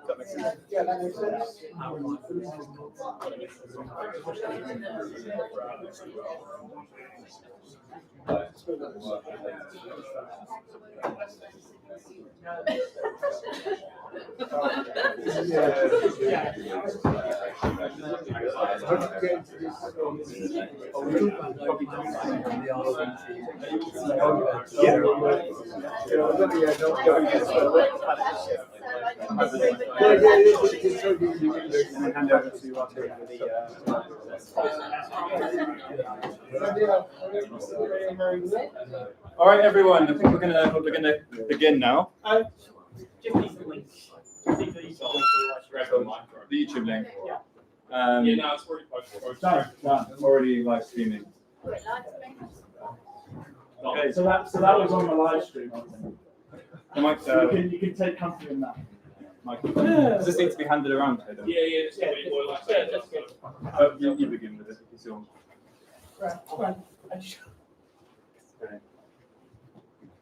that make sense? Yeah, that makes sense. All right, everyone. I think we're gonna begin now. Just need the link. Just need the YouTube link. Yeah. Yeah, no, it's already posted. Done. Already live streaming. Okay. So that was on the live stream. Mike, You can take comfort in that. Mike, does this need to be handed around? Yeah. You begin with it. If you Right.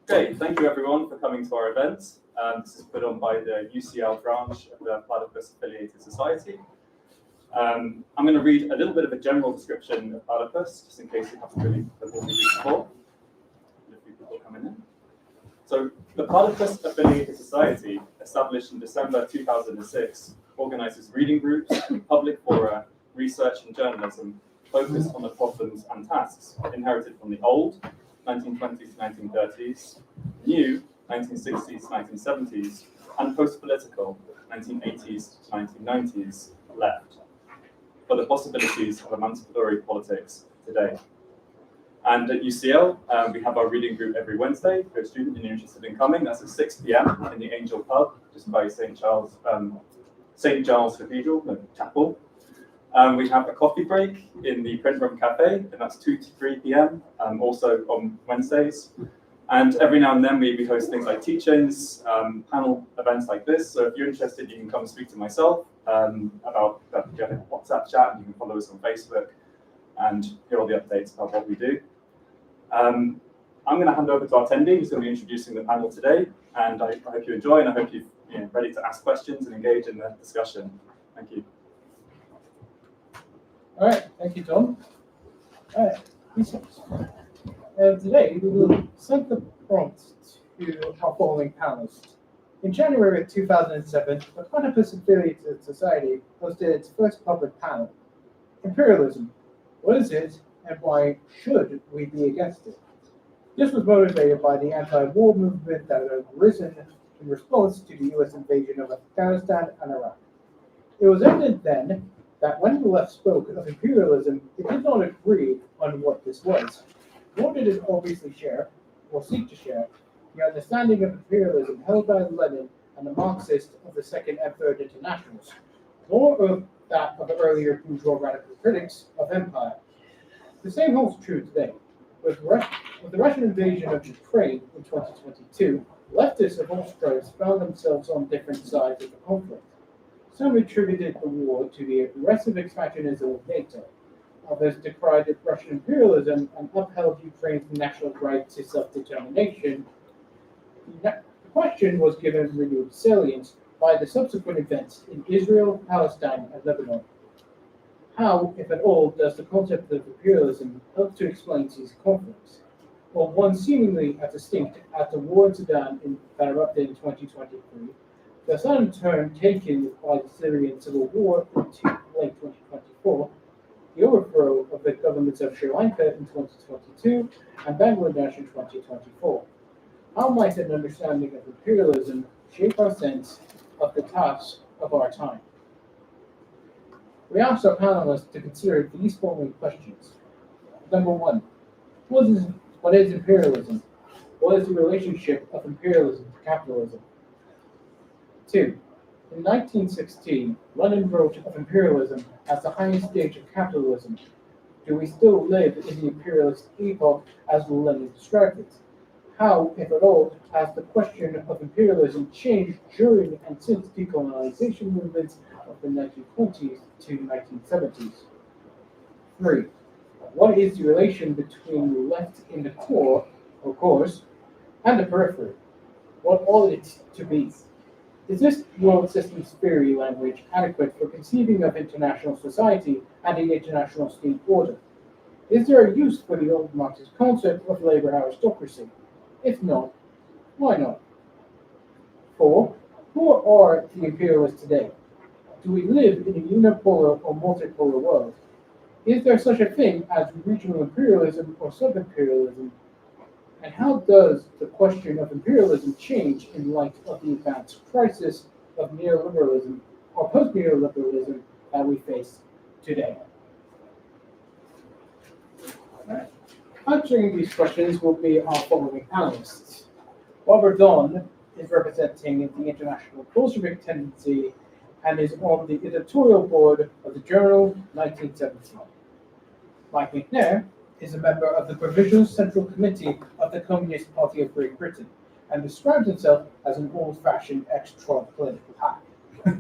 Okay, thank you everyone for coming to our event. This is put on by the UCL branch of the Platypus Affiliated Society. I'm going to read a little bit of a general description of platypus, just in case you haven't really heard what we do before. A few people coming in. So, the Platypus Affiliated Society, established in December 2006, organizes reading groups, public fora, research and journalism focused on the problems and tasks inherited from the old 1920s to 1930s, new 1960s to 1970s, and post-political 1980s to 1990s left, for the possibilities of emancipatory politics today. And at UCL, we have our reading group every Wednesday. If you're a student and you're interested in coming, that's at 6 p.m. in the Angel Pub, just by St. Giles Cathedral, the chapel. We have a coffee break in the Print Room Cafe, and that's 2 to 3 p.m., also on Wednesdays. And every now and then we host things like teach-ins, panel events like this. So if you're interested, you can come and speak to myself about get a WhatsApp chat, and you can follow us on Facebook and hear all the updates about what we do. I'm going to hand over to our attendee, who's going to be introducing the panel today. And I hope you enjoy, and I hope you're ready to ask questions and engage in the discussion. Thank you. All right, thank you, Tom. All right, today we will send the prompt to our following panelists. In January of 2007, the Platypus Affiliated Society hosted its first public panel. Imperialism. What is it, and why should we be against it? This was motivated by the anti-war movement that had arisen in response to the U.S. invasion of Afghanistan and Iraq. It was evident then that when the left spoke of imperialism, it did not agree on what this was, nor did it obviously share, or seek to share, the understanding of imperialism held by Lenin and the Marxists of the Second and Third Internationals, nor of that of the earlier bourgeois radical critics of empire. The same holds true today. With the Russian invasion of Ukraine in 2022, leftists of all stripes found themselves on different sides of the conflict. Some attributed the war to the aggressive expansionism of NATO. Others decried Russian imperialism and upheld Ukraine's national right to self-determination. The question was given renewed salience by the subsequent events in Israel, Palestine, and Lebanon. How, if at all, does the concept of imperialism help to explain these conflicts? Well, one seemingly as distinct as the war in Sudan that erupted in 2023, the sudden turn taken by the Syrian civil war in late 2024, the overthrow of the governments of Sri Lanka in 2022, and Bangladesh in 2024. How might an understanding of imperialism shape our sense of the tasks of our time? We asked our panelists to consider these following questions. Number one, what is imperialism? What is the relationship of imperialism to capitalism? 2. In 1916, Lenin wrote of imperialism as the highest stage of capitalism. Do we still live in the imperialist epoch as Lenin described it? How, if at all, has the question of imperialism changed during and since decolonization movements of the 1920s to 1970s? 3. What is the relation between the left in the core, of course, and the periphery? What ought it to be? Is this world systems theory language adequate for conceiving of international society and the international state order? Is there a use for the old Marxist concept of labor aristocracy? If not, why not? 4. Who are the imperialists today? Do we live in a unipolar or multipolar world? Is there such a thing as regional imperialism or sub-imperialism? And how does the question of imperialism change in light of the advanced crisis of neoliberalism or post-neoliberalism that we face today? Right. Answering these questions will be our following panelists. Dorn is representing the international Bolshevik tendency and is on the editorial board of the journal 1917. Mike Macnair is a member of the Provisional Central Committee of the Communist Party of Great Britain and describes himself as an old-fashioned ex-Trump political hack.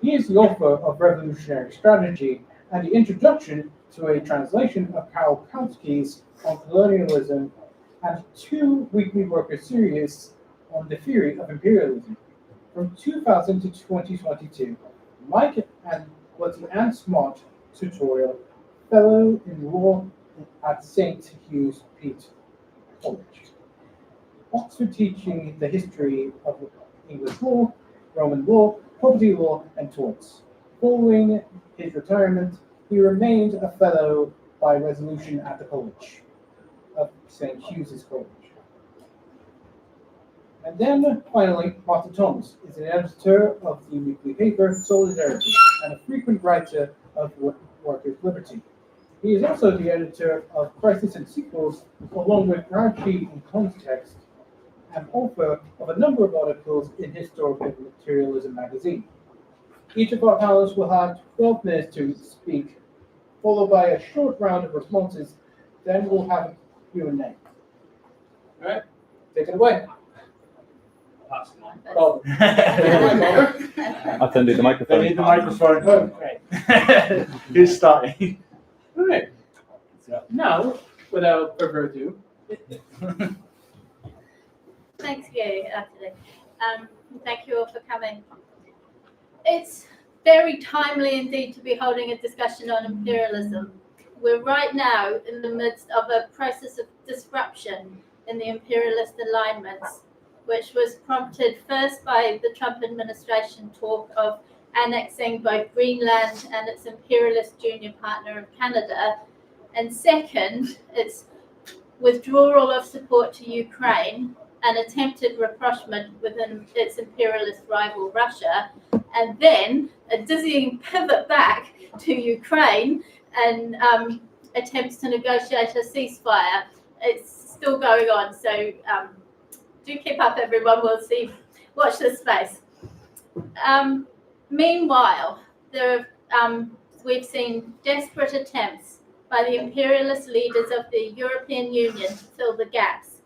He is the author of Revolutionary Strategy and the introduction to a translation of Karol Kautsky's On Colonialism and 2 weekly worker series on the theory of imperialism. From 2000 to 2022, Mike was the Anne Smart Tutorial Fellow in Law at St. Hugh's Pete College, Oxford, teaching the history of English law, Roman law, property law, and torts. Following his retirement, he remained a fellow by resolution at the college of St. Hugh's College. And then, finally, Martin Thomas is an editor of the weekly paper Solidarity and a frequent writer of Workers' Liberty. He is also the editor of Crisis and Sequels, along with Grouchy in Context, and author of a number of articles in Historical Materialism magazine. Each of our panelists will have 12 minutes to speak, followed by a short round of responses. Then we'll have a Q&A. All right, take it away. Oh. I'll turn to the microphone. They need the microphone. Okay. Who's starting? All right. So now, without further ado, Thanks, Gary. Thank you all for coming. It's very timely indeed to be holding a discussion on imperialism. We're right now in the midst of a process of disruption in the imperialist alignments, which was prompted first by the Trump administration talk of annexing both Greenland and its imperialist junior partner of Canada, and second, its withdrawal of support to Ukraine, an attempted rapprochement within its imperialist rival Russia, and then a dizzying pivot back to Ukraine and attempts to negotiate a ceasefire. It's still going on, so do keep up, everyone. We'll see. Watch this space. Meanwhile, we've seen desperate attempts by the imperialist leaders of the European Union to fill the gaps,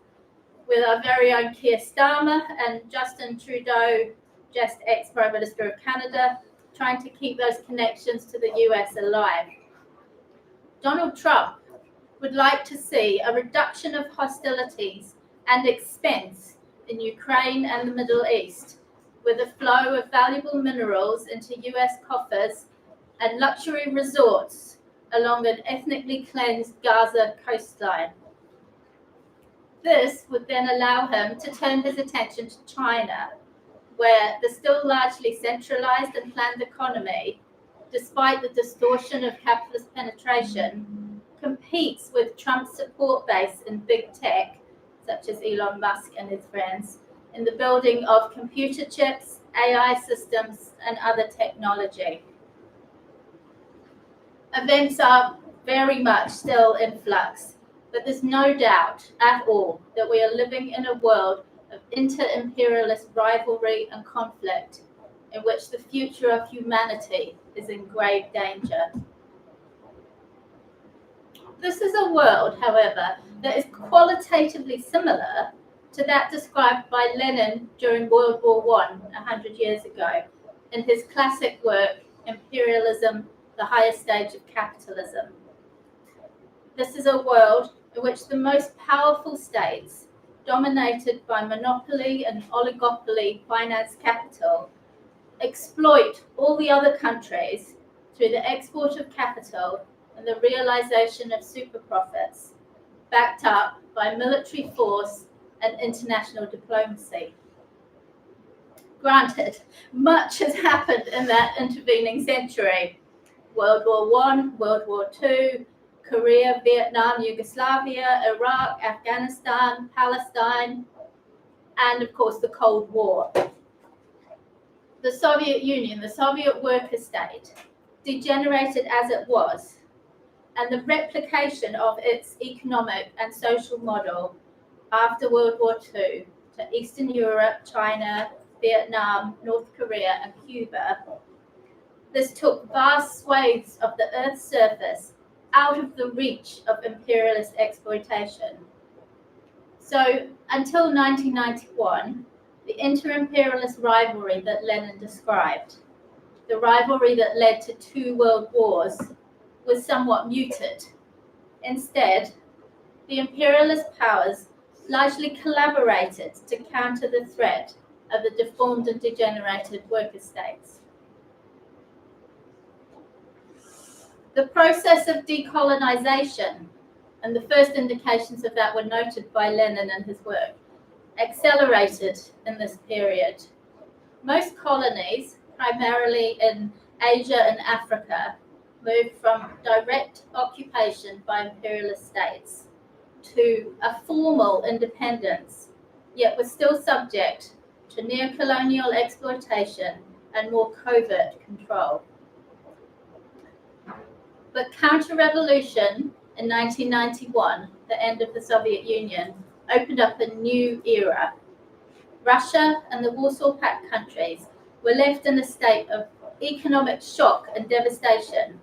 with our very own Keir Starmer and Justin Trudeau, just ex-Prime Minister of Canada, trying to keep those connections to the US alive. Donald Trump would like to see a reduction of hostilities and expense in Ukraine and the Middle East, with a flow of valuable minerals into US coffers and luxury resorts along an ethnically cleansed Gaza coastline. This would then allow him to turn his attention to China, where the still largely centralized and planned economy, despite the distortion of capitalist penetration, competes with Trump's support base in big tech, such as Elon Musk and his friends, in the building of computer chips, AI systems, and other technology. Events are very much still in flux, but there's no doubt at all that we are living in a world of inter-imperialist rivalry and conflict, in which the future of humanity is in grave danger. This is a world, however, that is qualitatively similar to that described by Lenin during World War I 100 years ago in his classic work, Imperialism, the Highest Stage of Capitalism. This is a world in which the most powerful states dominated by monopoly and oligopoly finance capital, exploit all the other countries through the export of capital and the realization of super profits, backed up by military force and international diplomacy. Granted, much has happened in that intervening century. World War I, World War II, Korea, Vietnam, Yugoslavia, Iraq, Afghanistan, Palestine, and of course the Cold War. The Soviet Union, the Soviet worker state, degenerated as it was, and the replication of its economic and social model after World War II to Eastern Europe, China, Vietnam, North Korea, and Cuba. This took vast swathes of the Earth's surface out of the reach of imperialist exploitation. So, until 1991, the inter-imperialist rivalry that Lenin described, the rivalry that led to 2 world wars, was somewhat muted. Instead, the imperialist powers largely collaborated to counter the threat of the deformed and degenerated worker states. The process of decolonization, and the first indications of that were noted by Lenin and his work, accelerated in this period. Most colonies, primarily in Asia and Africa, moved from direct occupation by imperialist states to a formal independence, yet were still subject to neo-colonial exploitation and more covert control. But counter-revolution in 1991, the end of the Soviet Union, opened up a new era. Russia and the Warsaw Pact countries were left in a state of economic shock and devastation.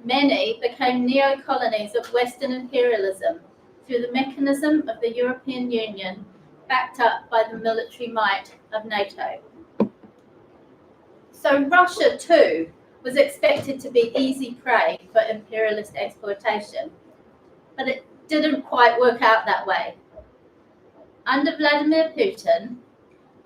Many became neo-colonies of Western imperialism through the mechanism of the European Union, backed up by the military might of NATO. So Russia, too, was expected to be easy prey for imperialist exploitation, but it didn't quite work out that way. Under Vladimir Putin,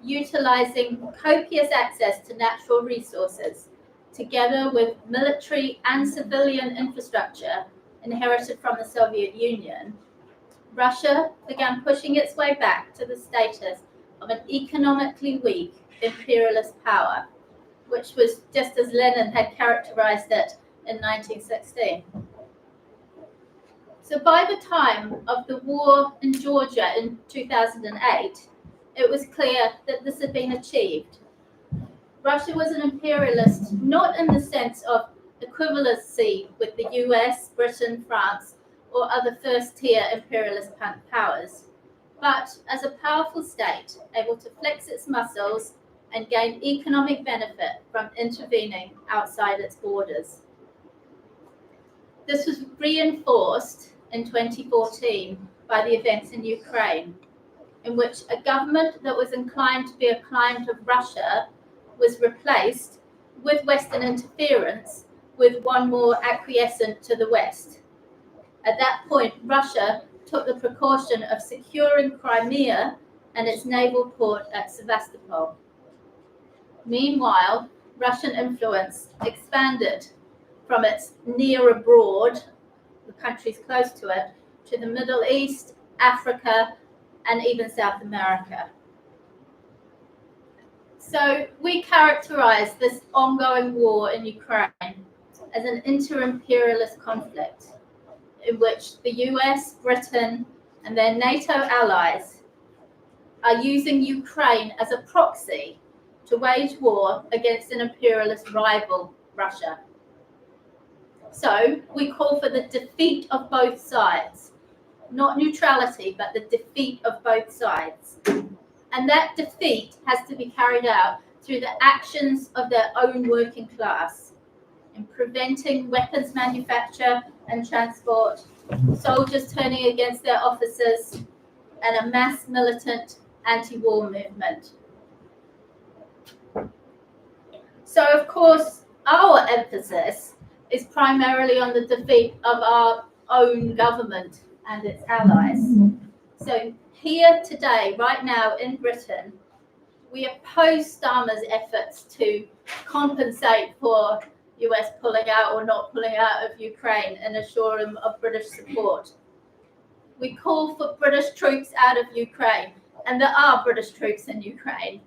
utilizing copious access to natural resources, together with military and civilian infrastructure inherited from the Soviet Union, Russia began pushing its way back to the status of an economically weak imperialist power, which was just as Lenin had characterized it in 1916. So by the time of the war in Georgia in 2008, it was clear that this had been achieved. Russia was an imperialist, not in the sense of equivalency with the US, Britain, France, or other first-tier imperialist powers, but as a powerful state able to flex its muscles and gain economic benefit from intervening outside its borders. This was reinforced in 2014 by the events in Ukraine, in which a government that was inclined to be a client of Russia was replaced, with Western interference, with one more acquiescent to the West. At that point, Russia took the precaution of securing Crimea and its naval port at Sevastopol. Meanwhile, Russian influence expanded from its near abroad, the countries close to it, to the Middle East, Africa, and even South America. So we characterize this ongoing war in Ukraine as an inter-imperialist conflict in which the US, Britain, and their NATO allies are using Ukraine as a proxy to wage war against an imperialist rival, Russia. So we call for the defeat of both sides, not neutrality, but the defeat of both sides. And that defeat has to be carried out through the actions of their own working class in preventing weapons manufacture and transport, soldiers turning against their officers, and a mass militant anti-war movement. So, of course, our emphasis is primarily on the defeat of our own government and its allies. So here today, right now in Britain, we oppose Starmer's efforts to compensate for US pulling out or not pulling out of Ukraine and assure him of British support. We call for British troops out of Ukraine, and there are British troops in Ukraine,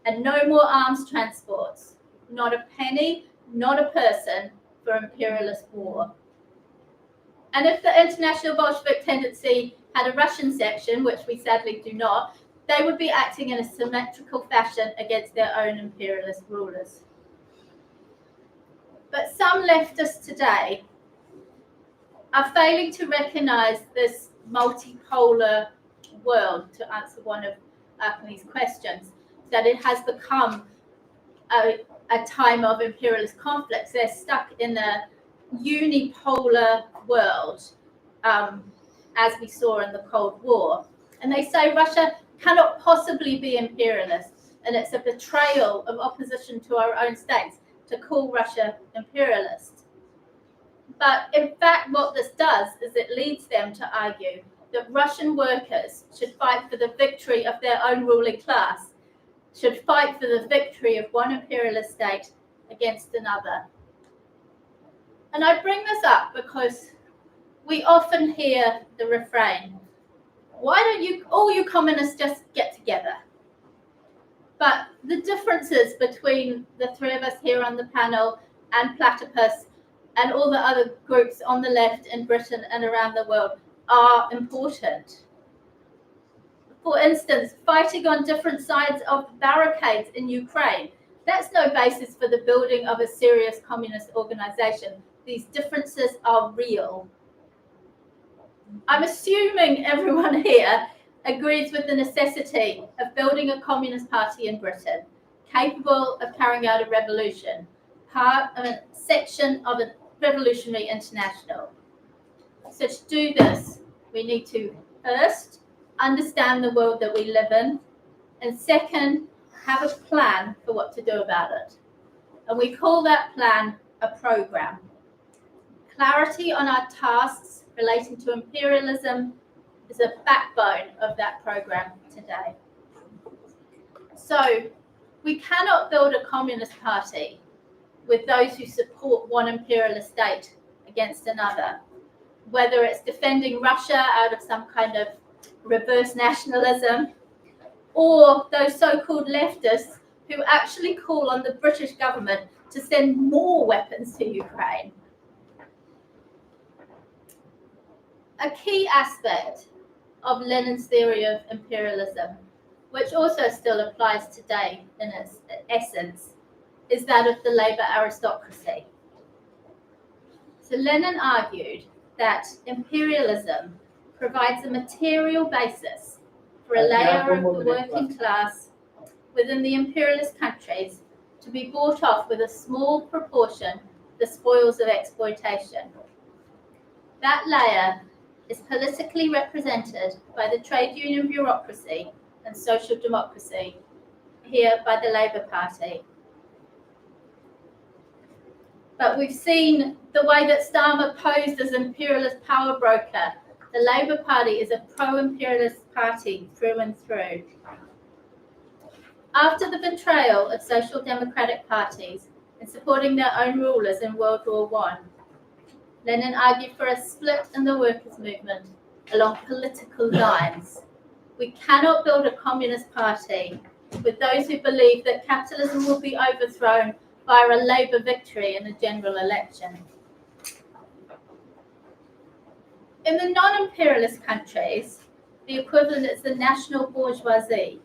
and no more arms transports, not a penny, not a person for imperialist war. And if the international Bolshevik tendency had a Russian section, which we sadly do not, they would be acting in a symmetrical fashion against their own imperialist rulers. But some leftists today are failing to recognize this multipolar world, to answer one of Arkan's questions, that it has become a time of imperialist conflicts. They're stuck in a unipolar world, as we saw in the Cold War. And they say Russia cannot possibly be imperialist, and it's a betrayal of opposition to our own states to call Russia imperialist. But in fact, what this does is it leads them to argue that Russian workers should fight for the victory of their own ruling class, should fight for the victory of one imperialist state against another. And I bring this up because we often hear the refrain, why don't you, all you communists, just get together? But the differences between the three of us here on the panel and Platypus and all the other groups on the left in Britain and around the world are important. For instance, fighting on different sides of barricades in Ukraine, that's no basis for the building of a serious communist organization. These differences are real. I'm assuming everyone here agrees with the necessity of building a communist party in Britain, capable of carrying out a revolution, part of a section of a revolutionary international. So to do this, we need to first understand the world that we live in, and second, have a plan for what to do about it. And we call that plan a program. Clarity on our tasks relating to imperialism is a backbone of that program today. So we cannot build a communist party with those who support one imperialist state against another, whether it's defending Russia out of some kind of reverse nationalism, or those so-called leftists who actually call on the British government to send more weapons to Ukraine. A key aspect of Lenin's theory of imperialism, which also still applies today in its essence, is that of the labor aristocracy. So Lenin argued that imperialism provides a material basis for a layer of the working class within the imperialist countries to be bought off with a small proportion the spoils of exploitation. That layer is politically represented by the trade union bureaucracy and social democracy, here by the Labour Party. But we've seen the way that Starmer posed as imperialist power broker. The Labour Party is a pro-imperialist party through and through. After the betrayal of social democratic parties in supporting their own rulers in World War I, Lenin argued for a split in the workers' movement along political lines. We cannot build a communist party with those who believe that capitalism will be overthrown via a Labour victory in a general election. In the non-imperialist countries, the equivalent is the national bourgeoisie,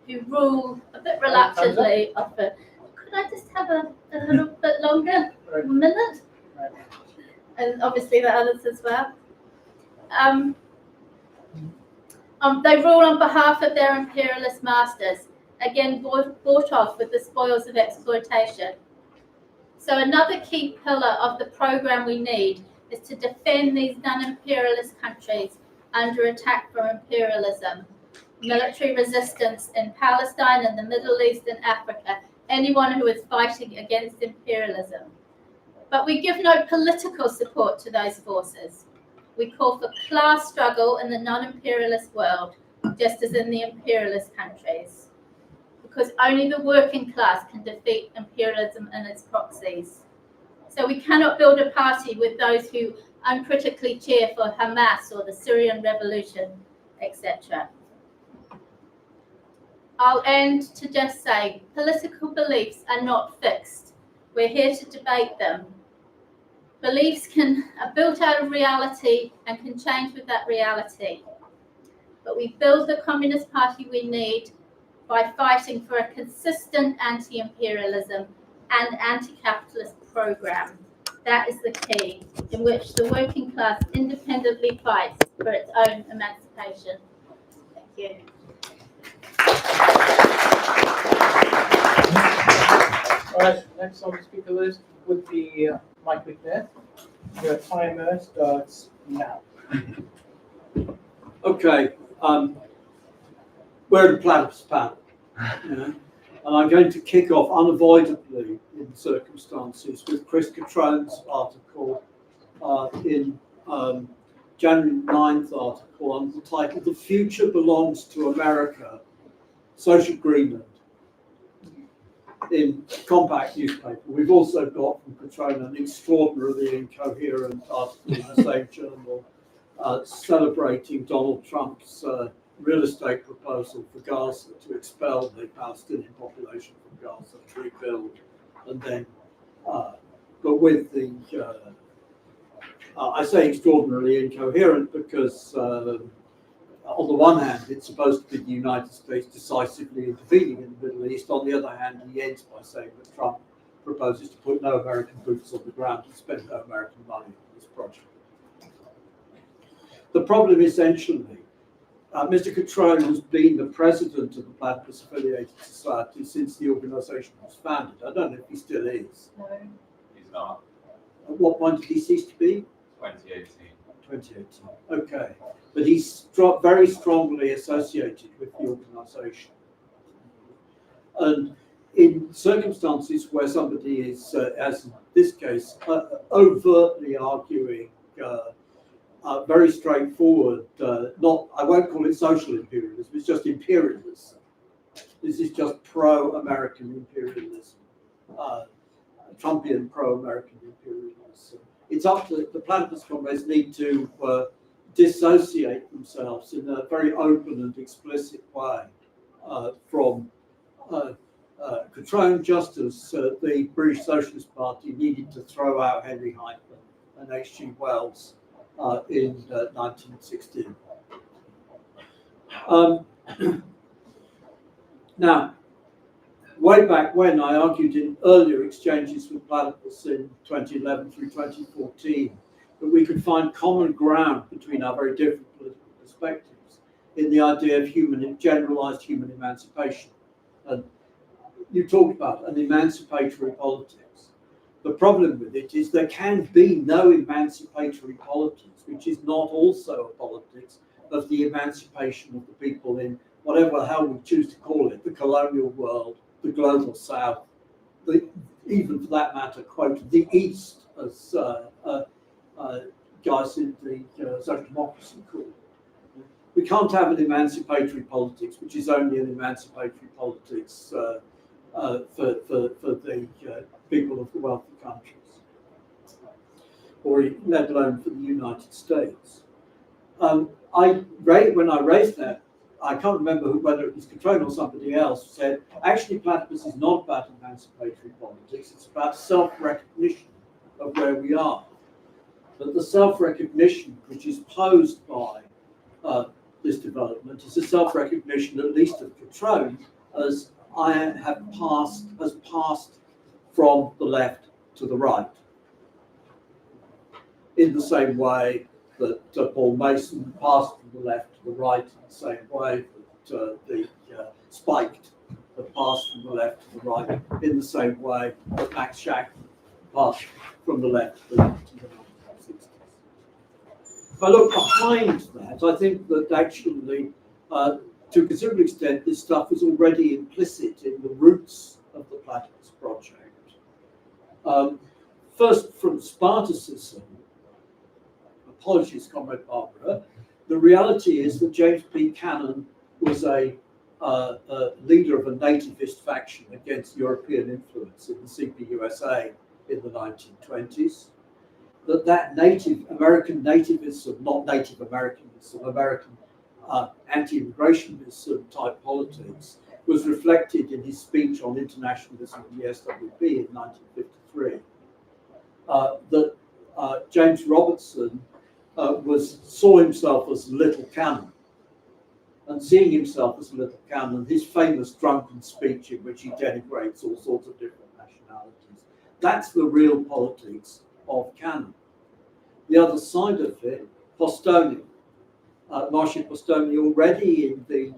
who rule a bit reluctantly. Could I just have a little bit longer? A minute? And obviously the others as well. They rule on behalf of their imperialist masters, again bought off with the spoils of exploitation. So another key pillar of the program we need is to defend these non-imperialist countries under attack from imperialism, military resistance in Palestine and the Middle East and Africa, anyone who is fighting against imperialism. But we give no political support to those forces. We call for class struggle in the non-imperialist world just as in the imperialist countries, because only the working class can defeat imperialism and its proxies. So we cannot build a party with those who uncritically cheer for Hamas or the Syrian revolution, etc. I'll end to just say, political beliefs are not fixed. We're here to debate them. Beliefs are built out of reality and can change with that reality. But we build the Communist Party we need by fighting for a consistent anti-imperialism and anti-capitalist program. That is the key, in which the working class independently fights for its own emancipation. Thank you. All right, next on the speaker list would be Mike Macnair. Your timer starts now. Okay, we're at the Platypus panel, and I'm going to kick off unavoidably in circumstances with Chris Catrone's article in January 9th article on the title "The Future Belongs to America," Social Agreement, in Compact newspaper. We've also got from Catrone an extraordinarily incoherent article in the same journal celebrating Donald Trump's real estate proposal for Gaza to expel the Palestinian population from Gaza, to rebuild, and then, but with the, I say extraordinarily incoherent because on the one hand, it's supposed to be the United States decisively intervening in the Middle East. On the other hand, he ends by saying that Trump proposes to put no American boots on the ground and spend no American money on this project. The problem essentially, Mr. Catrone has been the president of the Platypus Affiliated Society since the organization was founded. I don't know if he still is. No. He's not. At what point did he cease to be? 2018. 2018. Okay. But he's very strongly associated with the organization. And in circumstances where somebody is, as in this case, overtly arguing very straightforward, not, I won't call it social imperialism, it's just imperialism. This is just pro-American imperialism, Trumpian pro-American imperialism. It's up to the Platypus comrades need to dissociate themselves in a very open and explicit way from Catrone, just as the British Socialist Party needed to throw out Henry Heitman and H.G. Wells in 1916. Now, way back when, I argued in earlier exchanges with Platypus in 2011 through 2014 that we could find common ground between our very different political perspectives in the idea of generalized human emancipation. And you talked about an emancipatory politics. The problem with it is there can be no emancipatory politics, which is not also a politics of the emancipation of the people in whatever the hell we choose to call it, the colonial world, the global south, even for that matter, quote, the East, as guys in the social democracy call it. We can't have an emancipatory politics, which is only an emancipatory politics for the people of the wealthy countries, or let alone for the United States. When I raised that, I can't remember whether it was Catrone or somebody else said, actually Platypus is not about emancipatory politics, it's about self-recognition of where we are. But the self-recognition which is posed by this development is a self-recognition, at least of Catrone, as has passed from the left to the right. In the same way that Paul Mason passed from the left to the right, in the same way that the Spiked have passed from the left to the right, in the same way that Max Shack passed from the left to the 1960s. If I look behind that, I think that actually, to a considerable extent, this stuff is already implicit in the roots of the Platypus project. First, from Spartacism, apologies, Comrade Barbara, the reality is that James P. Cannon was a leader of a nativist faction against European influence in the CPUSA in the 1920s. That Native American nativism, not Native Americanism, American anti-immigrationism type politics, was reflected in his speech on internationalism in the SWP in 1953. James Robertson saw himself as little cannon, and seeing himself as little cannon, his famous drunken speech in which he denigrates all sorts of different nationalities. That's the real politics of cannon. The other side of it, Postoni, Marcia Postoni, already in the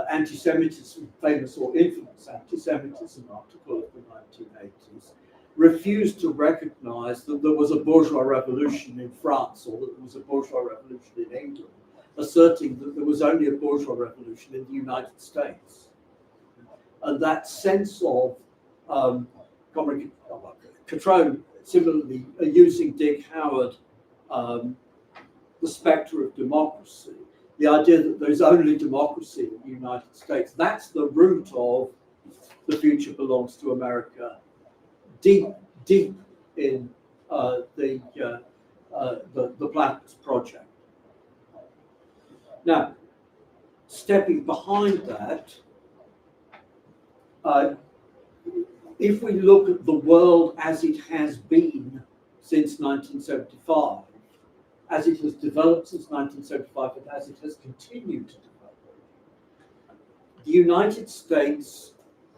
anti-Semitism, famous or infamous anti-Semitism article of the 1980s, refused to recognize that there was a bourgeois revolution in France or that there was a bourgeois revolution in England, asserting that there was only a bourgeois revolution in the United States. And that sense of Catrone, similarly using Dick Howard, the spectre of democracy, the idea that there's only democracy in the United States, that's the root of the future belongs to America, deep in the Platypus Project. Now, stepping behind that, if we look at the world as it has been since 1975, as it has developed since 1975, and as it has continued to develop, the United States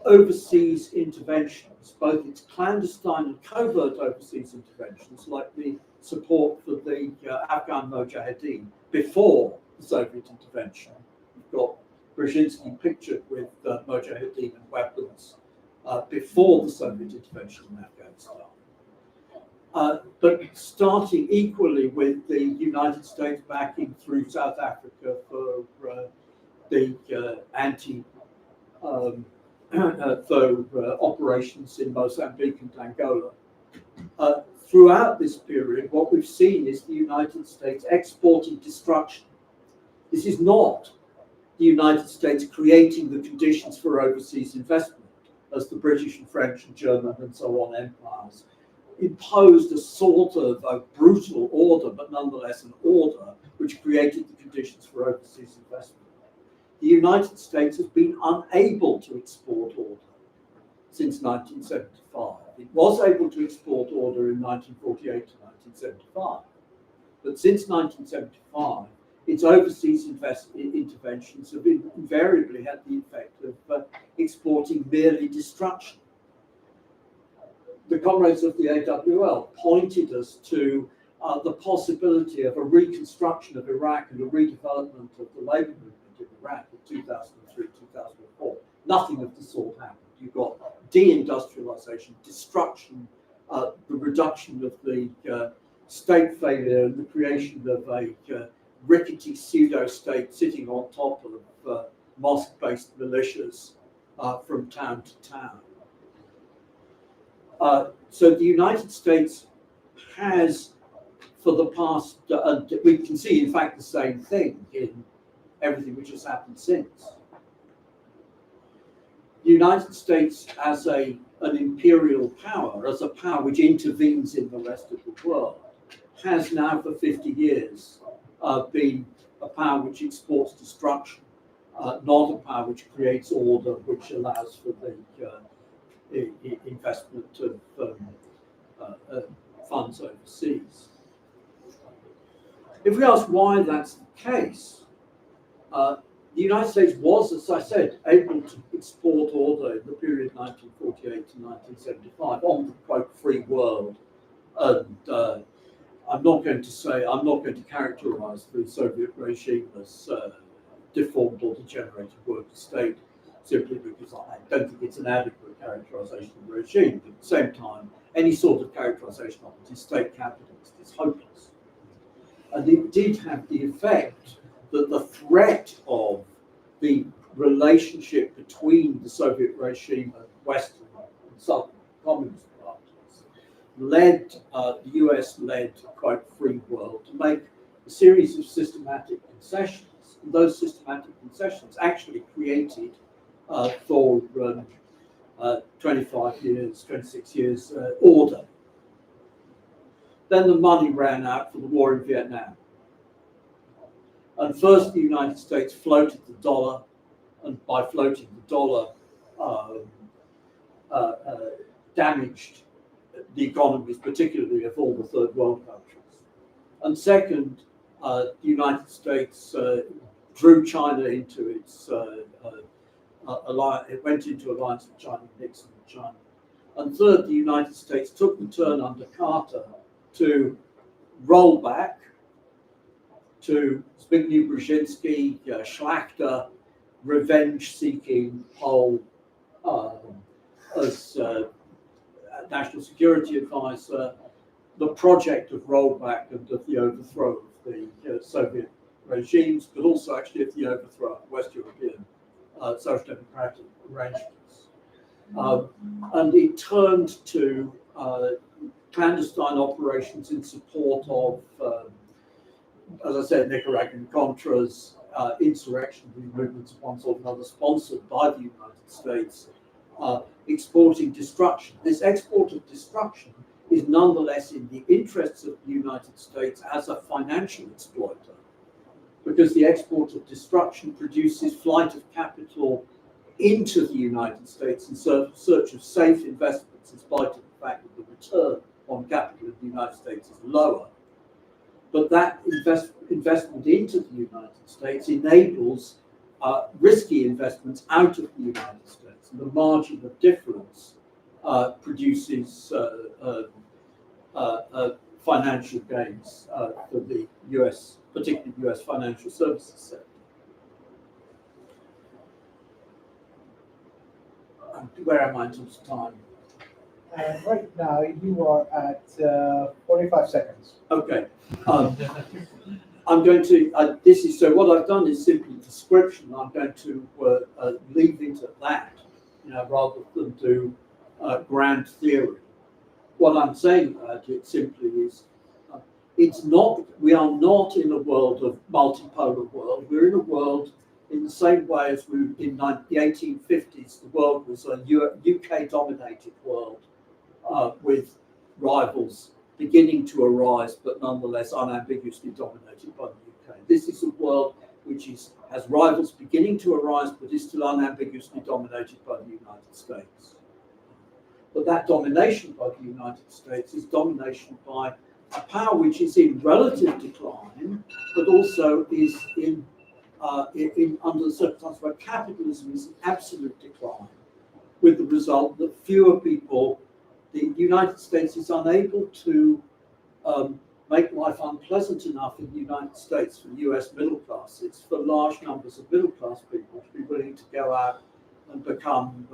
overseas interventions, both its clandestine and covert overseas interventions, like the support for the Afghan Mujahideen before the Soviet intervention. We've got Brzezinski pictured with Mujahideen and weapons before the Soviet intervention in Afghanistan. But starting equally with the United States backing through South Africa for the operations in Mozambique and Angola. Throughout this period, what we've seen is the United States exporting destruction. This is not the United States creating the conditions for overseas investment, as the British and French and German and so on empires imposed a sort of a brutal order, but nonetheless an order which created the conditions for overseas investment. The United States has been unable to export order since 1975. It was able to export order in 1948 to 1975, but since 1975, its overseas interventions have invariably had the effect of exporting merely destruction. The comrades of the AWL pointed us to the possibility of a reconstruction of Iraq and a redevelopment of the labor movement in Iraq in 2003, 2004. Nothing of the sort happened. You've got deindustrialization, destruction, the reduction of the state failure and the creation of a rickety pseudo-state sitting on top of mosque-based militias from town to town. So the United States has, for the past, we can see in fact the same thing in everything which has happened since. The United States as an imperial power, as a power which intervenes in the rest of the world, has now for 50 years been a power which exports destruction, not a power which creates order, which allows for the investment of funds overseas. If we ask why that's the case, the United States was, as I said, able to export order in the period 1948 to 1975 on the quote free world, and I'm not going to characterize the Soviet regime as deformed or degenerated worker state, simply because I don't think it's an adequate characterization of the regime. But at the same time, any sort of characterization of it is state capitalist, is hopeless. And it did have the effect that the threat of the relationship between the Soviet regime and Western and Southern communist parties led the US-led quite free world to make a series of systematic concessions And those systematic concessions actually created for 25 years, 26 years order. Then the money ran out for the war in Vietnam. And first the United States floated the dollar, and by floating the dollar, damaged the economies, particularly of all the third world countries. And second, the United States drew China into its alliance. It went into alliance with China, Nixon and China. And third, the United States took the turn under Carter to roll back, to Zbigniew Brzezinski, Schlachter, revenge-seeking Pole as national security advisor, the project of rollback and of the overthrow of the Soviet regimes, but also actually of the overthrow of West European social democratic arrangements. And it turned to clandestine operations in support of, as I said, Nicaraguan Contras, insurrectionary movements of one sort or another, sponsored by the United States, exporting destruction. This export of destruction is nonetheless in the interests of the United States as a financial exploiter, because the export of destruction produces flight of capital into the United States in search of safe investments, in spite of the fact that the return on capital in the United States is lower. But that investment into the United States enables risky investments out of the United States, and the margin of difference produces financial gains for the US, particularly US financial services sector. Where am I in terms of time? And right now you are at 45 seconds. Okay. I'm going to, this is, so what I've done is simply description. I'm going to leave it at that, rather than do grand theory. What I'm saying about it simply is, it's not, we are not in a world of multipolar world. We're in a world in the same way as we, in the 1850s, the world was a UK-dominated world with rivals beginning to arise, but nonetheless unambiguously dominated by the UK. This is a world which has rivals beginning to arise, but is still unambiguously dominated by the United States. But that domination by the United States is domination by a power which is in relative decline, but also is in under the circumstances where capitalism is in absolute decline, with the result that fewer people, the United States is unable to make life unpleasant enough in the United States for the US middle classes, for large numbers of middle class people to be willing to go out and become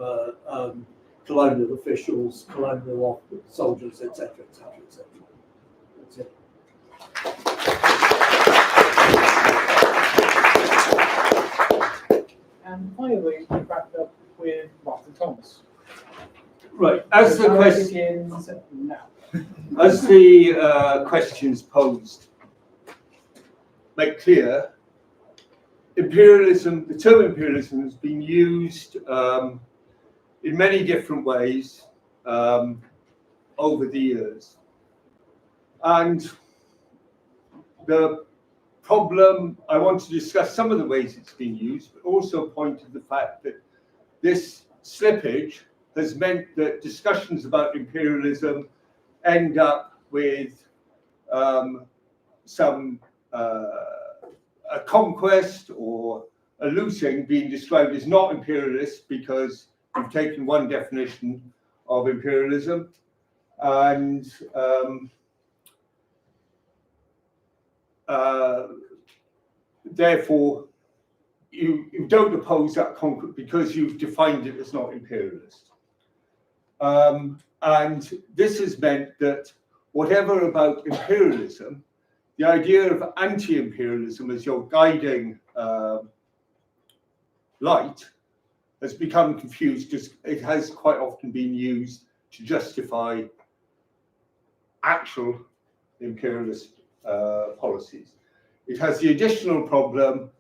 colonial officials, colonial soldiers, etc., etc., etc. That's it. And finally, we wrapped up with Martin Thomas. Right, as the question, begins now. as the questions posed make clear, imperialism, the term imperialism has been used in many different ways over the years. And the problem, I want to discuss some of the ways it's been used, but also point to the fact that this slippage has meant that discussions about imperialism end up with some a conquest or a looting being described as not imperialist because we've taken one definition of imperialism, and therefore you don't oppose that conquest because you've defined it as not imperialist. And this has meant that whatever about imperialism, the idea of anti-imperialism as your guiding light has become confused because it has quite often been used to justify actual imperialist policies. It has the additional problem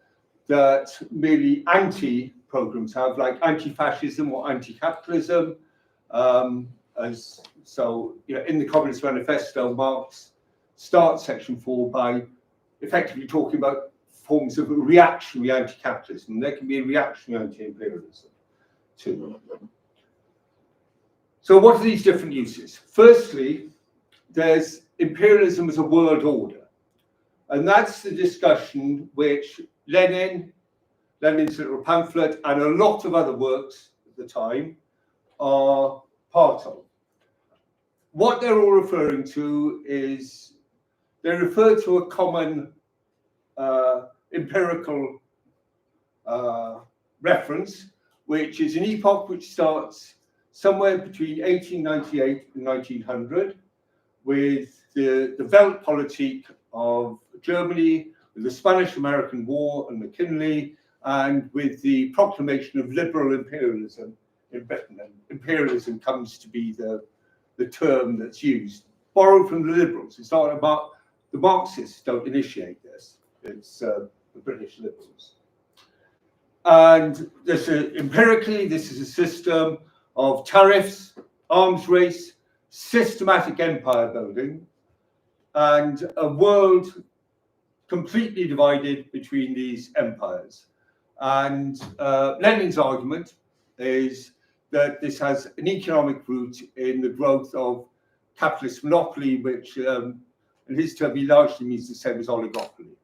that merely anti-programs have, like anti-fascism or anti-capitalism. In the Communist Manifesto, Marx starts section 4 by effectively talking about forms of reactionary anti-capitalism. There can be a reactionary anti-imperialism too. So what are these different uses? Firstly, there's imperialism as a world order. And that's the discussion which Lenin's little pamphlet, and a lot of other works at the time are part of. What they're all referring to is, they refer to a common empirical reference, which is an epoch which starts somewhere between 1898 and 1900, with the Weltpolitik of Germany, with the Spanish-American War and McKinley, and with the proclamation of liberal imperialism in Britain. And imperialism comes to be the term that's used, borrowed from the liberals. It's not about the Marxists don't initiate this. It's the British liberals. And empirically, this is a system of tariffs, arms race, systematic empire building, and a world completely divided between these empires. And Lenin's argument is that this has an economic root in the growth of capitalist monopoly, which in his term he largely means the same as oligopoly.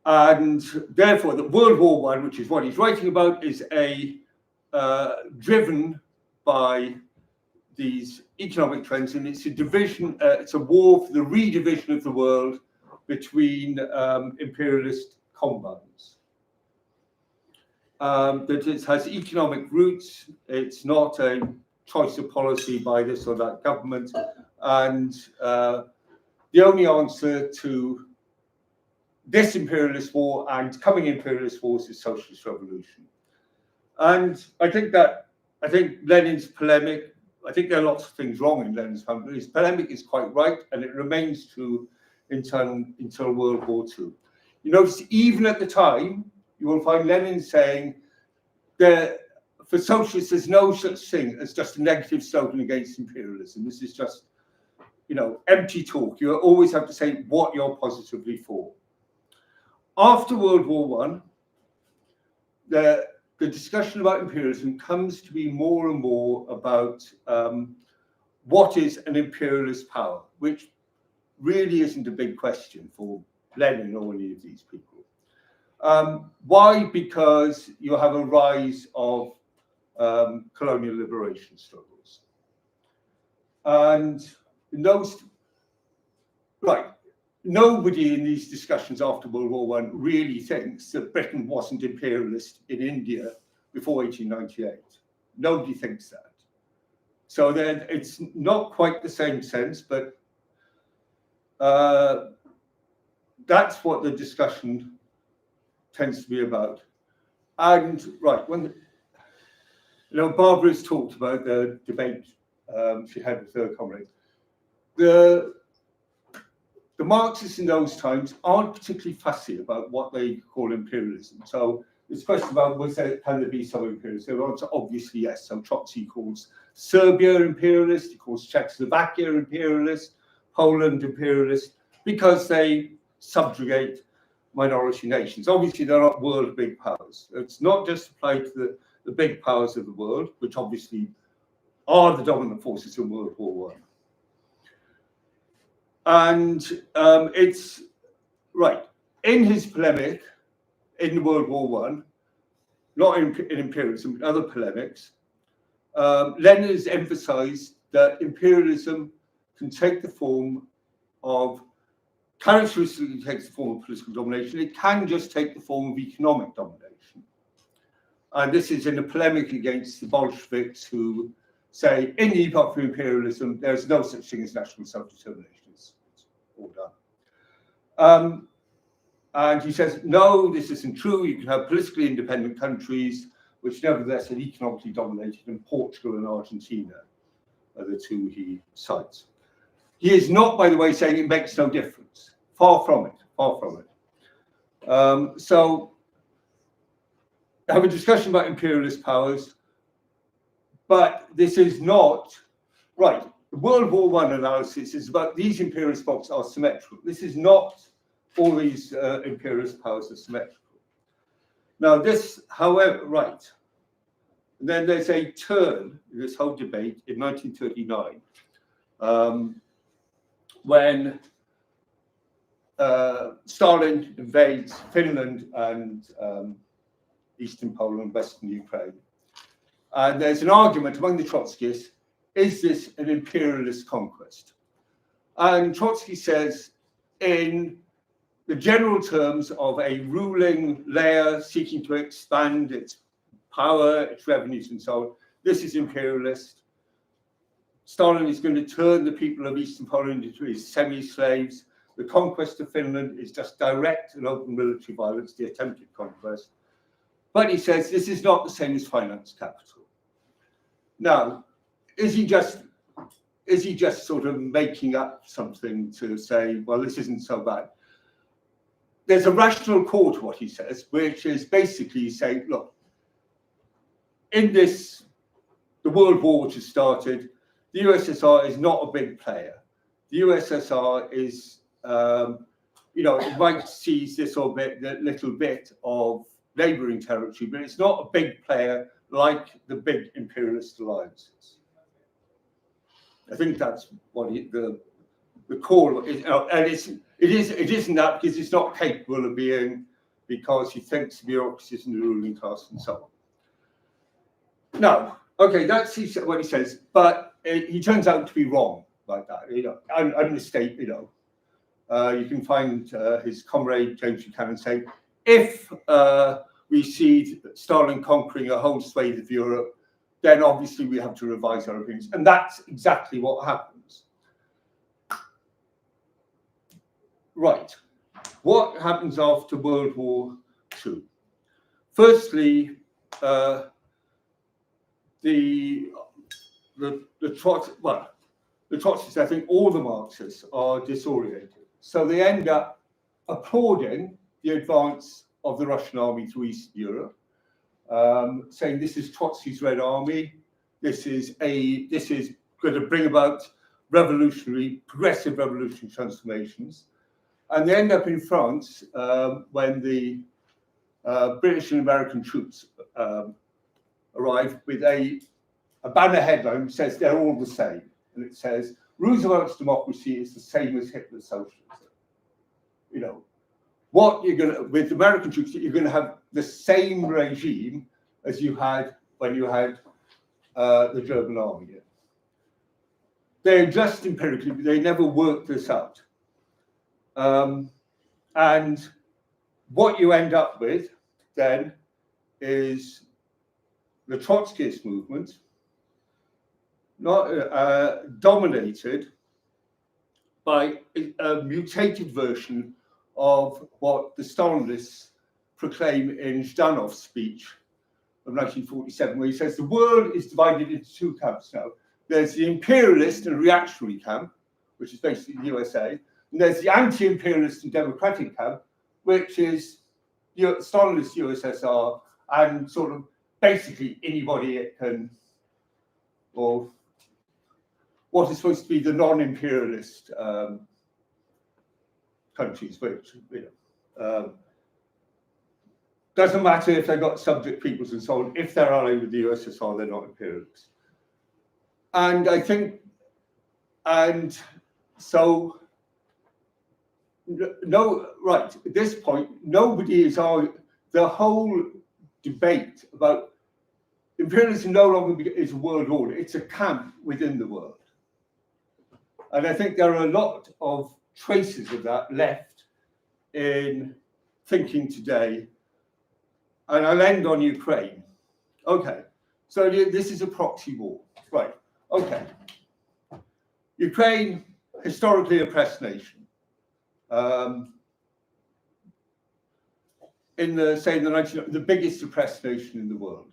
And therefore, the World War I, which is what he's writing about, is driven by these economic trends, and it's a division. It's a war for the redivision of the world between imperialist combines. That it has economic roots. It's not a choice of policy by this or that government, and the only answer to this imperialist war and coming imperialist wars is socialist revolution. And I think Lenin's polemic, I think there are lots of things wrong in Lenin's polemic. His polemic is quite right, and it remains true until World War II. You notice even at the time, you will find Lenin saying that for socialists, there's no such thing as just a negative slogan against imperialism. This is just, empty talk. You always have to say what you're positively for. After World War I, the discussion about imperialism comes to be more and more about what is an imperialist power, which really isn't a big question for Lenin or any of these people. Why? Because you have a rise of colonial liberation struggles. And nobody in these discussions after World War I really thinks that Britain wasn't imperialist in India before 1898. Nobody thinks that. So then it's not quite the same sense, but that's what the discussion tends to be about. And when Barbara's talked about the debate she had with her comrade, the Marxists in those times aren't particularly fussy about what they call imperialism. So this question about can there be some imperialism? The answer obviously yes. So Trotsky calls Serbia imperialist, he calls Czechoslovakia imperialist, Poland imperialist, because they subjugate minority nations. Obviously, they're not world big powers. It's not just applied to the big powers of the world, which obviously are the dominant forces in World War I. And it's right in his polemic in World War I, not in imperialism, but other polemics. Lenin has emphasized that imperialism can take the form of, characteristically takes the form of political domination. It can just take the form of economic domination. And this is in a polemic against the Bolsheviks, who say in the epoch of imperialism, there's no such thing as national self-determination. It's all done. And he says, no, this isn't true. You can have politically independent countries, which nevertheless are economically dominated, and Portugal and Argentina are the two he cites. He is not, by the way, saying it makes no difference. Far from it, far from it. So have a discussion about imperialist powers, but this is not right. The World War I analysis is about these imperialist blocks are symmetrical. This is not all these imperialist powers are symmetrical. Now this, however, right. And then there's a turn in this whole debate in 1939 when Stalin invades Finland and Eastern Poland, Western Ukraine. And there's an argument among the Trotskyists, is this an imperialist conquest? And Trotsky says, in the general terms of a ruling layer seeking to expand its power, its revenues, and so on, this is imperialist. Stalin is going to turn the people of Eastern Poland into his semi-slaves. The conquest of Finland is just direct and open military violence, the attempted conquest. But he says this is not the same as finance capital. Now, is he just sort of making up something to say, well, this isn't so bad? There's a rational core to what he says, which is basically saying, look, in this, the World War which has started, the USSR is not a big player. The USSR is, it might seize this or that little bit of neighboring territory, but it's not a big player like the big imperialist alliances. I think that's what the core is, and it isn't that because it's not capable of being, because he thinks bureaucracies and the ruling class and so on. No, okay, that's what he says, but he turns out to be wrong like that. I'm mistake. You can find his comrade James Buchanan saying, if we see Stalin conquering a whole swathe of Europe, then obviously we have to revise our opinions, and that's exactly what happens. Right, what happens after World War II? Firstly, the Trotskyists, I think all the Marxists are disoriented. So they end up applauding the advance of the Russian army through Eastern Europe, saying this is Trotsky's Red Army, this is going to bring about progressive revolutionary transformations. And they end up in France when the British and American troops arrive with a banner headline which says they're all the same. And it says, Roosevelt's democracy is the same as Hitler's socialism. What you're going to, with American troops, you're going to have the same regime as you had when you had the German army. They're just empirically, they never worked this out. And what you end up with then is the Trotskyist movement, not dominated by a mutated version of what the Stalinists proclaim in Zhdanov's speech of 1947, where he says the world is divided into two camps now. There's the imperialist and reactionary camp, which is basically the USA, and there's the anti-imperialist and democratic camp, which is Stalinist USSR and sort of basically anybody it can, or what is supposed to be the non-imperialist countries, which doesn't matter if they've got subject peoples and so on. If they're allied with the USSR, they're not imperialists. And I think, and so, no, right, at this point, nobody is arguing, the whole debate about imperialism no longer is a world order, it's a camp within the world. And I think there are a lot of traces of that left in thinking today. And I'll end on Ukraine. Okay, so this is a proxy war, right? Okay. Ukraine, historically oppressed nation. In the biggest oppressed nation in the world.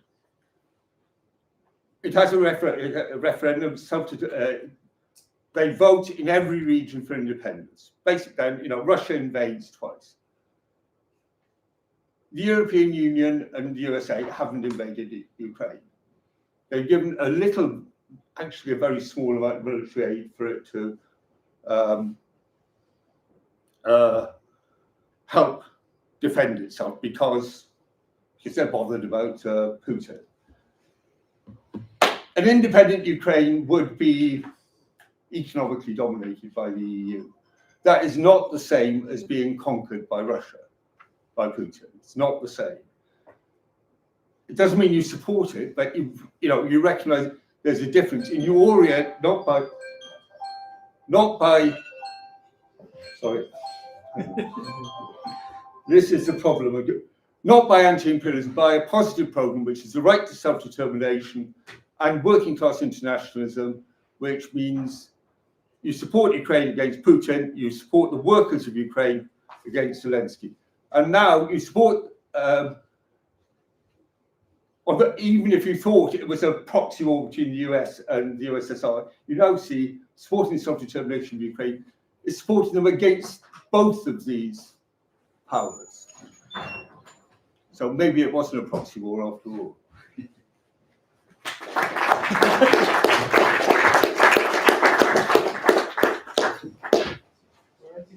It has a referendum. They vote in every region for independence. Basically, Russia invades twice. the European Union and the USA haven't invaded Ukraine. They've given a little, actually a very small amount of military aid for it to help defend itself because they're bothered about Putin. An independent Ukraine would be economically dominated by the EU. That is not the same as being conquered by Russia, by Putin. It's not the same. It doesn't mean you support it, but you recognise there's a difference, and you orient not by. Sorry, this is the problem. Not by anti-imperialism, by a positive program, which is the right to self-determination and working class internationalism, which means you support Ukraine against Putin, you support the workers of Ukraine against Zelensky. And now you support, even if you thought it was a proxy war between the US and the USSR, you now see supporting self-determination of Ukraine is supporting them against both of these powers. So maybe it wasn't a proxy war after all.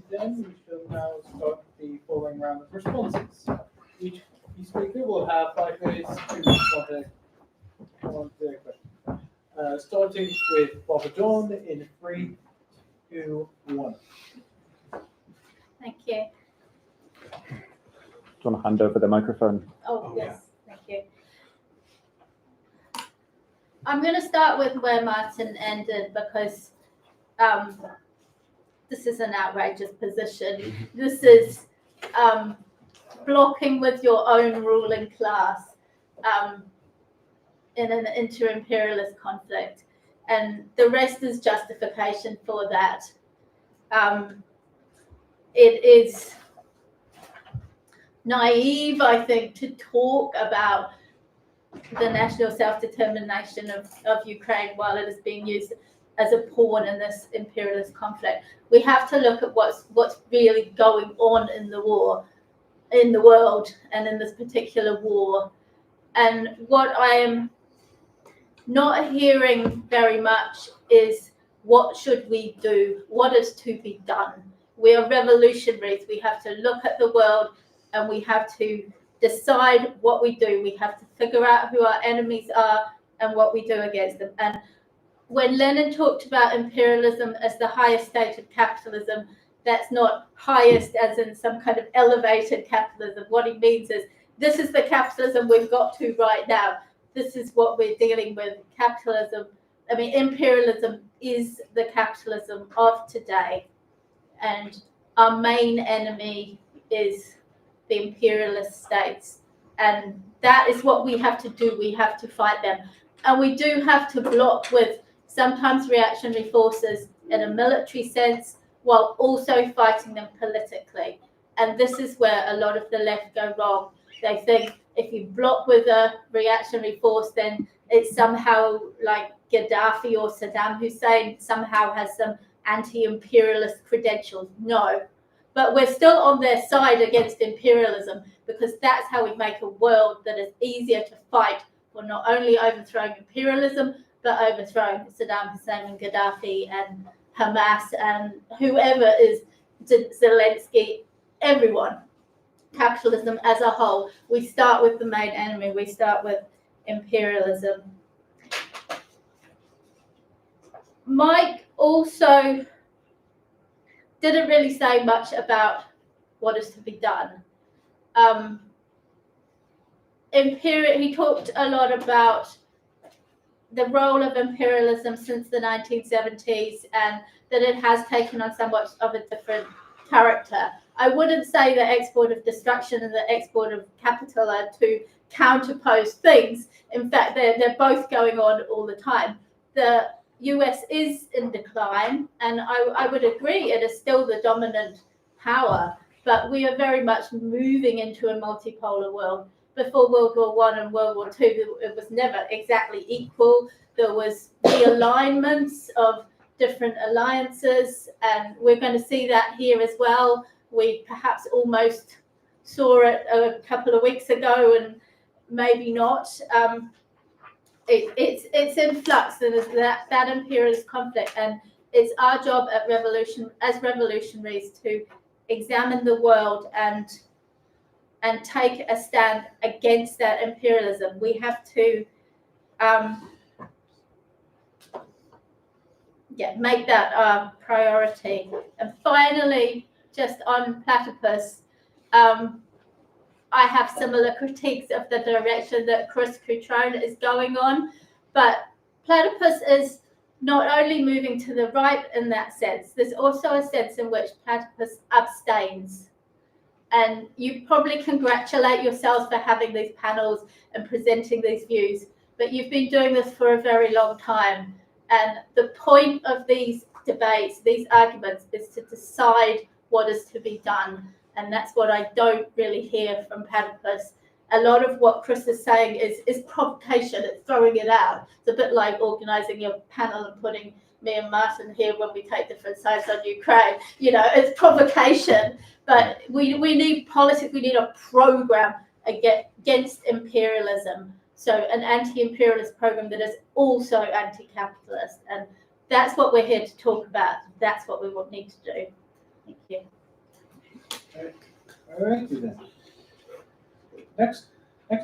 Then we shall now start the following round of responses. Each speaker will have 5 minutes to respond to their question. Starting with Barbara Dorn in 3, 2, 1. Thank you. Do you want to hand over the microphone? Oh, yes, thank you. I'm going to start with where Martin ended because this is an outrageous position. This is blocking with your own ruling class in an inter-imperialist conflict. And the rest is justification for that. It is naive, I think, to talk about the national self-determination of Ukraine while it is being used as a pawn in this imperialist conflict. We have to look at what's really going on in the war, in the world, and in this particular war. And what I am not hearing very much is what should we do? What is to be done? We are revolutionaries. We have to look at the world and we have to decide what we do. We have to figure out who our enemies are and what we do against them. And when Lenin talked about imperialism as the highest state of capitalism, that's not highest as in some kind of elevated capitalism. What he means is this is the capitalism we've got to right now. This is what we're dealing with. Capitalism, imperialism is the capitalism of today. And our main enemy is the imperialist states. And that is what we have to do. We have to fight them. And we do have to block with sometimes reactionary forces in a military sense, while also fighting them politically. And this is where a lot of the left go wrong. They think if you block with a reactionary force, then it's somehow like Gaddafi or Saddam Hussein somehow has some anti-imperialist credentials. No, but we're still on their side against imperialism because that's how we make a world that is easier to fight for, not only overthrowing imperialism, but overthrowing Saddam Hussein and Gaddafi and Hamas and whoever is Zelensky, everyone. Capitalism as a whole. We start with the main enemy. We start with imperialism. Mike also didn't really say much about what is to be done. He talked a lot about the role of imperialism since the 1970s and that it has taken on somewhat of a different character. I wouldn't say the export of destruction and the export of capital are two counterposed things. In fact, they're both going on all the time. The US is in decline, and I would agree it is still the dominant power, but we are very much moving into a multipolar world. Before World War I and World War II, it was never exactly equal. There was realignments of different alliances, and we're going to see that here as well. We perhaps almost saw it a couple of weeks ago and maybe not. It's in flux, and there's that imperialist conflict, and it's our job as revolutionaries to examine the world and take a stand against that imperialism. We have to make that our priority. And finally, just on platypus, I have similar critiques of the direction that Chris Cutrone is going on, but platypus is not only moving to the right in that sense, there's also a sense in which platypus abstains. And you probably congratulate yourselves for having these panels and presenting these views, but you've been doing this for a very long time. And the point of these debates, these arguments, is to decide what is to be done. And that's what I don't really hear from platypus. A lot of what Chris is saying is provocation, it's throwing it out. It's a bit like organising your panel and putting me and Martin here when we take different sides on Ukraine. You know, it's provocation, but we need politics, we need a programme against imperialism. So an anti-imperialist programme that is also anti-capitalist. And that's what we're here to talk about. That's what we will need to do. Thank you. All right, then. Next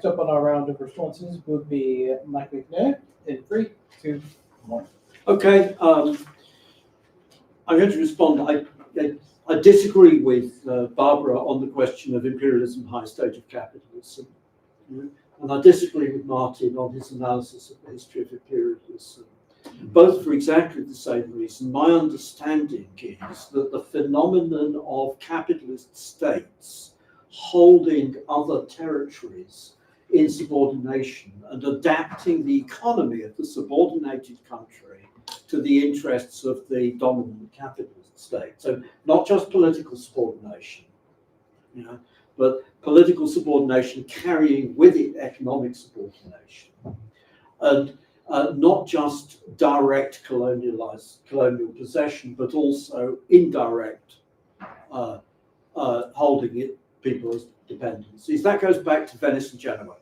up on our round of responses would be Mike Macnair in 3, 2, 1. Okay, I'm going to respond. I disagree with Barbara on the question of imperialism, high stage of capitalism. And I disagree with Martin on his analysis of the history of imperialism, both for exactly the same reason. My understanding is that the phenomenon of capitalist states holding other territories in subordination and adapting the economy of the subordinated country to the interests of the dominant capitalist state. So not just political subordination, but political subordination carrying with it economic subordination. And not just direct colonial possession, but also indirect holding people as dependencies. That goes back to Venice and Genoa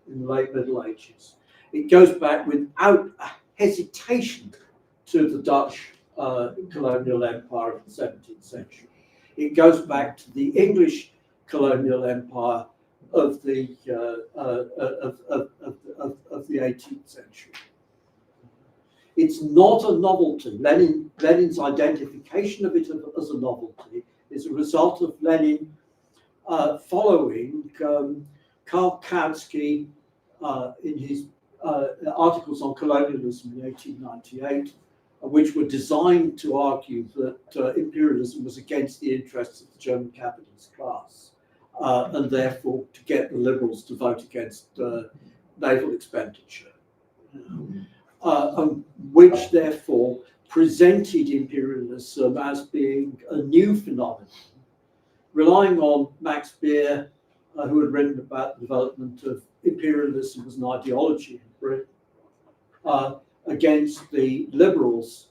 in the late Middle Ages. It goes back without hesitation to the Dutch colonial empire of the 17th century. It goes back to the English colonial empire of the 18th century. It's not a novelty. Lenin's identification of it as a novelty is a result of Lenin following Karl Kautsky in his articles on colonialism in 1898, which were designed to argue that imperialism was against the interests of the German capitalist class, and therefore to get the liberals to vote against naval expenditure, which therefore presented imperialism as being a new phenomenon, relying on Max Beer, who had written about the development of imperialism as an ideology in Britain, against the liberals,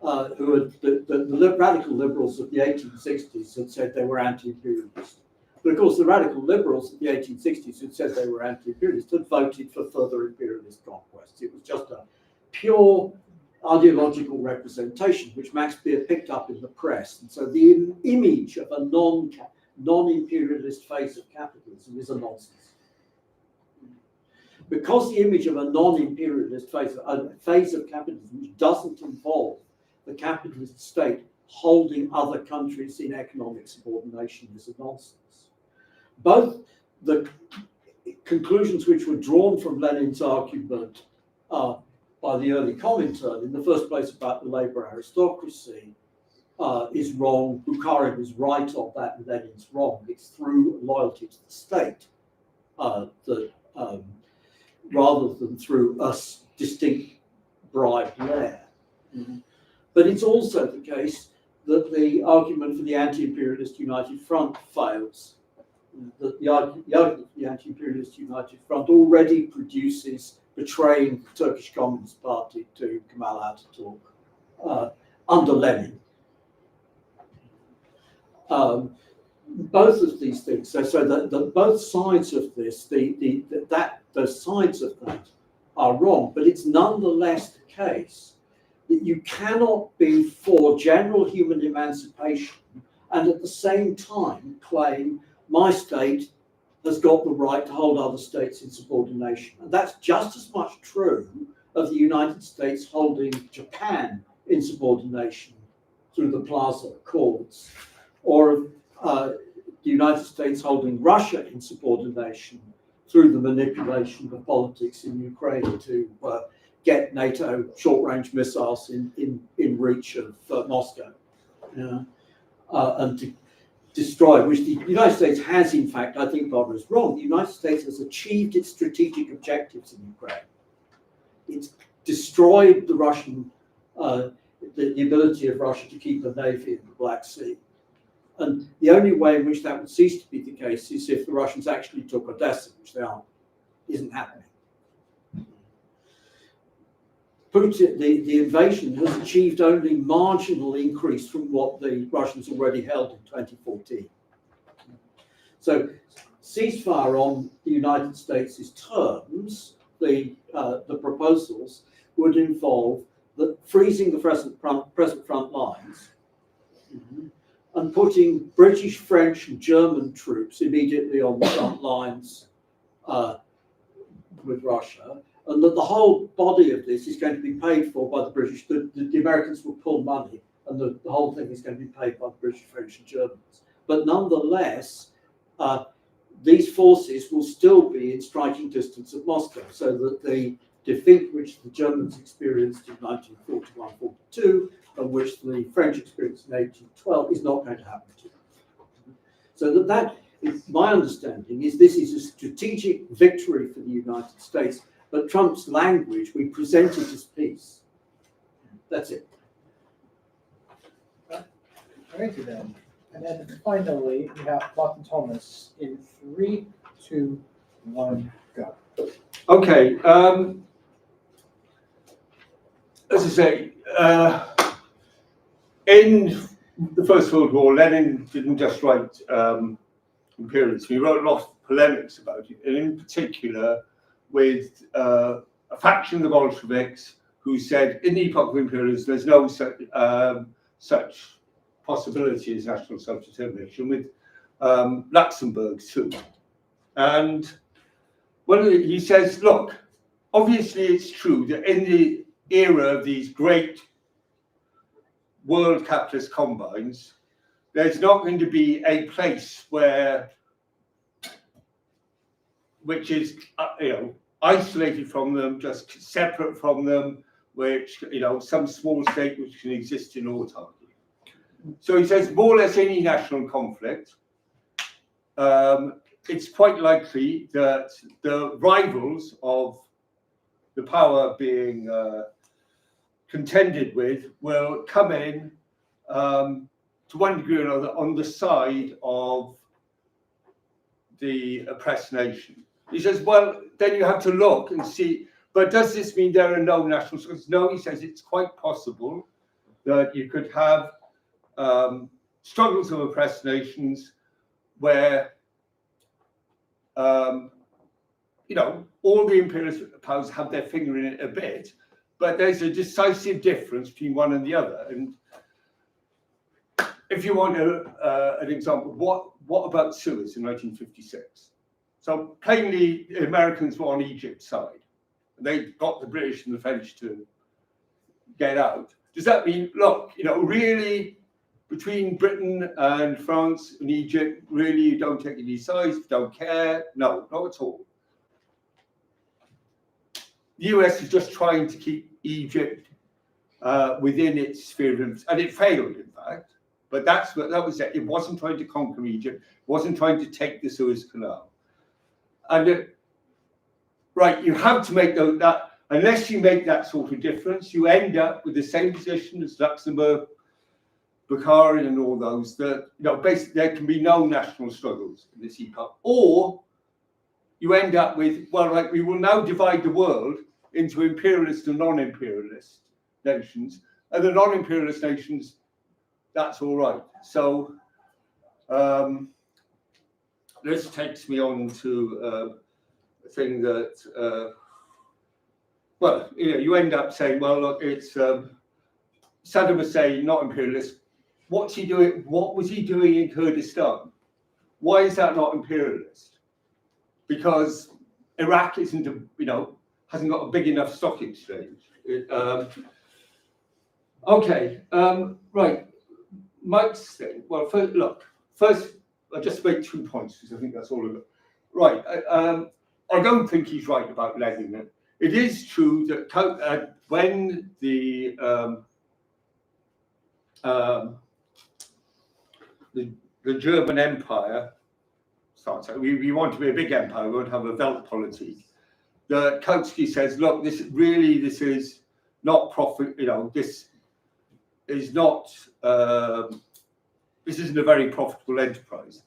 who had the radical liberals of the 1860s had said they were anti-imperialist. But of course, the radical liberals of the 1860s who said they were anti-imperialist had voted for further imperialist conquests. It was just a pure ideological representation, which Max Beer picked up in the press. And so the image of a non-imperialist phase of capitalism is a nonsense. Because the image of a non-imperialist phase of capitalism which doesn't involve the capitalist state holding other countries in economic subordination is a nonsense. Both the conclusions which were drawn from Lenin's argument by the early Comintern, in the first place about the labor aristocracy, is wrong. Bukharin is right on that, and Lenin's wrong. It's through loyalty to the state that rather than through a distinct bribe lair. Mm-hmm. But it's also the case that the argument for the anti-imperialist United Front fails. That the argument for the anti-imperialist United Front already produces betraying the Turkish Communist Party to Kemal Ataturk under Lenin. both of these things. So that both sides of this, those sides of that are wrong. But it's nonetheless the case that you cannot be for general human emancipation and at the same time claim my state has got the right to hold other states in subordination. And that's just as much true of the United States holding Japan in subordination through the Plaza Accords, or of the United States holding Russia in subordination through the manipulation of politics in Ukraine to get NATO short-range missiles in reach of Moscow, and to destroy, which the United States has, in fact, I think Barbara is wrong, the United States has achieved its strategic objectives in Ukraine. It's destroyed the Russian, the ability of Russia to keep a navy in the Black Sea. And the only way in which that would cease to be the case is if the Russians actually took Odessa, which they aren't, isn't happening. Putin, the invasion has achieved only marginal increase from what the Russians already held in 2014. So ceasefire on the United States' terms, the proposals would involve freezing the present front lines, and putting British, French, and German troops immediately on the front lines with Russia, and that the whole body of this is going to be paid for by the British. The Americans will pull money, and the whole thing is going to be paid by the British, French, and Germans. But nonetheless, these forces will still be in striking distance of Moscow, so that the defeat which the Germans experienced in 1941-42 and which the French experienced in 1812 is not going to happen to them. So that is my understanding, is this is a strategic victory for the United States, but Trump's language, we present it as peace. That's it. Alrighty then. And then finally, we have Martin Thomas in 3, 2, 1, go. Okay. As I say, in the First World War, Lenin didn't just write imperialism. He wrote a lot of polemics about it, and in particular with a faction of the Bolsheviks who said, in the epoch of imperialism, there's no such possibility as national self-determination, with Luxembourg too. And he says, look, obviously it's true that in the era of these great world capitalist combines, there's not going to be a place which is isolated from them, just separate from them, which some small state which can exist in autarky. So he says more or less any national conflict, it's quite likely that the rivals of the power being contended with will come in to one degree or another on the side of the oppressed nation. He says, well, then you have to look and see, but does this mean there are no national struggles? No, he says it's quite possible that you could have struggles of oppressed nations where all the imperialist powers have their finger in it a bit, but there's a decisive difference between one and the other. And if you want an example, what about Suez in 1956? So plainly, the Americans were on Egypt's side. They got the British and the French to get out. Does that mean, look, really, between Britain and France and Egypt, really, you don't take any sides, don't care? No, not at all. The US is just trying to keep Egypt within its sphere of influence, and it failed, in fact. But that was it. It wasn't trying to conquer Egypt, it wasn't trying to take the Suez Canal. And you have to make that, unless you make that sort of difference, you end up with the same position as Luxembourg, Bukhari, and all those, that basically there can be no national struggles in this epoch. Or you end up with, we will now divide the world into imperialist and non-imperialist nations, and the non-imperialist nations, that's all right. So this takes me on to a thing that, well, you end up saying, well, look, it's Saddam Hussein, not imperialist. What's he doing? What was he doing in Kurdistan? Why is that not imperialist? Because Iraq isn't, hasn't got a big enough stock exchange. Right. Mike's thing. Well, first, I'll just make 2 points because I think that's all of it. Right. I don't think he's right about Lenin. It is true that when the German Empire starts, we want to be a big empire, we want to have a Weltpolitik. The Kautsky says, look, this is not profit, this is not, this isn't a very profitable enterprise,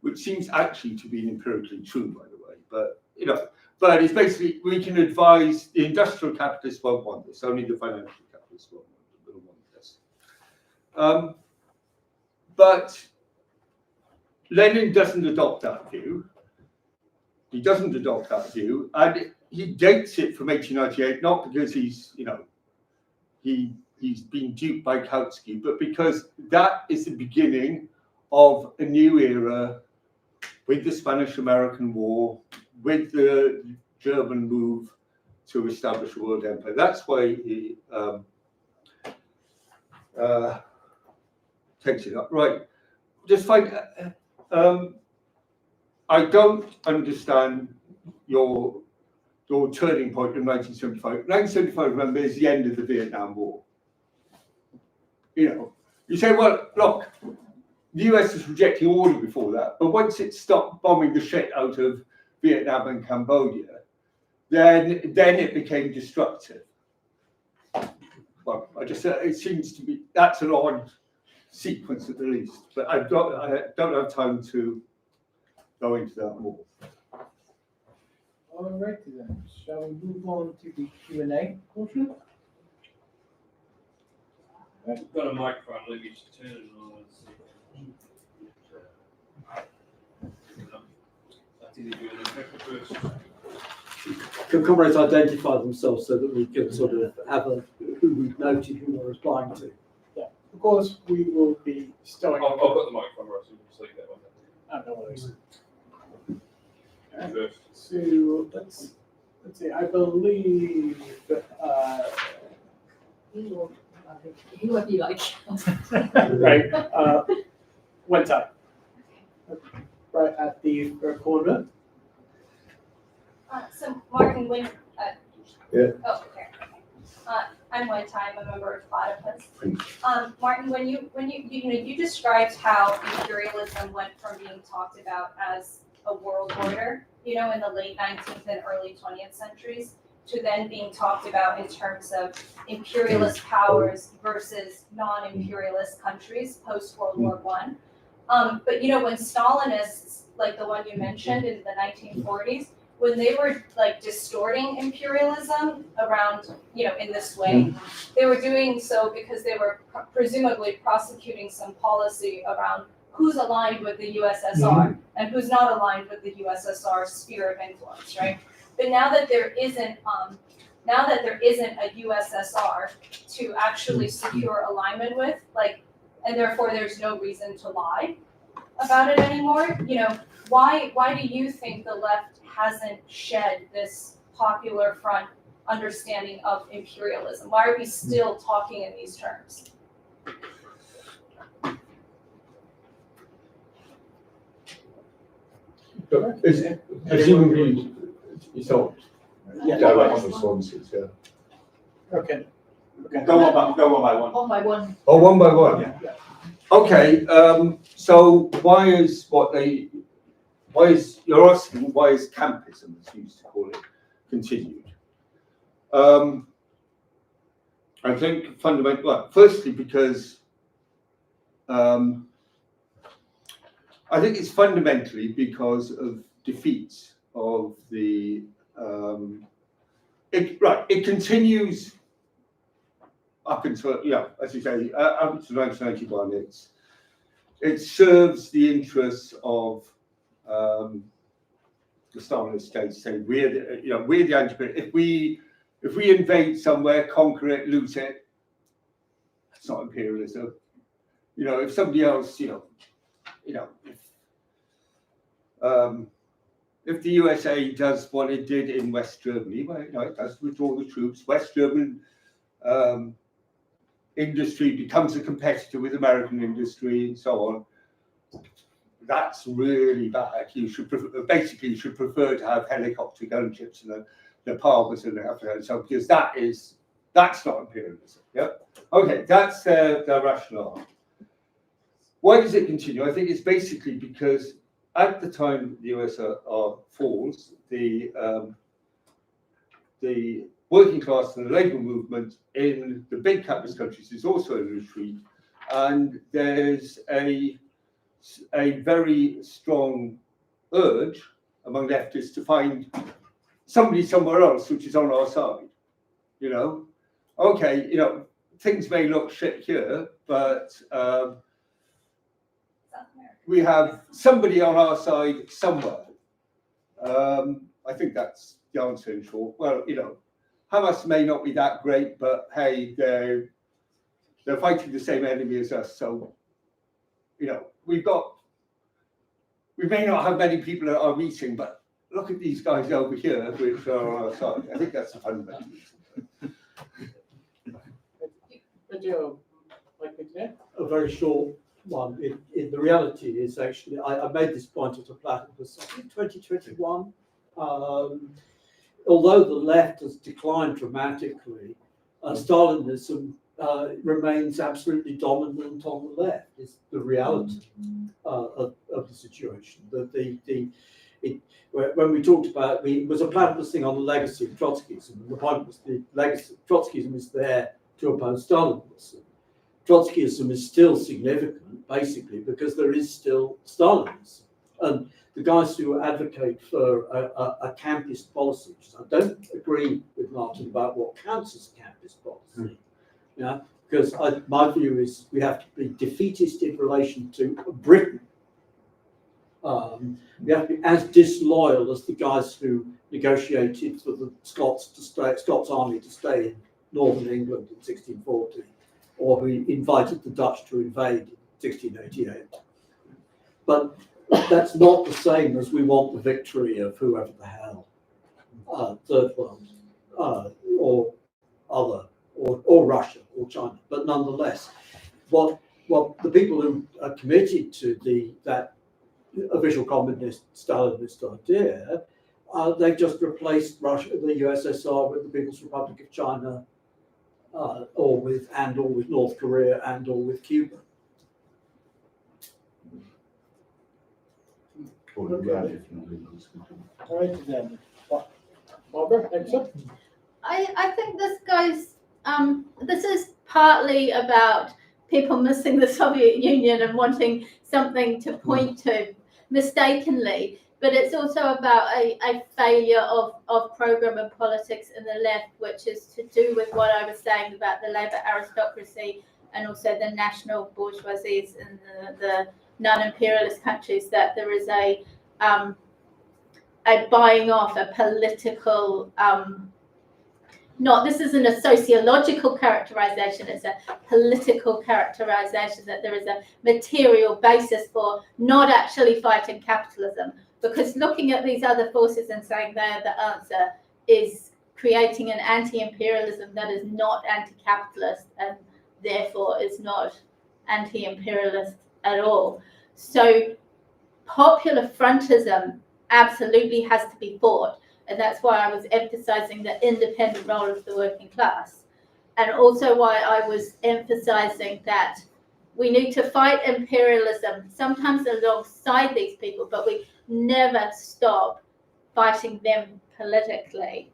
which seems actually to be empirically true, by the way. But it's basically, we can advise, the industrial capitalists won't want this, only the financial capitalists will want this. But Lenin doesn't adopt that view. He doesn't adopt that view, and he dates it from 1898, not because he's been duped by Kautsky, but because that is the beginning of a new era with the Spanish-American War, with the German move to establish a world empire. That's why he takes it up. Right. Just fine. I don't understand your turning point in 1975. 1975, remember, is the end of the Vietnam War. You say, well, look, the US was rejecting order before that, but once it stopped bombing the shit out of Vietnam and Cambodia, then it became destructive. Well, it seems to be, that's an odd sequence at the least, but I don't have time to go into that more. All right then, shall we move on to the Q&A portion? I've got a microphone, let me just turn it on. Can comrades identify themselves so that we can sort of have who we've noted who we're replying to? Of course, we will be starting. I've got the microphone right, so you can see that one. No worries. First. So let's see. I believe Whoever you like. right. Went up. Right at the corner. So Martin, when Yeah. Oh, okay. I'm Wen Tai, I'm a member of Platypus. Martin, when you described how imperialism went from being talked about as a world order, in the late 19th and early 20th centuries, to then being talked about in terms of imperialist powers versus non-imperialist countries post World War I. But when Stalinists, like the one you mentioned in the 1940s, when they were like distorting imperialism around, in this way, they were doing so because they were presumably prosecuting some policy around who's aligned with the USSR and who's not aligned with the USSR's sphere of influence, right? But now that there isn't a USSR to actually secure alignment with, and therefore there's no reason to lie about it anymore. Why do you think the left hasn't shed this popular front understanding of imperialism? Why are we still talking in these terms? Presumably, it's not direct responses. Yeah. Okay. Go on by one. One by one. Oh, one by one. Yeah. Okay. So why is you're asking why is campism, as you used to call it, continued? I think fundamentally, well, firstly because I think it's fundamentally because of defeats of the it continues up until as you say up to 1991. It serves the interests of the Stalinist states say we're the anti-imperialist. If we invade somewhere, conquer it, lose it, it's not imperialism. If somebody else, if the USA does what it did in West Germany, well, it does withdraw the troops. West German industry becomes a competitor with American industry and so on. That's really bad. You should prefer to have helicopter gunships and the Palmers and so, because that's not imperialism. Yeah. Okay, that's the rationale. Why does it continue? I think it's basically because at the time the USSR falls, the working class and the labour movement in the big capitalist countries is also in retreat, and there's a very strong urge among leftists to find somebody somewhere else which is on our side. Okay, things may look shit here, but we have somebody on our side somewhere. I think that's the answer in short. Well, Hamas may not be that great, but hey, they're fighting the same enemy as us. So, we may not have many people at our meeting, but look at these guys over here which are on our side. I think that's the fundamental reason. A very short one. The reality is actually, I made this point at a platypus, I think 2021. Although the left has declined dramatically, Stalinism remains absolutely dominant on the left. Is the reality of the situation. When we talked about, it was a platypus thing on the legacy of Trotskyism, and the point was the legacy of Trotskyism is there to oppose Stalinism. Trotskyism is still significant, basically, because there is still Stalinism. And the guys who advocate for a campist policy, I don't agree with Martin about what counts as a campist policy, because my view is we have to be defeatist in relation to Britain. We have to be as disloyal as the guys who negotiated for the Scots army to stay in northern England in 1640, or who invited the Dutch to invade in 1688. But that's not the same as we want the victory of whoever the hell, Third World, or other, or Russia, or China. But nonetheless, what the people who are committed to that official communist Stalinist idea, they've just replaced Russia, the USSR, with the People's Republic of China, or with North Korea, or with Cuba. All right, then. Barbara, next up. I think this goes, this is partly about people missing the Soviet Union and wanting something to point to mistakenly, but it's also about a failure of program and politics in the left, which is to do with what I was saying about the labour aristocracy and also the national bourgeoisies in the non-imperialist countries, that there is a buying off, a political, this isn't a sociological characterization, it's a political characterization, that there is a material basis for not actually fighting capitalism. Because looking at these other forces and saying they're the answer is creating an anti-imperialism that is not anti-capitalist and therefore is not anti-imperialist at all. So popular frontism absolutely has to be fought, and that's why I was emphasizing the independent role of the working class, and also why I was emphasizing that we need to fight imperialism sometimes alongside these people, but we never stop fighting them politically.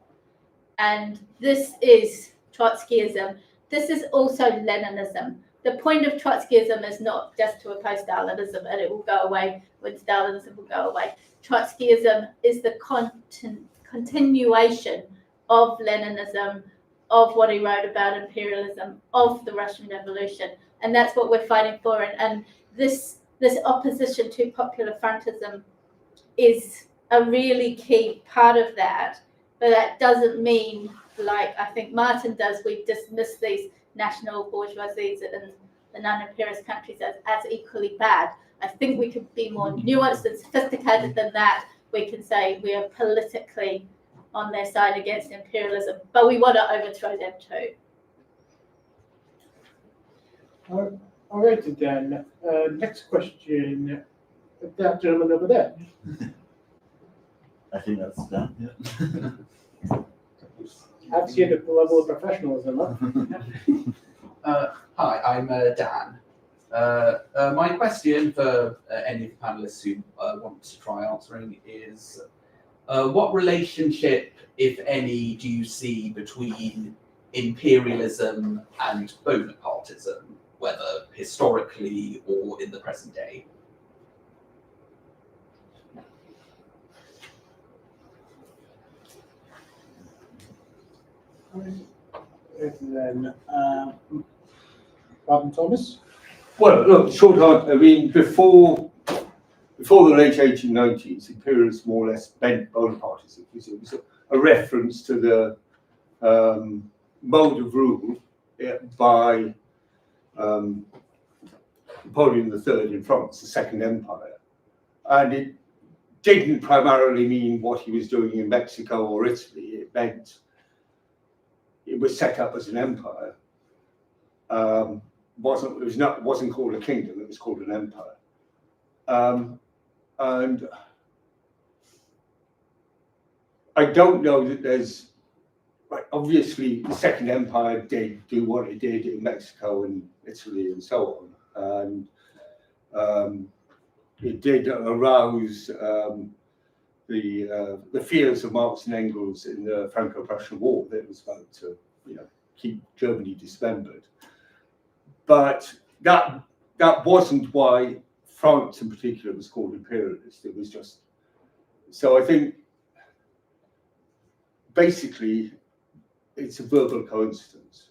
And this is Trotskyism. This is also Leninism. The point of Trotskyism is not just to oppose Stalinism and it will go away when Stalinism will go away. Trotskyism is the continuation of Leninism, of what he wrote about imperialism, of the Russian Revolution. And that's what we're fighting for. And this opposition to popular frontism is a really key part of that. But that doesn't mean, like I think Martin does, we dismiss these national bourgeoisies and the non-imperialist countries as equally bad. I think we could be more nuanced and sophisticated than that. We can say we are politically on their side against imperialism, but we want to overthrow them too. All right, then. Next question. That gentleman over there. I think that's done. Yeah. I've seen the level of professionalism. Huh? Hi, I'm Dan. My question for any of the panelists who want to try answering is, what relationship, if any, do you see between imperialism and Bonapartism, whether historically or in the present day? And then Robin Thomas. Well, look, short answer. I mean, before the late 1890s, imperialists more or less bent Bonapartism. It was a reference to the mode of rule by Napoleon III in France, the Second Empire, and it didn't primarily mean what he was doing in Mexico or Italy. It meant it was set up as an empire. Wasn't called a kingdom; it was called an empire. And I don't know that there's. Right, obviously, the Second Empire did do what it did in Mexico and Italy and so on, and it did arouse the fears of Marx and Engels in the Franco-Prussian War that it was about to, keep Germany dismembered. But that wasn't why France in particular was called imperialist. It was just so. I think basically it's a verbal coincidence,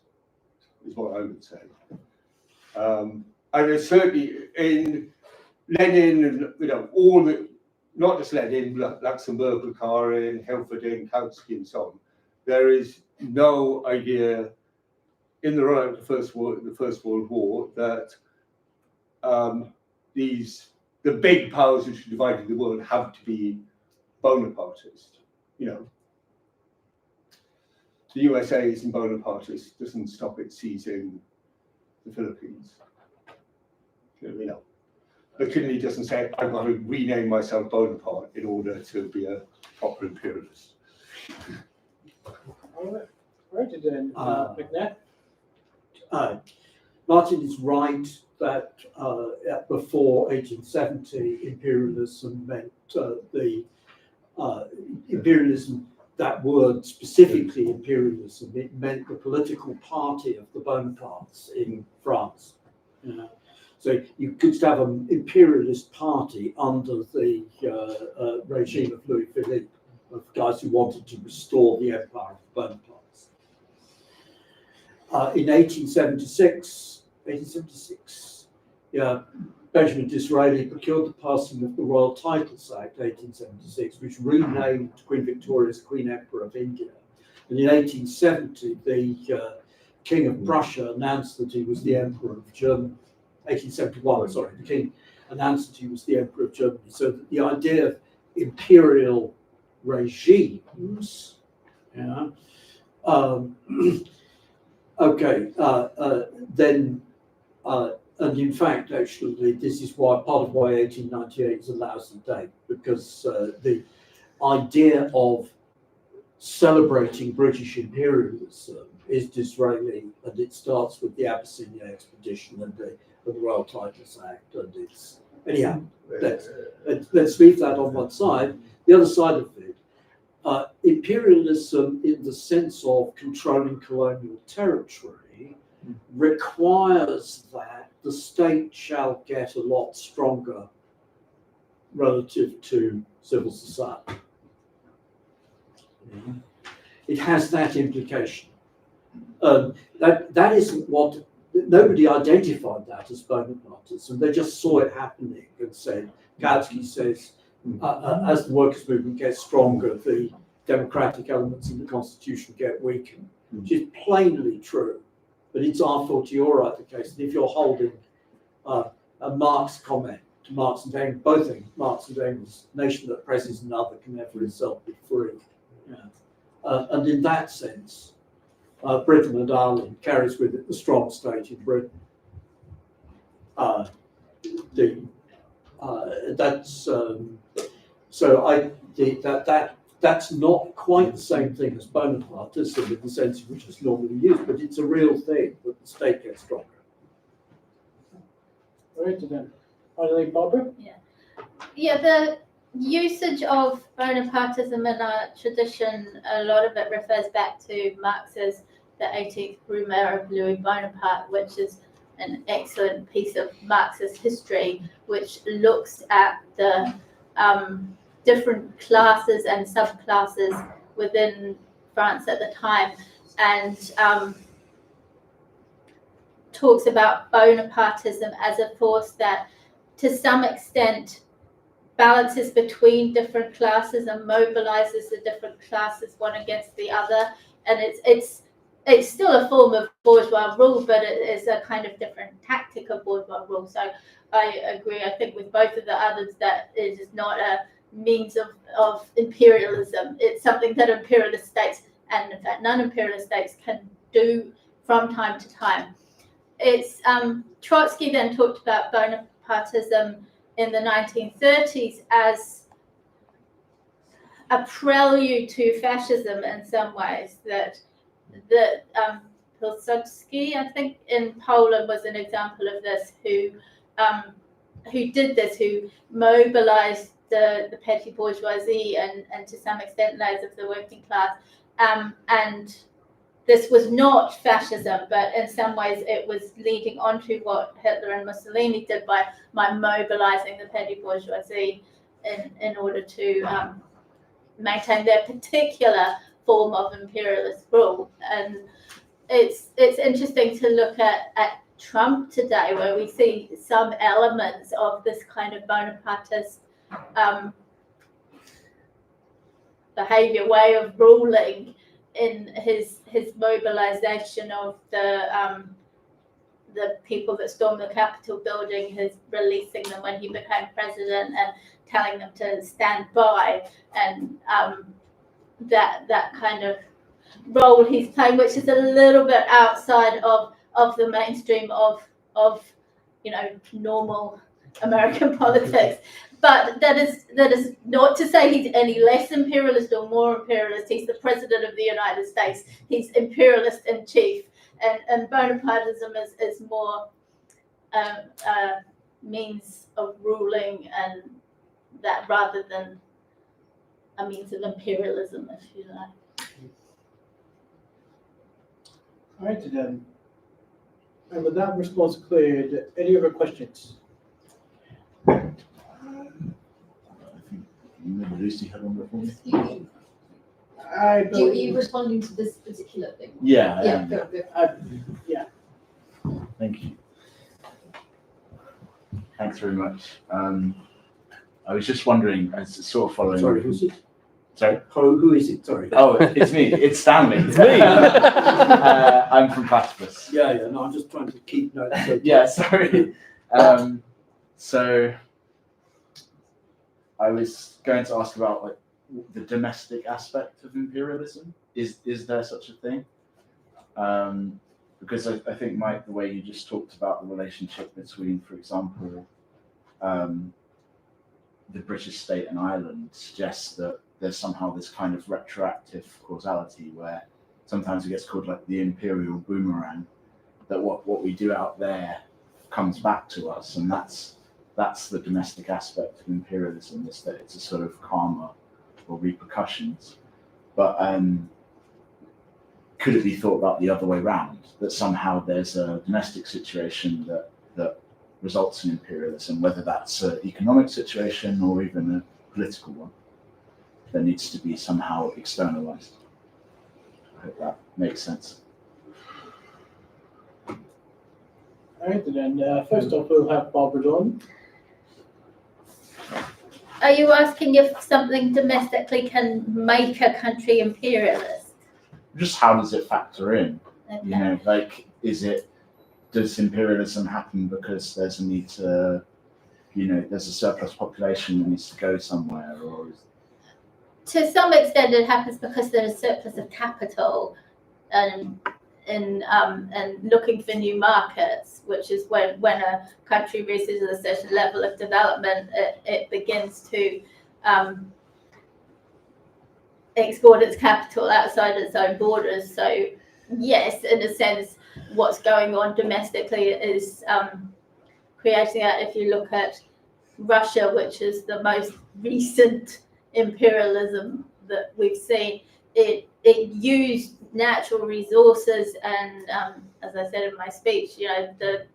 is what I would say. And there's certainly in Lenin and all the, not just Lenin, Luxembourg, Bukharin, Helferding, Kautsky, and so on. There is no idea in the run-up to the First World War that the big powers which are dividing the world have to be Bonapartist. The USA isn't Bonapartist, doesn't stop it seizing the Philippines. McKinley doesn't say, I've got to rename myself Bonaparte in order to be a proper imperialist. All right, then Macnair. Martin is right that before 1870, imperialism meant the imperialism. That word specifically, imperialism, it meant the political party of the Bonapartes in France. So you could have an imperialist party under the regime of Louis Philippe, of guys who wanted to restore the empire of the Bonapartes. In 1876, Benjamin Disraeli procured the passing of the Royal Titles Act 1876, which renamed Queen Victoria as Queen Emperor of India. And in 1870, the King of Prussia announced that he was the Emperor of Germany. 1871, sorry, the King announced that he was the Emperor of Germany. So that the idea of imperial regimes, and in fact, actually, this is part of why 1898 is a lousy date, because the idea of celebrating British imperialism is Disraeli, and it starts with the Abyssinia expedition and the Royal Titles Act, and it's anyhow. Let's leave that on one side. The other side of it, imperialism, in the sense of controlling colonial territory, requires that the state shall get a lot stronger relative to civil society. It has that implication. That isn't what, nobody identified that as Bonapartism. They just saw it happening and said, Kautsky says, as the workers' movement gets stronger, the democratic elements in the constitution get weakened, which is plainly true. But it's our fault you're right, the case. And if you're holding a Marx comment to Marx and Engels, both things, Marx and Engels, nation that oppresses another can never itself be free. Yeah. And in that sense, Britain and Ireland carries with it the strong state in Britain. That's not quite the same thing as Bonapartism in the sense in which it's normally used, but it's a real thing that the state gets stronger. All right, then. Finally, Barbara? Yeah, the usage of Bonapartism in our tradition, a lot of it refers back to Marx's The 18th Brumaire of Louis Bonaparte, which is an excellent piece of Marxist history, which looks at the different classes and subclasses within France at the time, and talks about Bonapartism as a force that to some extent balances between different classes and mobilizes the different classes one against the other. And it's still a form of bourgeois rule, but it is a kind of different tactic of bourgeois rule. So I agree, I think, with both of the others that it is not a means of imperialism. It's something that imperialist states, and in fact non-imperialist states, can do from time to time. It's Trotsky then talked about Bonapartism in the 1930s as a prelude to fascism in some ways. That Pilsudski, I think, in Poland was an example of this, who did this, who mobilized the petty bourgeoisie and to some extent layers of the working class, and this was not fascism, but in some ways it was leading on to what Hitler and Mussolini did by mobilizing the petty bourgeoisie in order to maintain their particular form of imperialist rule. And it's interesting to look at Trump today, where we see some elements of this kind of Bonapartist behavior, way of ruling, in his mobilization of the people that stormed the Capitol building, his releasing them when he became president and telling them to stand by, and that kind of role he's playing, which is a little bit outside of the mainstream of normal American politics. But that is not to say he's any less imperialist or more imperialist. He's the president of the United States. He's imperialist in chief, and Bonapartism is more means of ruling, and that rather than a means of imperialism, if you like. All right, then. And with that response cleared, any other questions? Maybe Lucy had one before me. You responding to this particular thing? Yeah. Yeah, go. Yeah. Thank you. Thanks very much. I was just wondering, as sort of following. Sorry, who's it? Sorry. Who is it? Sorry. Oh, it's me. It's Stanley. It's me. I'm from Platypus. Yeah. No, I'm just trying to keep notes. Yeah. Sorry. So I was going to ask about like the domestic aspect of imperialism. Is there such a thing? Because I think, Mike, the way you just talked about the relationship between, for example, the British state and Ireland suggests that there's somehow this kind of retroactive causality where sometimes it gets called like the imperial boomerang, that what we do out there comes back to us, and that's the domestic aspect of imperialism, is that it's a sort of karma or repercussions. But could it be thought about the other way around, that somehow there's a domestic situation that results in imperialism, whether that's an economic situation or even a political one, that needs to be somehow externalized? I hope that makes sense. All right, then. First off, we'll have Barbara Dorn. Are you asking if something domestically can make a country imperialist? Just how does it factor in? Okay. You know, like, does imperialism happen because there's a need to, you know, there's a surplus population that needs to go somewhere, or To some extent, it happens because there is surplus of capital, and looking for new markets, which is when a country reaches a certain level of development, it begins to export its capital outside its own borders. So yes, in a sense, what's going on domestically is creating that. If you look at Russia, which is the most recent imperialism that we've seen, it used natural resources and, as I said in my speech, you know, the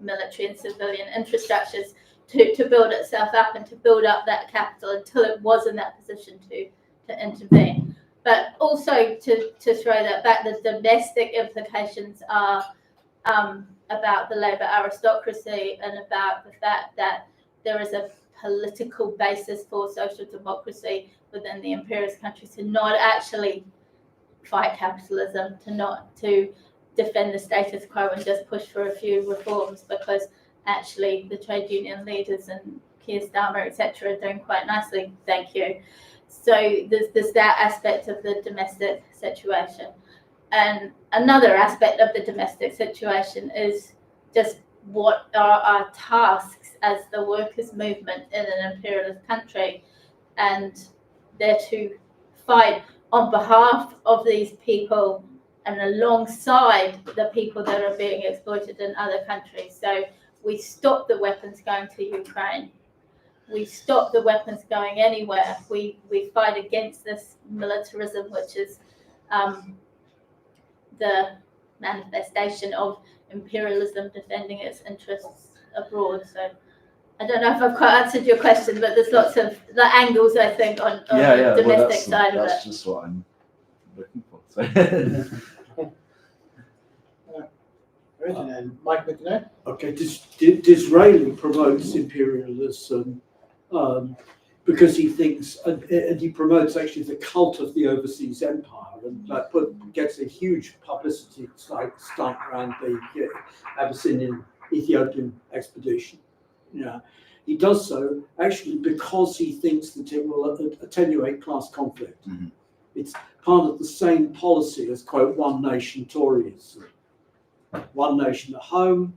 military and civilian infrastructures to build itself up and to build up that capital until it was in that position to intervene. But also to throw that back, the domestic implications are about the labour aristocracy and about the fact that there is a political basis for social democracy within the imperialist countries to not actually fight capitalism, to defend the status quo and just push for a few reforms, because actually the trade union leaders and Keir Starmer, etc., are doing quite nicely, thank you. So there's that aspect of the domestic situation. And another aspect of the domestic situation is just what are our tasks as the workers' movement in an imperialist country, and they're to fight on behalf of these people and alongside the people that are being exploited in other countries. So we stop the weapons going to Ukraine. We stop the weapons going anywhere. We fight against this militarism, which is the manifestation of imperialism defending its interests abroad. So I don't know if I've quite answered your question, but there's lots of the angles, I think, on the domestic side of it. That's just what I'm looking for. So. And then Mike Macnair. Okay, Disraeli promotes imperialism because he thinks, and he promotes actually the cult of the overseas empire, and gets a huge publicity stunt around the Abyssinian Ethiopian expedition. Yeah, he does so actually because he thinks that it will attenuate class conflict. Mm-hmm. It's part of the same policy as, quote, one nation Toryism. One nation at home,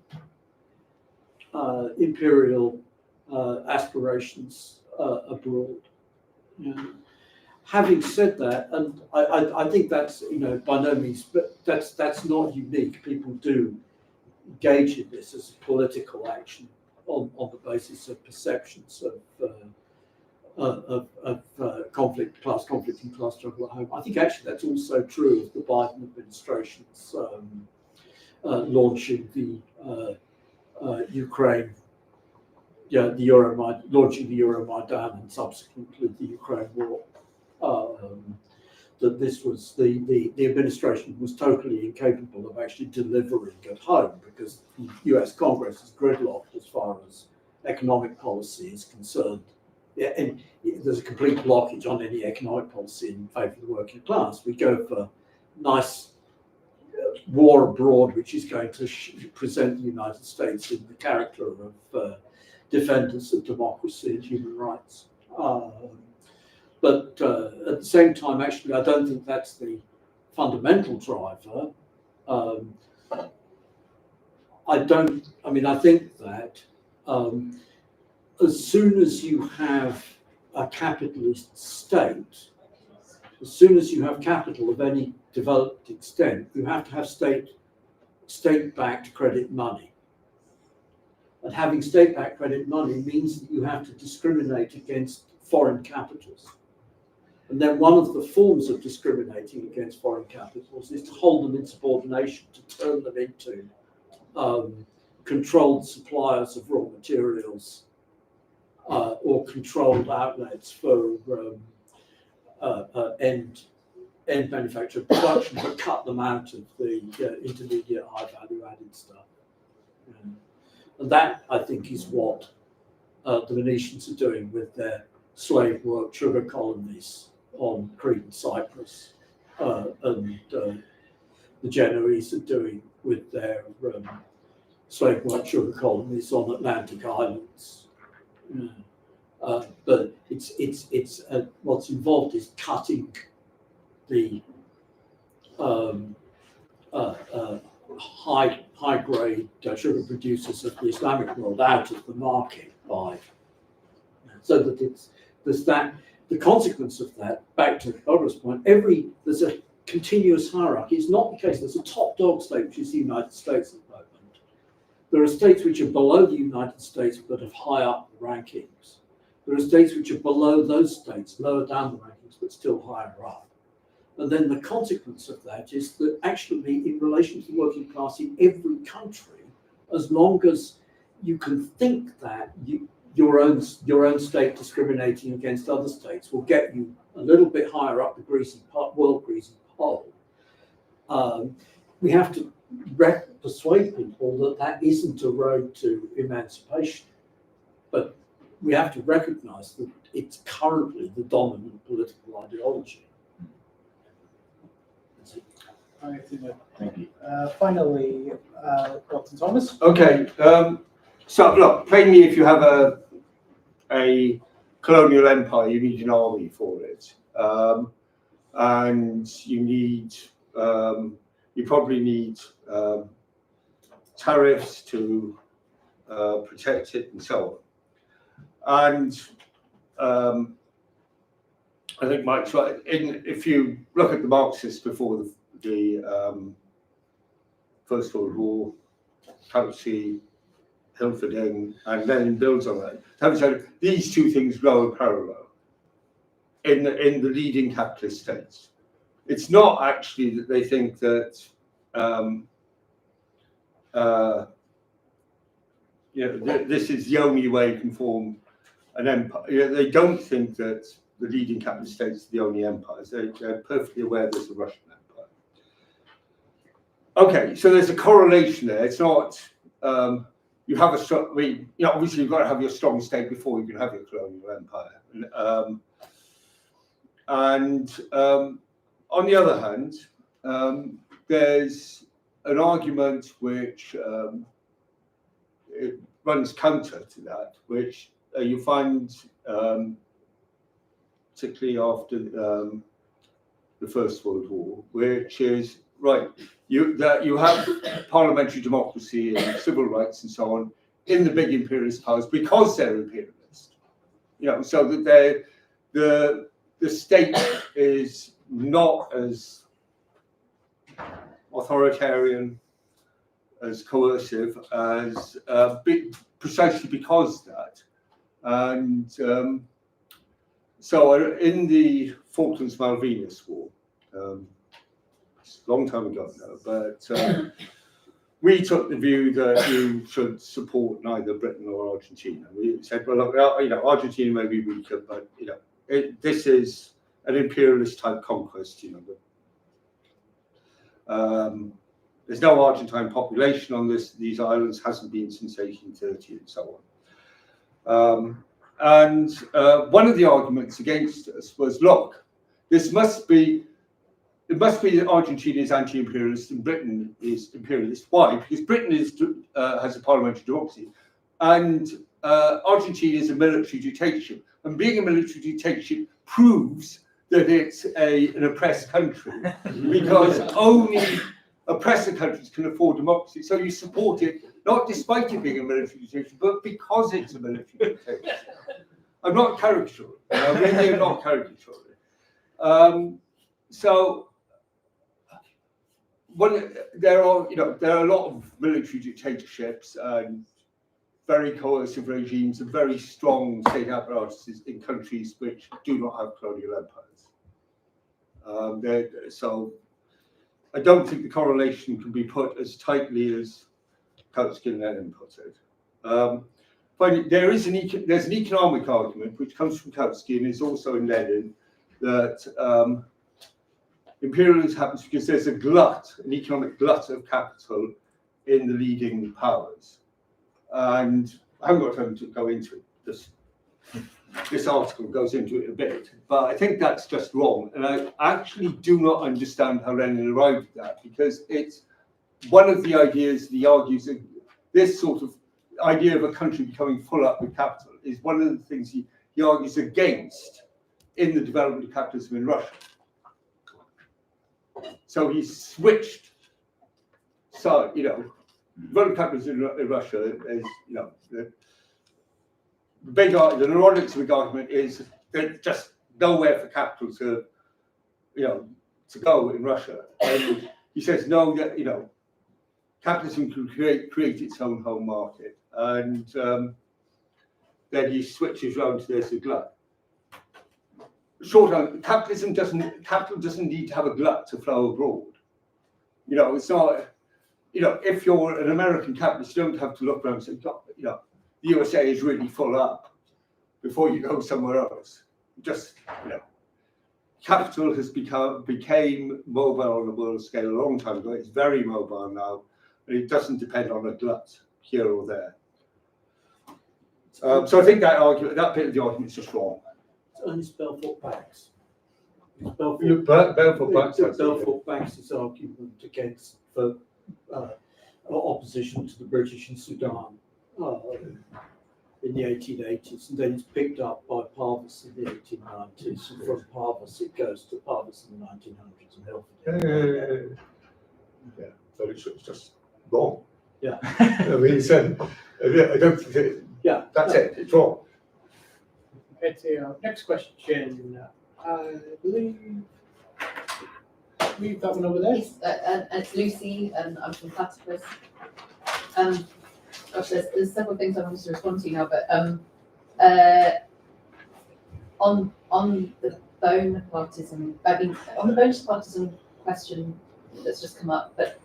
imperial aspirations abroad. Yeah. Having said that, and I think that's, you know, by no means, but that's not unique. People do engage in this as a political action on the basis of perceptions of conflict, class conflict and class struggle at home. I think actually that's also true of the Biden administration's launching the Ukraine, launching the Euromaidan and subsequently the Ukraine war. That this was the administration was totally incapable of actually delivering at home because the US Congress is gridlocked as far as economic policy is concerned. Yeah, and there's a complete blockage on any economic policy in favour of the working class. We go for nice war abroad, which is going to present the United States in the character of defenders of democracy and human rights. But at the same time, actually, I don't think that's the fundamental driver. I think that as soon as you have a capitalist state, as soon as you have capital of any developed extent, you have to have state-backed credit money. And having state-backed credit money means that you have to discriminate against foreign capitals. And then one of the forms of discriminating against foreign capitals is to hold them in subordination, to turn them into controlled suppliers of raw materials or controlled outlets for end manufactured production, but cut them out of the intermediate high value added stuff. And that, I think, is what the Venetians are doing with their slave work sugar colonies on Crete and Cyprus, and the Genoese are doing with their slave work sugar colonies on Atlantic islands. But it's what's involved is cutting the high grade sugar producers of the Islamic world out of the market by, so that there's that. The consequence of that, back to Barbara's point, there's a continuous hierarchy. It's not the case. There's a top dog state, which is the United States at the moment. There are states which are below the United States but have high up the rankings. There are states which are below those states, lower down the rankings, but still higher up. And then the consequence of that is that actually, in relation to the working class in every country, as long as you can think that your own state discriminating against other states will get you a little bit higher up the world greasy pole, we have to persuade people that isn't a road to emancipation. But we have to recognise that it's currently the dominant political ideology. Thank you. Finally, Dr. Thomas. Okay, so look, plainly, if you have a colonial empire, you need an army for it, and you probably need tariffs to protect it and so on. And I think Mike's right. If you look at the Marxists before the First World War, Kautsky, Hilferding, and Lenin builds on that. Having said these two things go in parallel in the leading capitalist states. It's not actually that they think that this is the only way you can form an empire. They don't think that the leading capitalist states are the only empires. They're perfectly aware there's a Russian empire. Okay, so there's a correlation there. It's not. You have a strong. Obviously, you've got to have your strong state before you can have your colonial empire. On the other hand, there's an argument which it runs counter to that, which you find, particularly after the First World War, which is right. You have parliamentary democracy and civil rights and so on in the big imperialist powers because they're imperialist. So that the state is not as authoritarian, as coercive as precisely because that. And so in the Falklands-Malvinas War. It's a long time ago now, but we took the view that you should support neither Britain or Argentina. We said, well, look, Argentina may be weaker, but this is an imperialist type conquest. There's no Argentine population on these islands, hasn't been since 1830, and so on. One of the arguments against us was, look, it must be that Argentina is anti-imperialist and Britain is imperialist. Why? Because Britain has a parliamentary democracy, and Argentina is a military dictatorship. And being a military dictatorship proves that it's an oppressed country, because only oppressor countries can afford democracy. So you support it, not despite it being a military dictatorship, but because it's a military dictatorship. I'm not caricaturing. I'm really not caricaturing. There are a lot of military dictatorships and very coercive regimes and very strong state apparatuses in countries which do not have colonial empires. So I don't think the correlation can be put as tightly as Kautsky and Lenin put it. But there's an economic argument which comes from Kautsky and is also in Lenin, that imperialism happens because there's an economic glut of capital in the leading powers. And I haven't got time to go into it. this article goes into it a bit, but I think that's just wrong. And I actually do not understand how Lenin arrived at that, because it's one of the ideas that he argues that this sort of idea of a country becoming full up with capital is one of the things he argues against in the development of capitalism in Russia. So he switched. So, development of capitalism in Russia is, the neurotic big argument is there's just nowhere for capital to go in Russia. And he says, no, that, capitalism can create its own home market. And then he switches around to there's a glut. Short answer, capital doesn't need to have a glut to flow abroad. It's not, if you're an American capitalist, you don't have to look around and say, the USA is really full up before you go somewhere else. Just, capital has became mobile on a world scale a long time ago. It's very mobile now, and it doesn't depend on a glut here or there. So I think that bit of the argument is just wrong. It's only Belfort Banks. Belfort Banks' argument against for opposition to the British in Sudan in the 1880s, and then it's picked up by Parvis in the 1890s, and from Parvis it goes to Parvis in the 1900s and Hilford. Yeah, so it's just wrong. Yeah. I mean, I don't think that's it. It's wrong. It's next question. I believe we've got one over there. Yes, and it's Lucy, and I'm from Platypus. Gosh, there's several things I wanted to respond to now, but on the bonapartism, on the bonapartism question that's just come up, but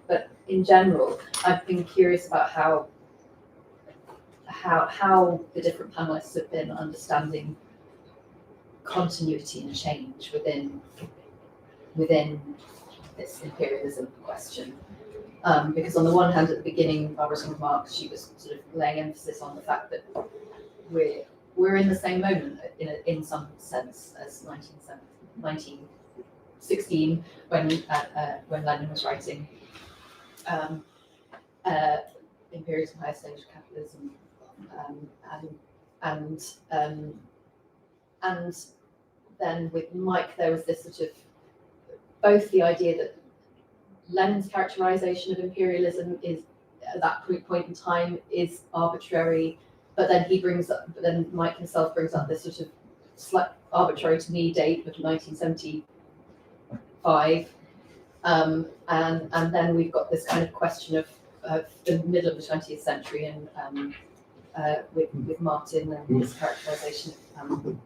in general, I've been curious about how the different panelists have been understanding continuity and change within this imperialism question. Because on the one hand, at the beginning, Barbara's remarks, she was sort of laying emphasis on the fact that we're in the same moment in some sense as 1916 when Lenin was writing Imperialism, Higher Stage of Capitalism, and then with Mike there was this sort of both the idea that Lenin's characterization of imperialism is at that point in time is arbitrary, but then Mike himself brings up this sort of slight arbitrary to me date of 1975, and then we've got this kind of question of the middle of the 20th century and with Martin and his characterization of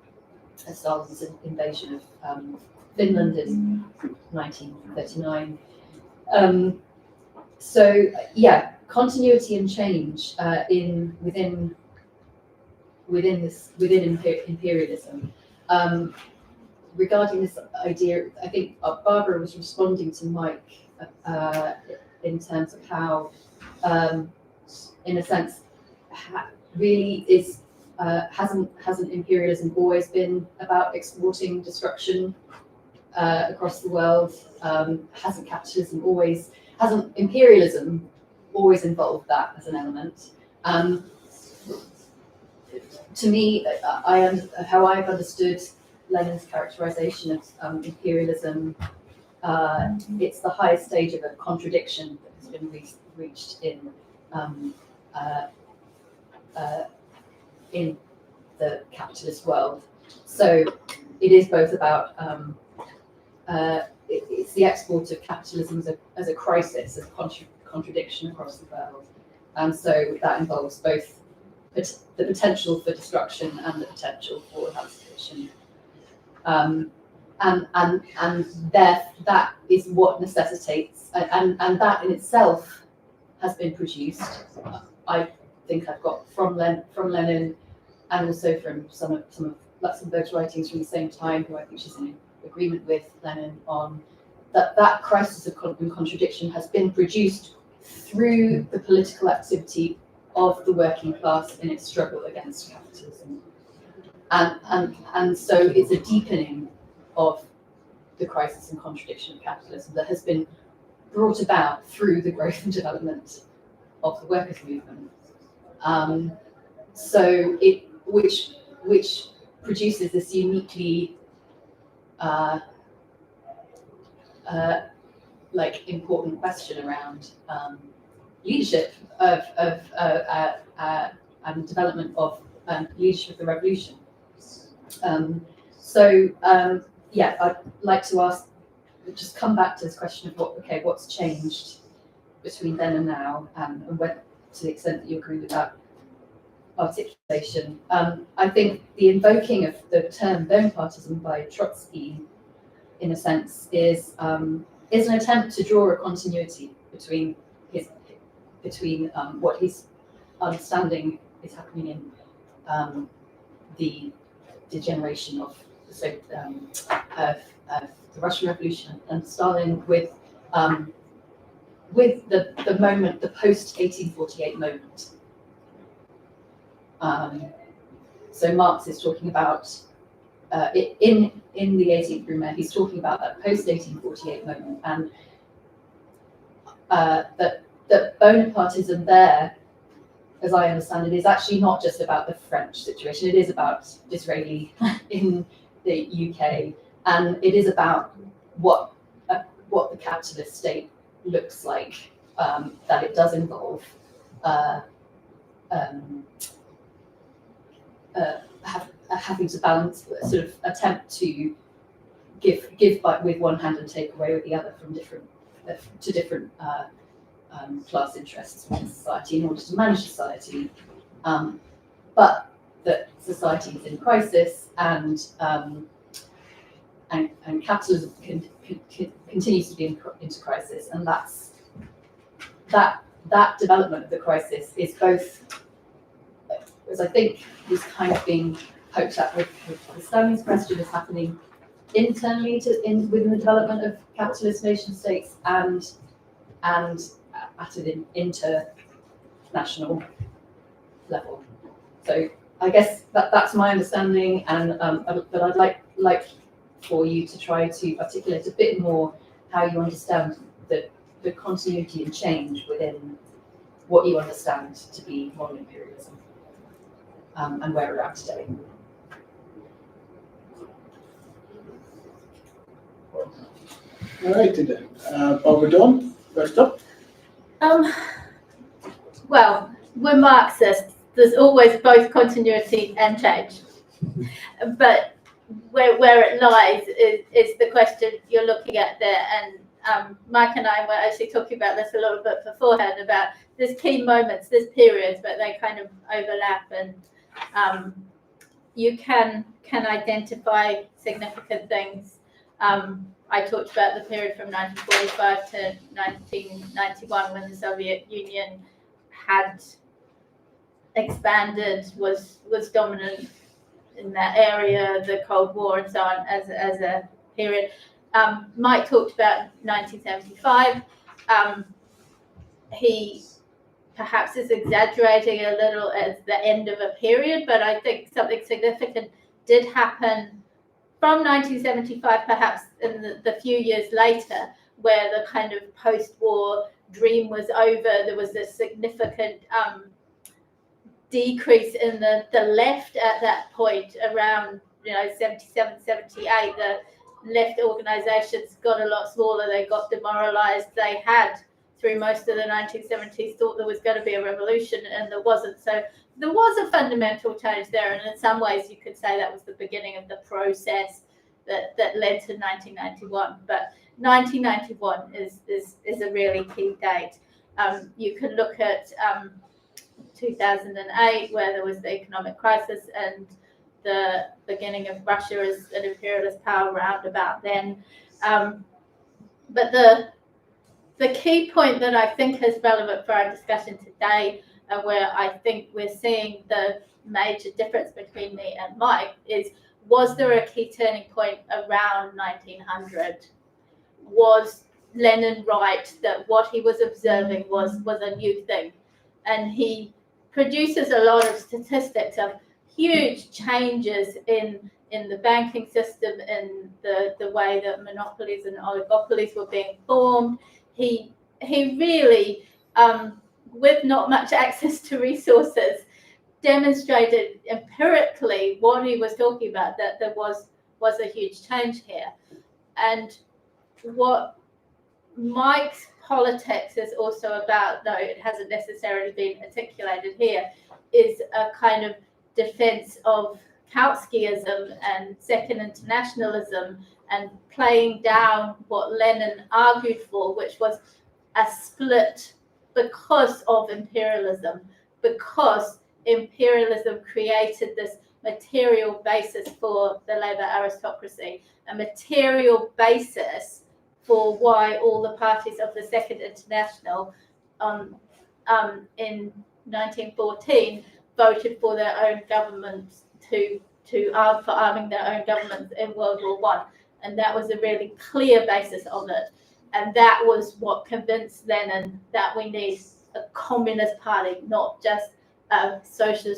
Stalin's invasion of Finland in 1939. So yeah, continuity and change within imperialism. Regarding this idea, I think Barbara was responding to Mike in terms of how, in a sense, really is hasn't imperialism always been about exporting destruction across the world? Hasn't imperialism always involved that as an element? To me, how I've understood Lenin's characterization of imperialism, it's the highest stage of a contradiction that has been reached in the capitalist world. So it is both about it's the export of capitalism as a crisis, as a contradiction across the world, and so that involves both the potential for destruction and the potential for emancipation. And that is what necessitates, and that in itself has been produced. I think I've got from Lenin, and also from some of Luxemburg's writings from the same time, who I think she's in agreement with Lenin on that crisis of contradiction has been produced through the political activity of the working class in its struggle against capitalism. And so it's a deepening of the crisis and contradiction of capitalism that has been brought about through the growth and development of the workers' movement. So which produces this uniquely like important question around leadership and development of leadership of the revolution. Yeah, I'd like to ask, just come back to this question of what's changed between then and now, and whether, to the extent that you agree with that articulation. I think the invoking of the term Bonapartism by Trotsky, in a sense, is an attempt to draw a continuity between what he's understanding is happening in the degeneration of the Russian Revolution and Stalin with the moment, the post-1848 moment. So Marx is talking about in the 18th Brumaire, he's talking about that post-1848 moment, and that Bonapartism there, as I understand it, is actually not just about the French situation. It is about Disraeli in the UK, and it is about what the capitalist state looks like. That it does involve having to balance, sort of attempt to give with one hand and take away with the other from different class interests within society in order to manage society, but that society is in crisis and capitalism continues to be into crisis, and that development of the crisis is both, as I think was kind of being poked at with Stanley's question, is happening internally within the development of capitalist nation states and at an international level. So I guess that's my understanding, and but I'd like for you to try to articulate a bit more how you understand the continuity and change within what you understand to be modern imperialism, and where we're at today. All right, then. Dorn, first up. Well, we're Marxists. There's always both continuity and change. But where it lies is the question you're looking at there. And Mike and I were actually talking about this a little bit beforehand, about there's key moments, there's periods, but they kind of overlap, and you can identify significant things. I talked about the period from 1945 to 1991, when the Soviet Union had expanded, was dominant in that area, the Cold War and so on, as a period. Mike talked about 1975. He perhaps is exaggerating a little as the end of a period, but I think something significant did happen from 1975, perhaps in the few years later, where the kind of post-war dream was over. There was a significant decrease in the left at that point, around 77, 78. The left organizations got a lot smaller. They got demoralized. They had, through most of the 1970s, thought there was going to be a revolution, and there wasn't. So there was a fundamental change there, and in some ways you could say that was the beginning of the process that led to 1991. But 1991 is a really key date. You can look at 2008, where there was the economic crisis and the beginning of Russia as an imperialist power round about then. But the key point that I think is relevant for our discussion today, and where I think we're seeing the major difference between me and Mike, is, was there a key turning point around 1900? Was Lenin right that what he was observing was a new thing? And he produces a lot of statistics of huge changes in the banking system, in the way that monopolies and oligopolies were being formed. He really, with not much access to resources, demonstrated empirically what he was talking about, that there was a huge change here. And what Mike's politics is also about, though it hasn't necessarily been articulated here, is a kind of defense of Kautskyism and Second Internationalism, and playing down what Lenin argued for, which was a split because of imperialism, because imperialism created this material basis for the labor aristocracy, a material basis for why all the parties of the Second International in 1914 voted for their own governments for arming their own governments in World War I. And that was a really clear basis of it. And that was what convinced Lenin that we need a communist party, not just a social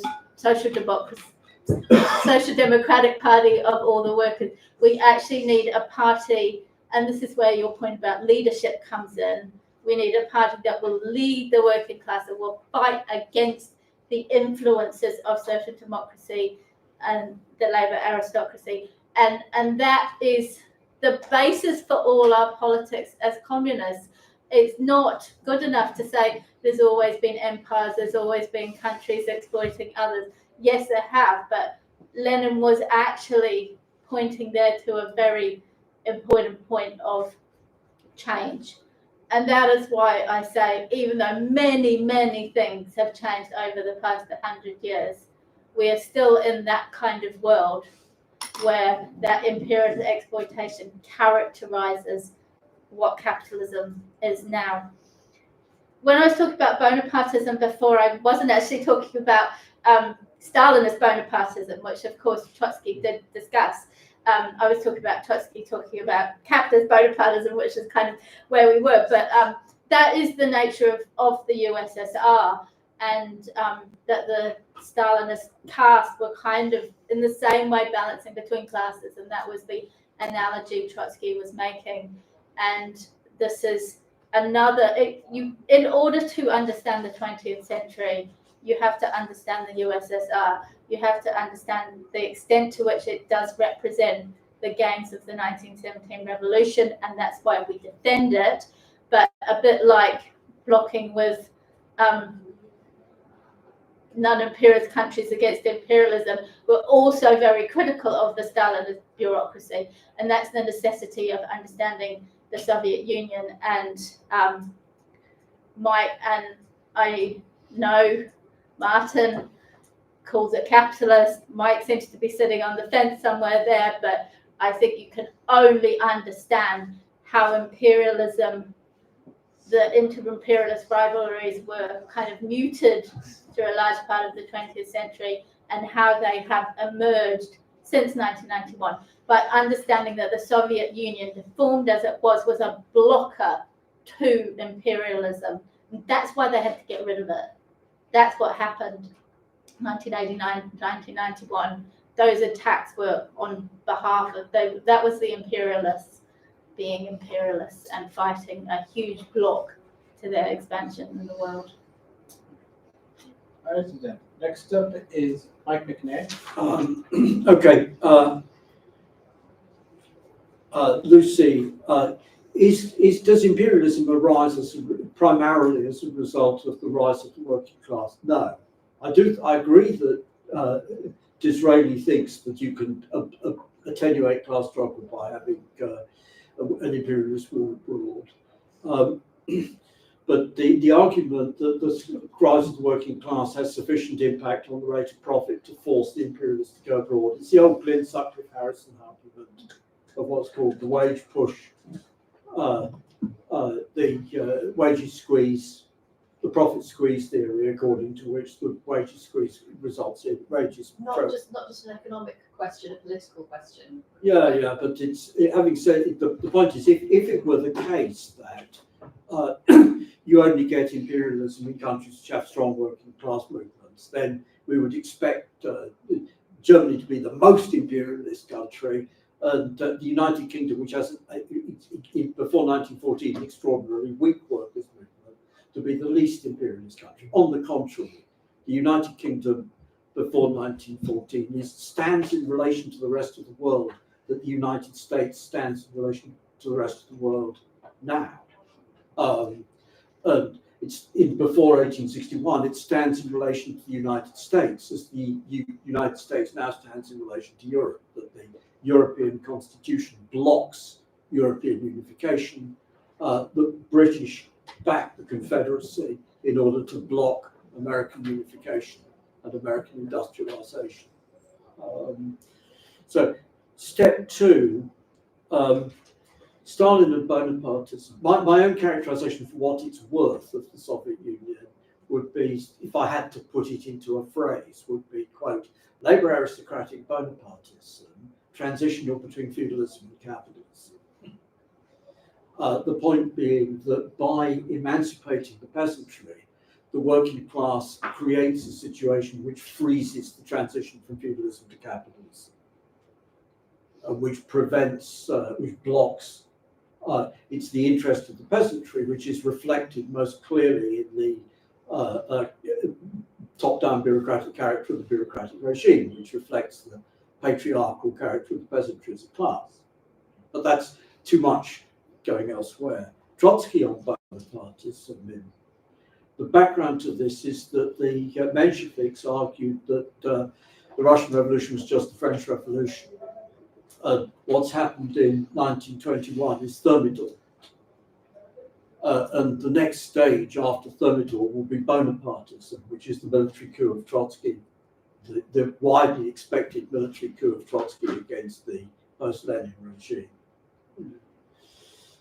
democratic party of all the workers. We actually need a party, and this is where your point about leadership comes in. We need a party that will lead the working class and will fight against the influences of social democracy and the labor aristocracy. And that is the basis for all our politics as communists. It's not good enough to say there's always been empires, there's always been countries exploiting others. Yes, there have, but Lenin was actually pointing there to a very important point of change. And that is why I say, even though many, many things have changed over the past 100 years, we are still in that kind of world where that imperial exploitation characterizes what capitalism is now. When I was talking about Bonapartism before, I wasn't actually talking about Stalinist Bonapartism, which of course Trotsky did discuss. I was talking about Trotsky talking about capitalist Bonapartism, which is kind of where we were. But that is the nature of the USSR, and that the Stalinist caste were kind of in the same way balancing between classes, and that was the analogy Trotsky was making. And this is another, in order to understand the 20th century, you have to understand the USSR. You have to understand the extent to which it does represent the gains of the 1917 revolution, and that's why we defend it. But a bit like blocking with non-imperialist countries against imperialism, we're also very critical of the Stalinist bureaucracy, and that's the necessity of understanding the Soviet Union. And Mike, and I know Martin calls it capitalist. Mike seems to be sitting on the fence somewhere there, but I think you can only understand how imperialism, the inter-imperialist rivalries were kind of muted through a large part of the 20th century, and how they have emerged since 1991. By understanding that the Soviet Union, deformed as it was a blocker to imperialism. And that's why they had to get rid of it. That's what happened 1989, 1991. Those attacks were on behalf of, that was the imperialists being imperialists and fighting a huge block to their expansion in the world. All right, then. Next up is Mike Macnair. Okay. Lucy, does imperialism arise primarily as a result of the rise of the working class? No. I agree that Disraeli thinks that you can attenuate class struggle by having an imperialist warlord. But the argument that the rise of the working class has sufficient impact on the rate of profit to force the imperialists to go abroad, it's the old Glyn Sutcliffe Harrison argument of what's called the wage push, the wages squeeze, the profit squeeze theory, according to which the wages squeeze results in wages. Not just an economic question, a political question. Yeah, but having said it, the point is, if it were the case that you only get imperialism in countries which have strong working class movements, happens, then we would expect Germany to be the most imperialist country, and the United Kingdom, which has before 1914 an extraordinarily weak workers' movement, to be the least imperialist country. On the contrary, the United Kingdom before 1914 stands in relation to the rest of the world that the United States stands in relation to the rest of the world now. And it's before 1861, it stands in relation to the United States as the United States now stands in relation to Europe, that the European Constitution blocks European unification. The British backed the Confederacy in order to block American unification and American industrialization. So step two, Stalin and Bonapartism. My own characterization for what it's worth of the Soviet Union would be, if I had to put it into a phrase, would be, quote, labor aristocratic Bonapartism, transitional between feudalism and capitalism. The point being that by emancipating the peasantry, the working class creates a situation which freezes the transition from feudalism to capitalism, which prevents, which blocks. It's the interest of the peasantry which is reflected most clearly in the top-down bureaucratic character of the bureaucratic regime, which reflects the patriarchal character of the peasantry as a class. But that's too much going elsewhere. Trotsky on Bonapartism. The background to this is that the Mensheviks argued that the Russian Revolution was just the French Revolution. What's happened in 1921 is Thermidor. And the next stage after Thermidor will be Bonapartism, which is the military coup of Trotsky, the widely expected military coup of Trotsky against the post-Lenin regime.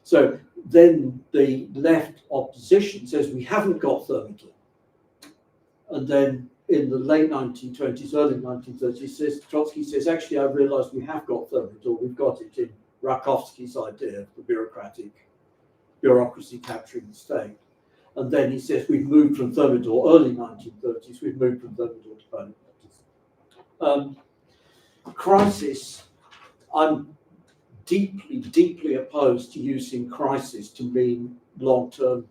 So then the left opposition says we haven't got Thermidor. And then in the late 1920s, early 1930s, Trotsky says, actually, I realized we have got Thermidor. We've got it in Rakovsky's idea of the bureaucracy capturing the state. And then he says, we've moved from Thermidor, early 1930s, we've moved from Thermidor to Bonapartism. Crisis, I'm deeply, deeply opposed to using crisis to mean long-term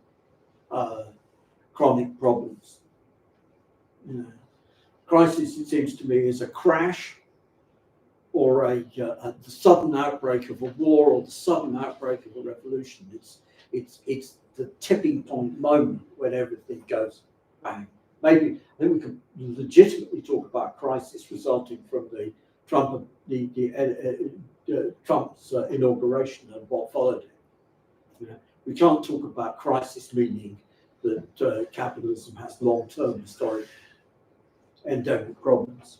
chronic problems. Crisis, it seems to me, is a crash or the sudden outbreak of a war or the sudden outbreak of a revolution. It's the tipping point moment when everything goes bang. Maybe I think we could legitimately talk about crisis resulting from the Trump's inauguration and what followed it. We can't talk about crisis meaning that capitalism has long-term historic endemic problems.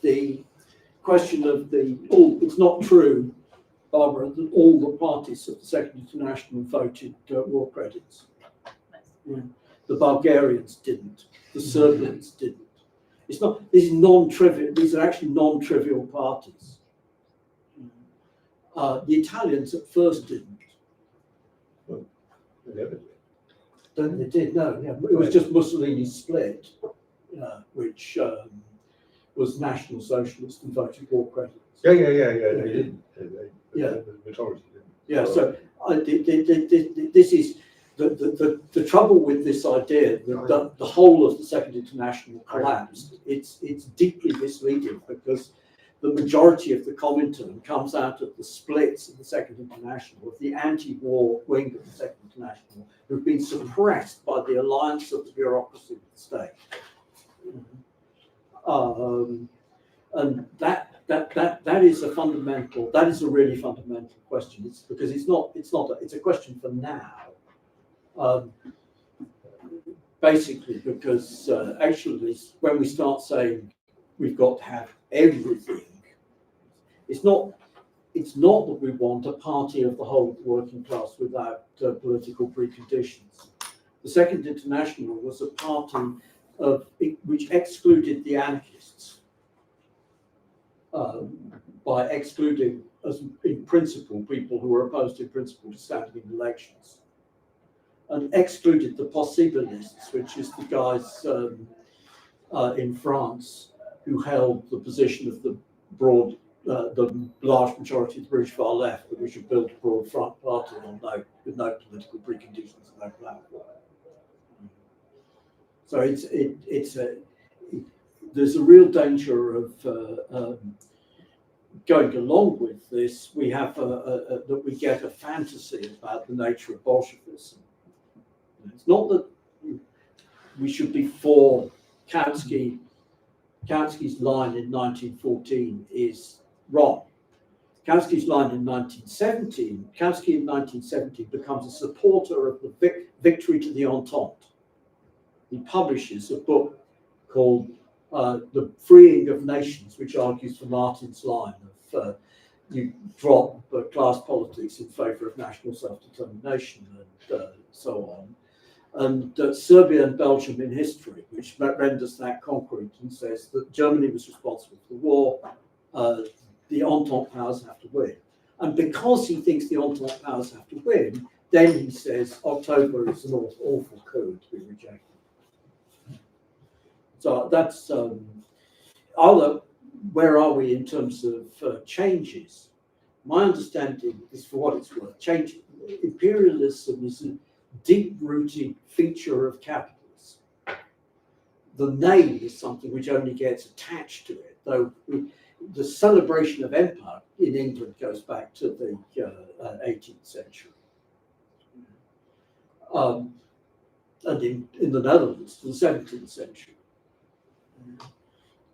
The question of it's not true, Barbara, that all the parties of the Second International voted war credits. Yeah. The Bulgarians didn't. The Serbians didn't. It's not. These are non-trivial. These are actually non-trivial parties. The Italians at first didn't. Well, they never did. They did. No. Yeah. It was just Mussolini's split, which was National Socialist and voted war credits. Yeah. They didn't. The majority didn't. Yeah. So this is the trouble with this idea that the whole of the Second International collapsed. It's deeply misleading because the majority of the Comintern comes out of the splits in the Second International, of the anti-war wing of the Second International, who've been suppressed by the alliance of the bureaucracy of the state. And that is a fundamental. That is a really fundamental question. It's because it's a question for now. Basically, because actually, when we start saying we've got to have everything, it's not that we want a party of the whole working class without political preconditions. The Second International was a party which excluded the anarchists by by excluding, as in principle, people who were opposed in principle to standing in elections, and excluded the possibilists, which is the guys in France who held the position of the large majority of the British far left, that we should build a broad front party with no political preconditions and no platform. So there's a real danger of going along with this. We have that we get a fantasy about the nature of Bolshevism. It's not that we should be for Kautsky's line in 1914 is wrong. Kautsky's line in 1917, Kautsky in 1917 becomes a supporter of the victory to the Entente. He publishes a book called The Freeing of Nations, which argues for Martin's line of you drop class politics in favour of national self-determination and so on. And Serbia and Belgium in history, which renders that concrete and says that Germany was responsible for the war, the Entente powers have to win. And because he thinks the Entente powers have to win, then he says October is an awful coup to be rejected. So that's, where are we in terms of changes? My understanding is, for what it's worth, imperialism is a deep-rooted feature of capitalism. The name is something which only gets attached to it, though the celebration of empire in England goes back to the 18th century. And in the Netherlands to the 17th century.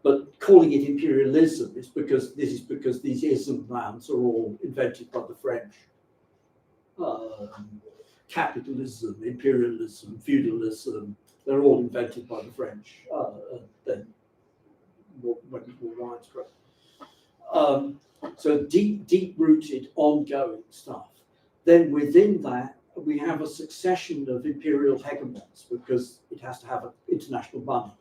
But calling it imperialism is because these ism lands are all invented by the French. Capitalism, imperialism, feudalism, they're all invented by the French. Then more widespread. So deep-rooted, ongoing stuff. Then within that, we have a succession of imperial hegemons because it has to have international money,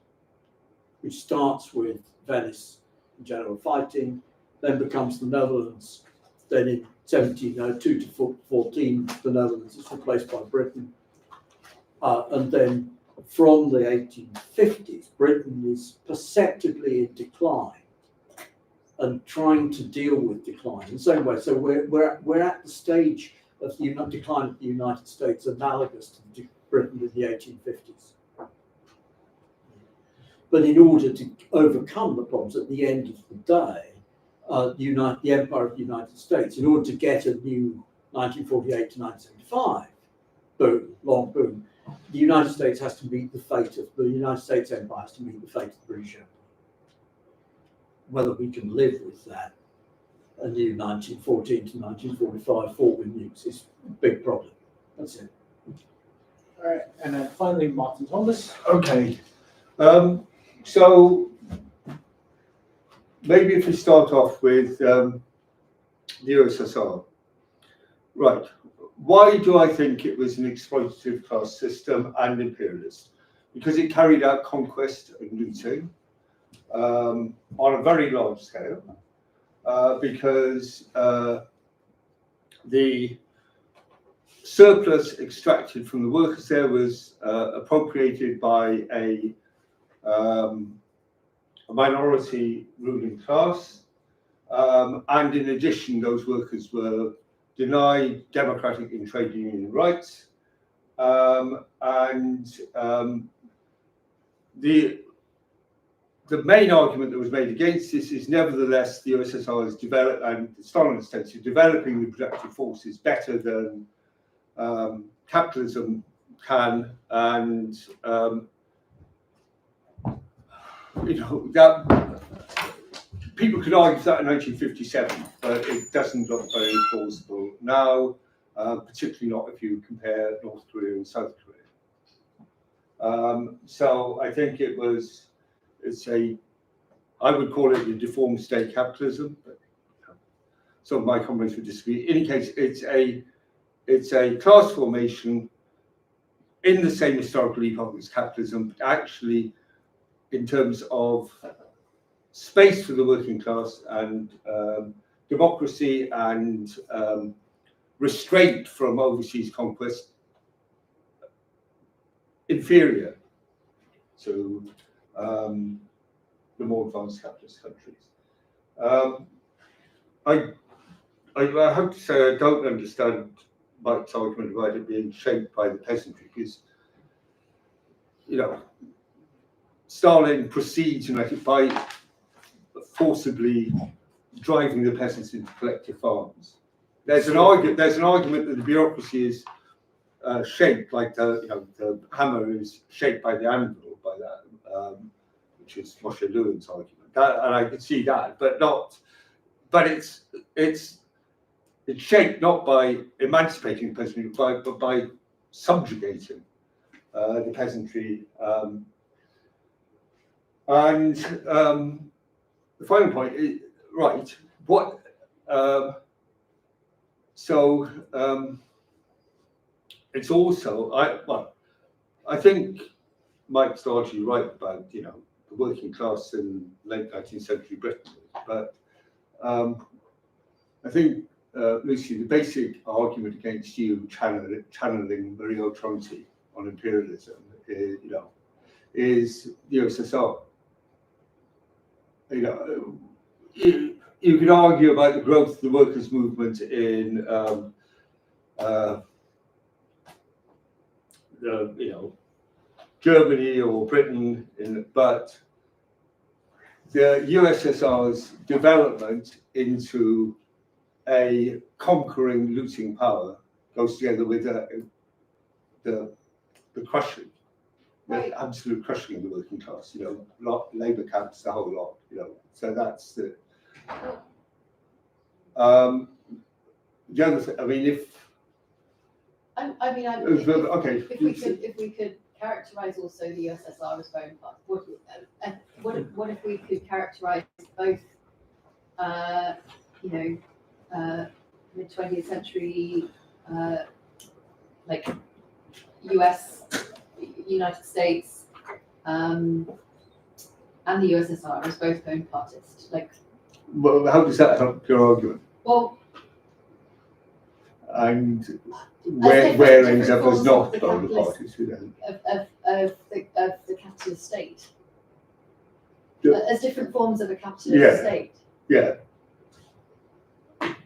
which starts with Venice in general fighting, then becomes the Netherlands. Then in 1702 to 14, the Netherlands is replaced by Britain. And then from the 1850s, Britain is perceptibly in decline and trying to deal with decline in the same way. So we're at the stage of the decline of the United States analogous to Britain in the 1850s. But in order to overcome the problems at the end of the day, the Empire of the United States, in order to get a new 1948 to 1975 boom, long boom, the United States has to meet the fate of the United States Empire has to meet the fate of the British Empire. Whether we can live with that, a new 1914 to 1945 forward nukes is a big problem. That's it. All right, and then finally, Martin Thomas. Okay. So maybe if we start off with the USSR. Right. Why do I think it was an exploitative class system and imperialist? Because it carried out conquest and looting on a very large scale. Because the surplus extracted from the workers there was appropriated by a minority ruling class, and in addition, those workers were denied democratic and trade union rights, the main argument that was made against this is nevertheless the USSR has developed, and Stalin states, developing the productive forces better than capitalism can, and that people could argue that in 1957, but it doesn't look very plausible now, particularly not if you compare North Korea and South Korea. So I think I would call it a deformed state capitalism, but some of my comrades would disagree. In any case, it's a class formation in the same historical epoch as capitalism, but actually in terms of space for the working class and democracy and restraint from overseas conquest inferior to the more advanced capitalist countries. I have to say I don't understand Mike's argument about it being shaped by the peasantry, because, you know, Stalin proceeds by forcibly driving the peasants into collective farms. There's an argument that the bureaucracy is shaped like the hammer is shaped by the anvil, by that, which is Moshe Lewins's argument. And I could see that, but it's shaped not by emancipating the peasantry, but by subjugating the peasantry. And the final point is, right, what, it's also, I think Mike's largely right about, you know, the working class in late 19th century Britain, but I think, Lucy, the basic argument against you channeling Mario Tronti on imperialism, is the USSR. You know, you could argue about the growth of the workers' movement in, Germany or Britain, but the USSR's development into a conquering, looting power goes together with the crushing, the absolute crushing of the working class. You know, labour camps, the whole lot. You know, so that's the. The other thing, I mean, if we could characterize also the USSR as Bonaparte, what if we could characterize both, mid 20th century, like United States, and the USSR as both Bonapartist, like. Well, how does that help your argument? Well, and where ends up as not of Bonapartist, the capitalist state, as different forms of a capitalist state. Yeah.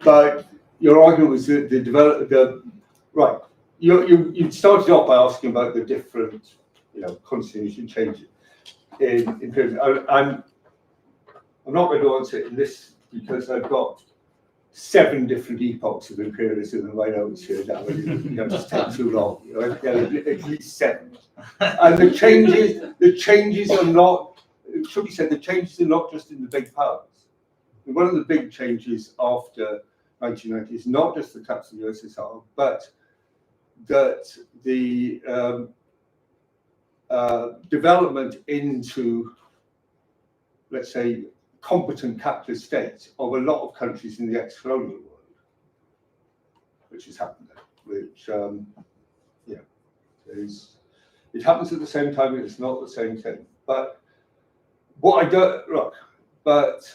But your argument was that right. You started off by asking about the different, constitution changes in imperialism. I'm not going to answer it in this because I've got 7 different epochs of imperialism in my notes here now. It just takes too long. I've got at least 7. And the changes are not. It should be said, the changes are not just in the big powers. And one of the big changes after 1990 is not just the collapse of the USSR, but that the development into, let's say, competent capitalist states of a lot of countries in the ex-colonial world, which has happened, which, it happens at the same time, and it's not the same thing. But what I don't, look, but,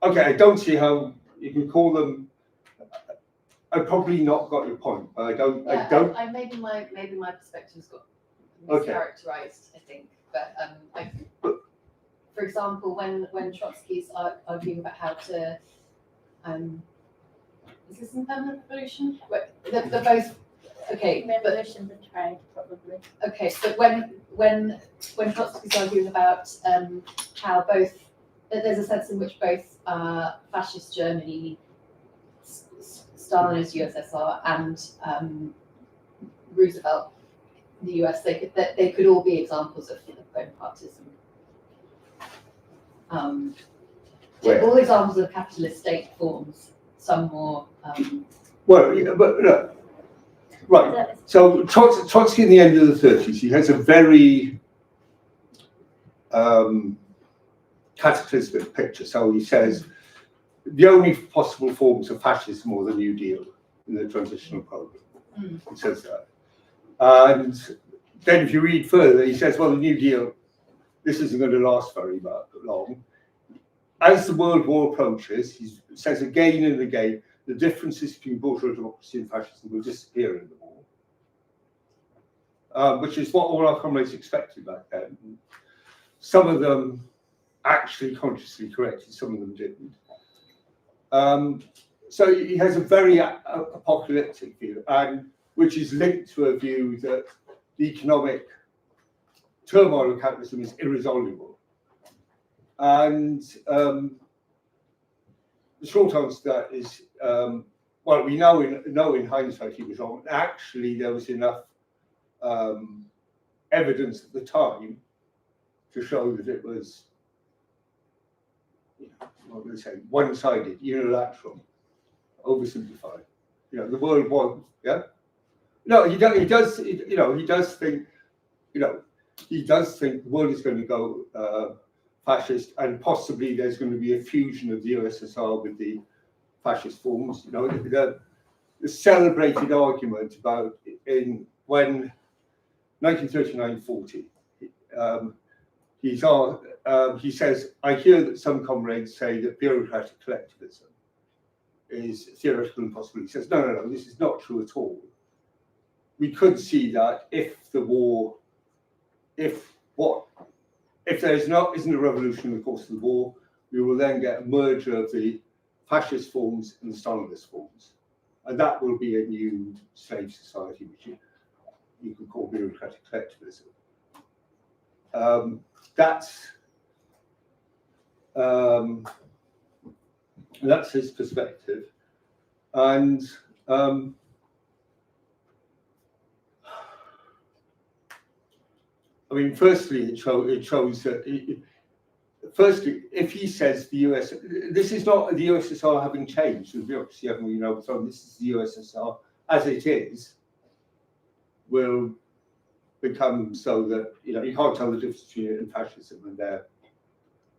okay, I don't see how you can call them, I've probably not got your point, but I don't. Maybe my perspective's got mischaracterized, I think, but for example, when Trotsky's arguing about how to, is this impermanent revolution? They're both okay. Revolution betrayed, probably. Okay, but when Trotsky's arguing about how both, there's a sense in which both fascist Germany, Stalinist USSR, and Roosevelt, the US, they could all be examples of Bonapartism. All examples of capitalist state forms, some more. Well, yeah, but look, right. So Trotsky in the end of the 30s, he has a very cataclysmic picture. So he says the only possible forms of fascism or the New Deal in the transitional program. He says that. And then if you read further, he says, well, the New Deal, this isn't going to last very long. as the World War approaches, he says again and again, the differences between bourgeois democracy and fascism will disappear in the war, which is what all our comrades expected back then. Some of them actually consciously corrected, some of them didn't. So he has a very apocalyptic view, and which is linked to a view that the economic turmoil of capitalism is irresolvable. And the short answer to that is, well, we know in hindsight he was wrong. Actually, there was enough evidence at the time to show that it was, what would I say, one-sided, unilateral, oversimplified. The world was, yeah. No, he does think, he does think the world is going to go fascist, and possibly there's going to be a fusion of the USSR with the fascist forms. The celebrated argument about when 1939-40, he says, I hear that some comrades say that bureaucratic collectivism is theoretical and possible. He says, no, this is not true at all. We could see that if the war, if there isn't a revolution in the course of the war, we will then get a merger of the fascist forms and the Stalinist forms. And that will be a new slave society, which you could call bureaucratic collectivism. That's his perspective. And I mean, firstly, it shows that, firstly, if he says the US, this is not the USSR having changed, the bureaucracy having been overthrown, this is the USSR as it is, will become so that, you can't tell the difference between it and fascism, and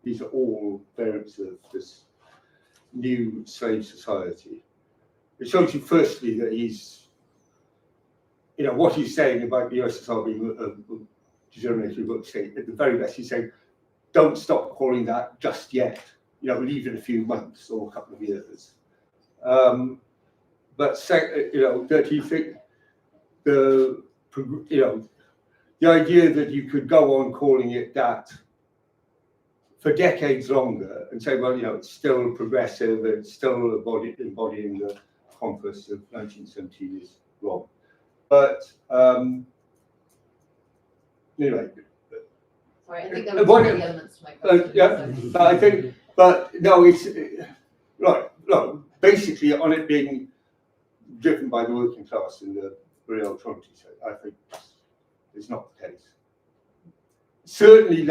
these are all variants of this new slave society. It shows you, firstly, that he's, what he's saying about the USSR being a degenerated work state, at the very best, he's saying, don't stop calling that just yet. Leave it a few months or a couple of years. But that you think the idea that you could go on calling it that for decades longer and say, well, it's still progressive, it's still embodying the conquest of 1917 is wrong. But anyway. Sorry, I think there were many elements to my question. It's right. No, basically on it being driven by the working class in the real authorities, I think it's not the case. Certainly,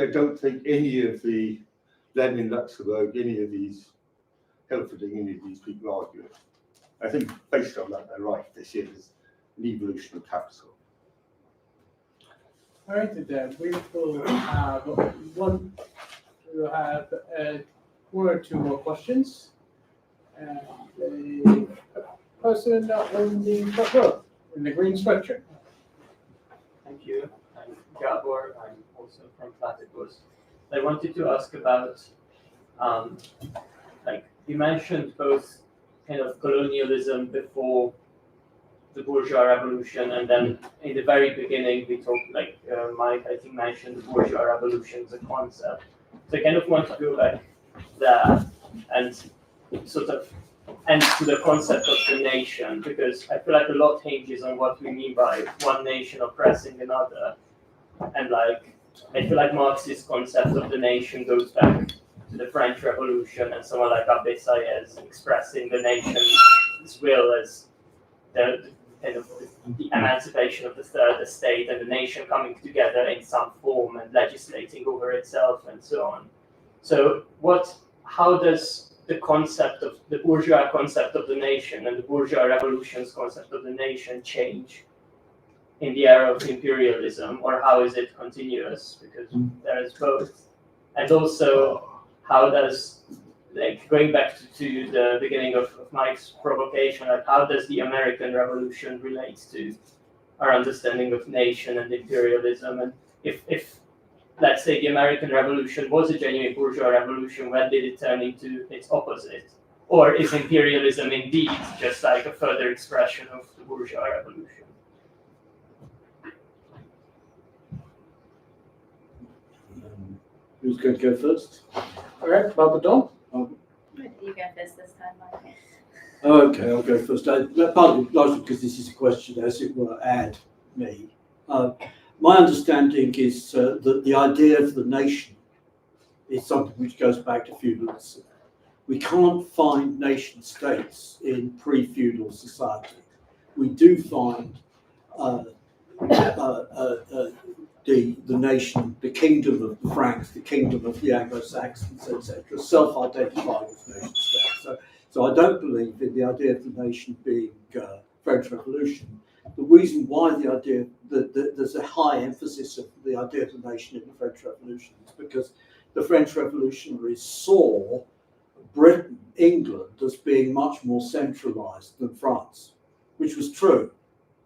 I don't think any of the Lenin, Luxembourg, any of these Hilferding, any of these people argue it. I think based on that, they're right. This is an evolution of capital. All right, then we will have one or two more questions. And the person on the front row in the green sweatshirt. Thank you. I'm Gabor. I'm also from Platypus. I wanted to ask about, you mentioned both kind of colonialism before the bourgeois revolution, and then in the very beginning we talked, Mike, I think, mentioned the bourgeois revolution as a concept. So I kind of want to go back there and sort of end to the concept of the nation, because I feel like a lot hinges on what we mean by one nation oppressing another. And I feel like Marx's concept of the nation goes back to the French Revolution, and someone like Abbé Sieyès expressing the nation's will as the emancipation of the third estate and the nation coming together in some form and legislating over itself and so on. So how does the concept of the bourgeois concept of the nation and the bourgeois revolution's concept of the nation change in the era of imperialism, or how is it continuous? Because there is both. And also, how does, going back to the beginning of Mike's provocation, how does the American Revolution relate to our understanding of nation and imperialism? And if let's say the American Revolution was a genuine bourgeois revolution, when did it turn into its opposite? Or is imperialism indeed just like a further expression of the bourgeois revolution? Who's going to go first? All right, Baba Don. You go first this time, Mike. Okay, I'll go first. Partly largely because this is a question, as it were, ad me. My understanding is that the idea of the nation is something which goes back to feudalism. We can't find nation states in pre-feudal society. We do find the nation, the kingdom of the Franks, the kingdom of the Anglo-Saxons, etc., self-identifying as nation states. So I don't believe in the idea of the nation being French Revolution. The reason why the idea that there's a high emphasis of the idea of the nation in the French Revolution is because the French revolutionaries saw Britain, England, as being much more centralized than France, which was true.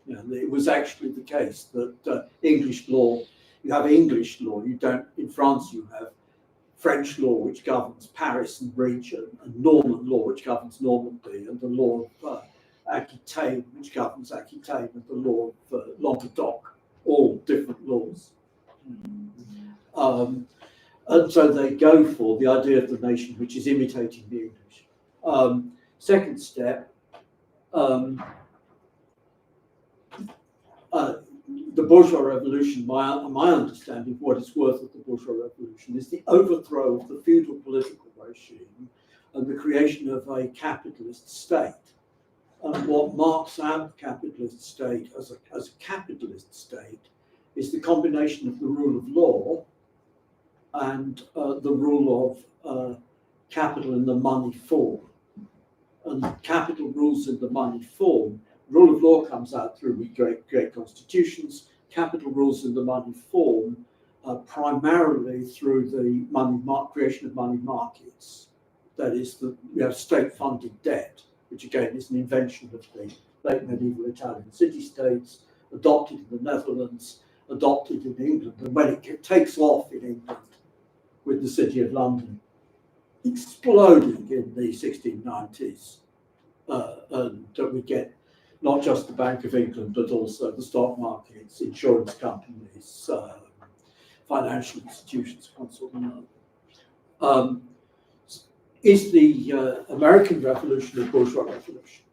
You know, it was actually the case that English law, you have English law, you don't, in France you have French law which governs Paris and region, and Norman law which governs Normandy, and the law of Aquitaine which governs Aquitaine, and the law of Languedoc, all different laws. And so they go for the idea of the nation which is imitating the English. Second step, the bourgeois revolution, my understanding of what it's worth of the bourgeois revolution is the overthrow of the feudal political regime and the creation of a capitalist state. And what marks out the capitalist state as a capitalist state is the combination of the rule of law and the rule of capital in the money form. And capital rules in the money form. Rule of law comes out through we create constitutions. Capital rules in the money form primarily through the creation of money markets. That is, we have state-funded debt, which again is an invention of the late medieval Italian city-states, adopted in the Netherlands, adopted in England, and when it takes off in England with the City of London exploding in the 1690s, and we get not just the Bank of England, but also the stock markets, insurance companies, financial institutions, and so on. Is the American Revolution a bourgeois revolution?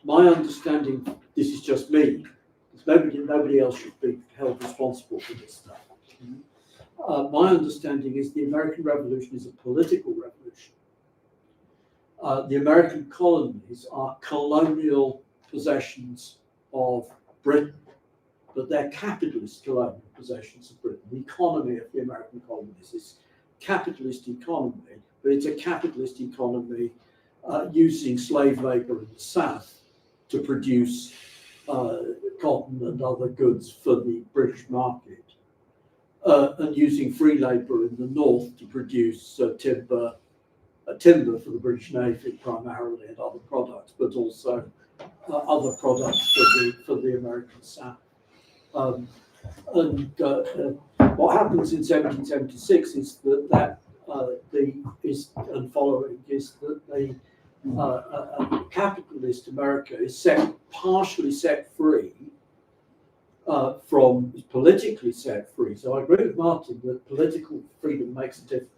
My understanding, this is just me, nobody else should be held responsible for this stuff. My understanding is the American Revolution is a political revolution. The American colonies are colonial possessions of Britain, but they're capitalist colonial possessions of Britain. The economy of the American colonies is capitalist economy, but it's a capitalist economy using slave labor in the South to produce cotton and other goods for the British market, and using free labor in the North to produce timber for the British Navy primarily and other products, but also other products for the American South. What happens in 1776 is that capitalist America is partially set free is politically set free. So I agree with Martin that political freedom makes a difference.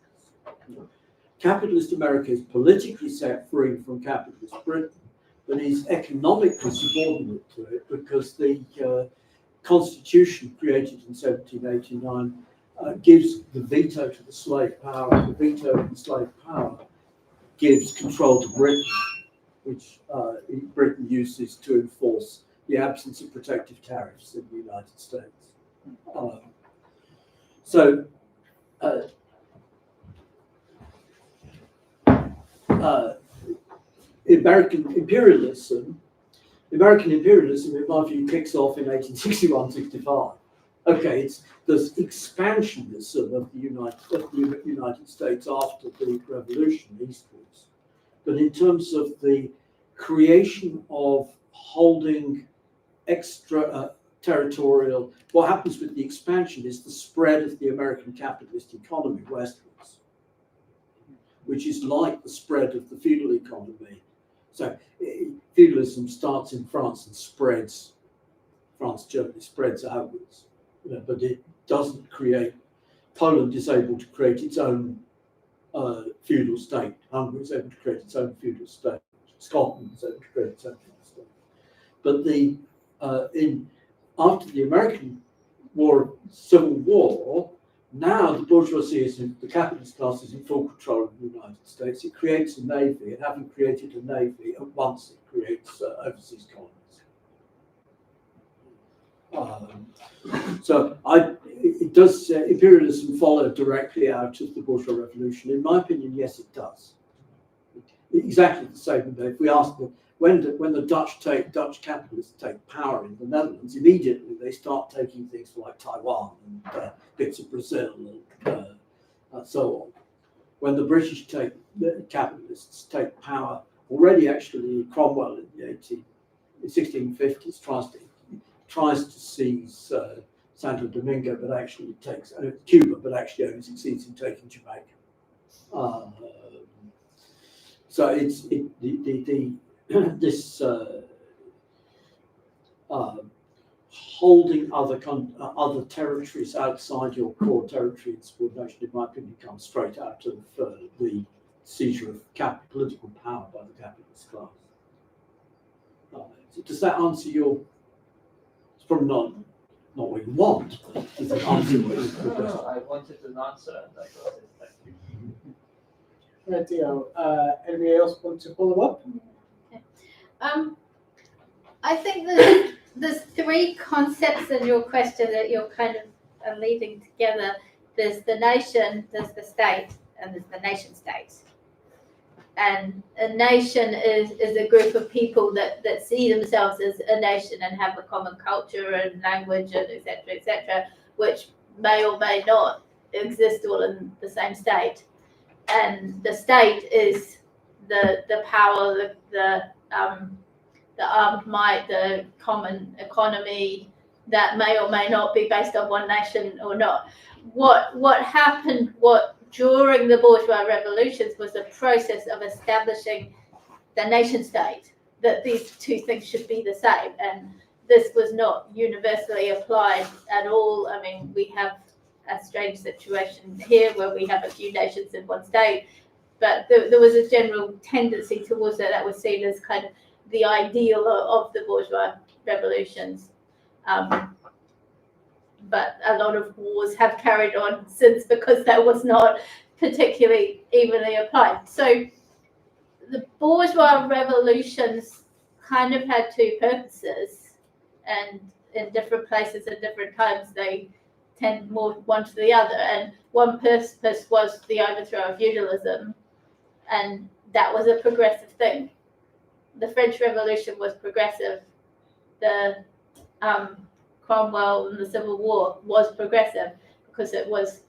Capitalist America is politically set free from capitalist Britain, but is economically subordinate to it because the Constitution created in 1789 gives the veto to the slave power. The veto of the slave power gives control to Britain, which Britain uses to enforce the absence of protective tariffs in the United States. American imperialism, in my view, kicks off in 1861-65. Okay, there's expansionism of the United States after the revolution eastwards, but in terms of the creation of holding territorial. What happens with the expansion is the spread of the American capitalist economy westwards, which is like the spread of the feudal economy. So feudalism starts in France and spreads. France-Germany spreads outwards, but it doesn't create. Poland is able to create its own feudal state. Hungary is able to create its own feudal state. Scotland is able to create its own feudal state. But after the American Civil War, now the bourgeoisie the capitalist class is in full control of the United States. It creates a navy, and having created a navy, at once it creates overseas colonies. Does imperialism follow directly out of the bourgeois revolution? In my opinion, yes, it does. Exactly the same. If we ask them, when the Dutch capitalists take power in the Netherlands, immediately they start taking things like Taiwan and bits of Brazil and so on. When the British capitalists take power, already actually Cromwell in the 1650s tries to seize Santo Domingo, but actually takes Cuba, but actually only succeeds in taking Jamaica. So it's this holding other territories outside your core territory in subordination, in my opinion, comes straight out of the seizure of political power by the capitalist class. Does that answer your? It's probably not what you want. Does it answer what you want? No, I wanted an answer and I got it. Thank you. Right, Theo. Anybody else want to follow up? Okay. I think there's three concepts in your question that you're kind of leading together. There's the nation, there's the state, and there's the nation state. And a nation is a group of people that see themselves as a nation and have a common culture and language and et cetera, which may or may not exist all in the same state. And the state is the power, the armed might, the common economy that may or may not be based on one nation or not. What happened during the bourgeois revolutions was a process of establishing the nation state, that these two things should be the same. And this was not universally applied at all. I mean, we have a strange situation here where we have a few nations in one state, but there was a general tendency towards that was seen as kind of the ideal of the bourgeois revolutions. But a lot of wars have carried on since because that was not particularly evenly applied. So the bourgeois revolutions kind of had two purposes, and in different places at different times they tend more one to the other. And one purpose was the overthrow of feudalism, and that was a progressive thing. The French Revolution was progressive. The Cromwell and the Civil War was progressive because it was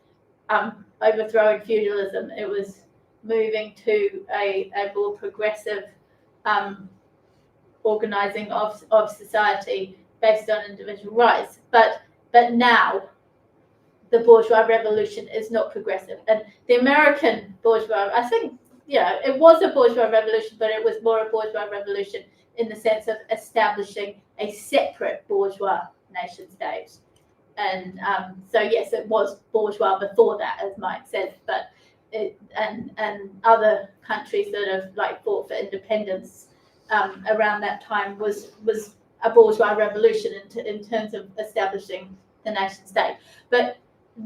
overthrowing feudalism. It was moving to a more progressive organizing of society based on individual rights. But now the bourgeois revolution is not progressive. And the American bourgeois, I think, it was a bourgeois revolution, but it was more a bourgeois revolution in the sense of establishing a separate bourgeois nation state. And so yes, it was bourgeois before that, as Mike said, but and other countries that have fought for independence around that time was a bourgeois revolution in terms of establishing the nation state. But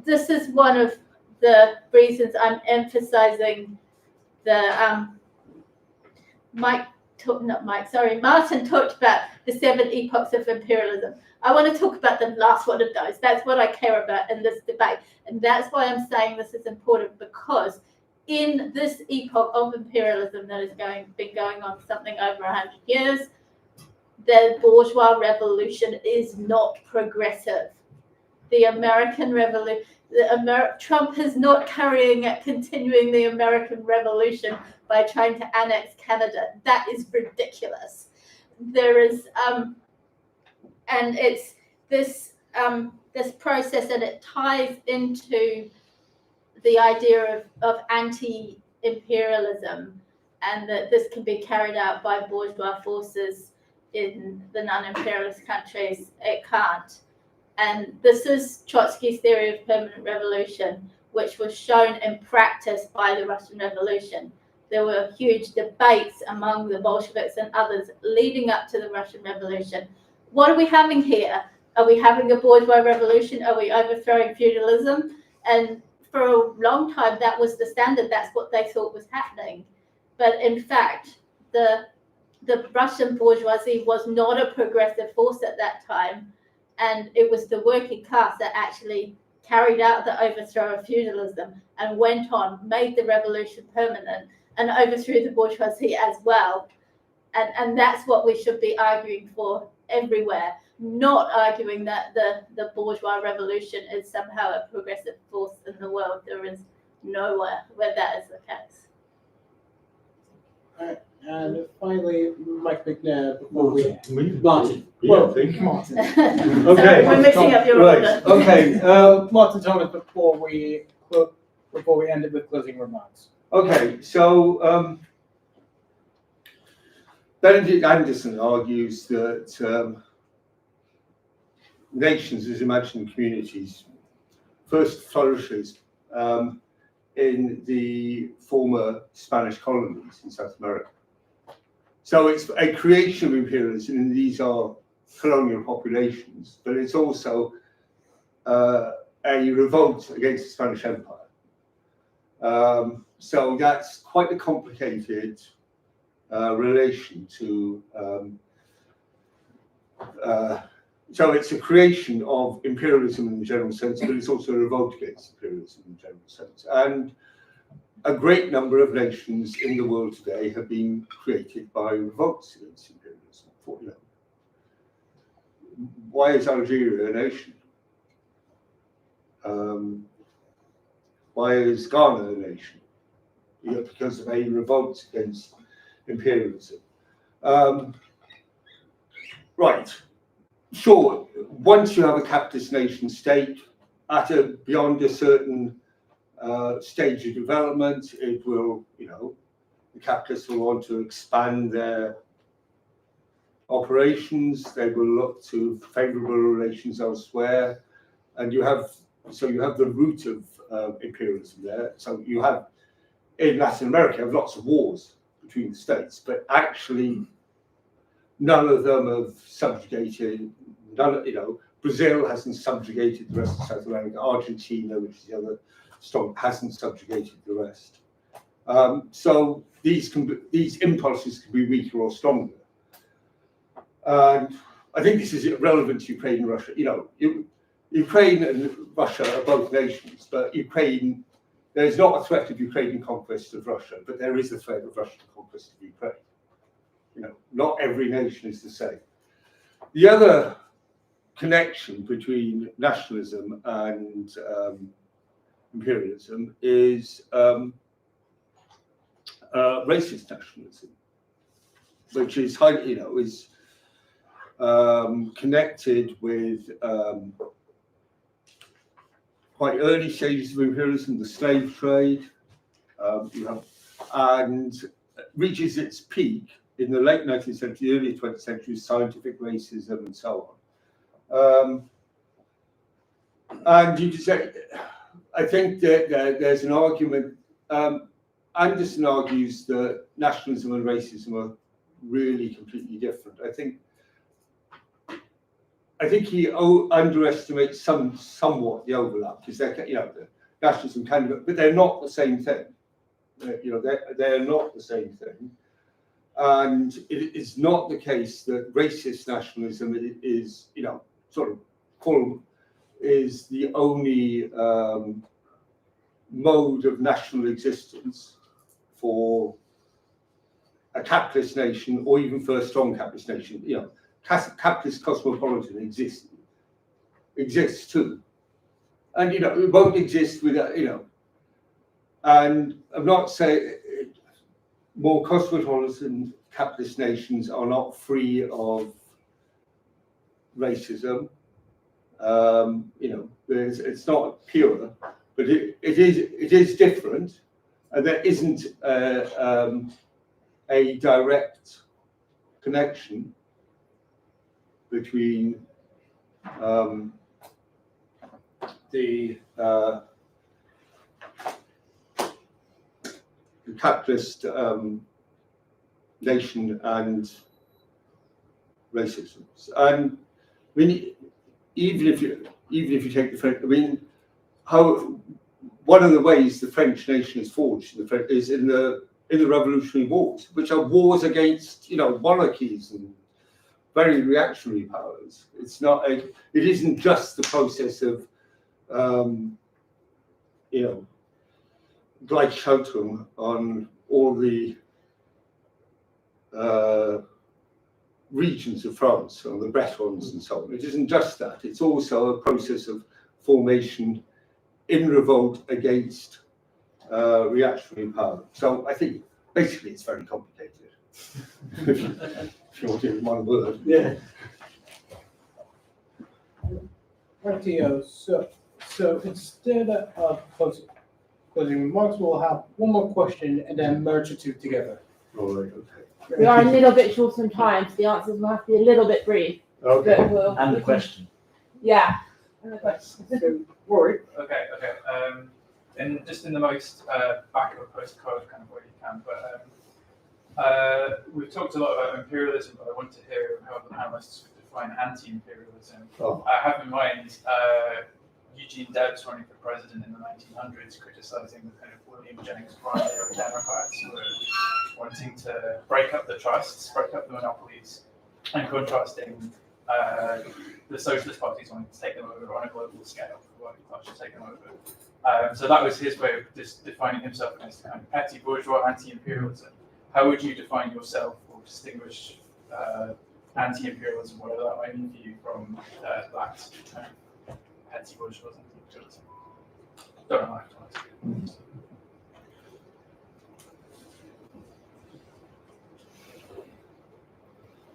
this is one of the reasons I'm emphasizing the Martin talked about the 7 epochs of imperialism. I want to talk about the last one of those. That's what I care about in this debate. And that's why I'm saying this is important, because in this epoch of imperialism that has been going on for something over 100 years, the bourgeois revolution is not progressive. The American revolution, Trump is not continuing the American revolution by trying to annex Canada. That is ridiculous. There is, and this this process, and it ties into the idea of anti-imperialism, and that this can be carried out by bourgeois forces in the non-imperialist countries. It can't. And this is Trotsky's theory of permanent revolution, which was shown in practice by the Russian Revolution. There were huge debates among the Bolsheviks and others leading up to the Russian Revolution. What are we having here? Are we having a bourgeois revolution? Are we overthrowing feudalism? And for a long time, that was the standard. That's what they thought was happening. But in fact, the Russian bourgeoisie was not a progressive force at that time. And it was the working class that actually carried out the overthrow of feudalism and went on, made the revolution permanent, and overthrew the bourgeoisie as well. And that's what we should be arguing for everywhere, not arguing that the bourgeois revolution is somehow a progressive force in the world. There is nowhere where that is the case. And finally, Mike Macnair, before we... Martin. Well, So Martin. Okay. we're mixing up your Right. order. Okay. Martin Thomas, before we end it with closing remarks. Okay. So Benedict Anderson argues that nations as imagined communities first flourishes in the former Spanish colonies in South America. So it's a creation of imperialism, and these are colonial populations, but it's also a revolt against the Spanish Empire. So that's quite a complicated relation to. So it's a creation of imperialism in the general sense, but it's also a revolt against imperialism in the general sense. And a great number of nations in the world today have been created by revolts against imperialism. Why is Algeria a nation? Why is Ghana a nation? Because of a revolt against imperialism. Right. Sure, once you have a capitalist nation state beyond a certain stage of development, it will, the capitalists will want to expand their operations. They will look to favourable relations elsewhere, and you have the root of imperialism there. So you have in Latin America you have lots of wars between the states, but actually none of them have subjugated. Brazil hasn't subjugated the rest of South America. Argentina, which is the other strong, hasn't subjugated the rest. So these impulses can be weaker or stronger. And I think this is relevant to Ukraine and Russia. Ukraine and Russia are both nations, but Ukraine, there is not a threat of Ukrainian conquest of Russia, but there is a threat of Russian conquest of Ukraine. Not every nation is the same. The other connection between nationalism and imperialism is racist nationalism, which is highly, connected with quite early stages of imperialism, the slave trade, and reaches its peak in the late 19th century, early 20th century, scientific racism and so on. And you could say, I think that there's an argument. Anderson argues that nationalism and racism are really completely different. I think he underestimates somewhat the overlap, because the nationalism can, but they're not the same thing. They're not the same thing. And it is not the case that racist nationalism is, is the only mode of national existence for a capitalist nation, or even for a strong capitalist nation. Capitalist cosmopolitan exists too, and it won't exist without And I'm not saying more cosmopolitan capitalist nations are not free of racism, It's not pure, but it is different, and there isn't a direct connection between the capitalist nation and racism. And I mean, even if you take the French, I mean, one of the ways the French nation is forged is in the Revolutionary Wars, which are wars against monarchies and very reactionary powers. It isn't just the process of Gleichschaltung on all the regions of France, on the Bretons and so on. It isn't just that. It's also a process of formation in revolt against reactionary power. So I think basically it's very complicated. If you want it in one word. Yeah. Rightio. So instead of closing remarks, we'll have one more question and then merge the two together. All right, okay. We are a little bit short on time, so the answers will have to be a little bit brief. Okay. But And the question. Yeah. And the question. So, Rory. Okay. And just in the most backward postcode kind of way you can, but we've talked a lot about imperialism, but I want to hear how the panelists would define anti-imperialism. Oh. I have in mind Eugene Debs running for president in the 1900s, criticizing the kind of William Jennings Bryan era Democrats who were wanting to break up the trusts, break up the monopolies, and contrasting the socialist parties wanting to take them over on a global scale, the working class should take them over. So that was his way of just defining himself as kind of petty bourgeois anti-imperialism. How would you define yourself or distinguish anti-imperialism, whatever that might mean for you, from that petty bourgeois anti-imperialism? Don't know how to answer.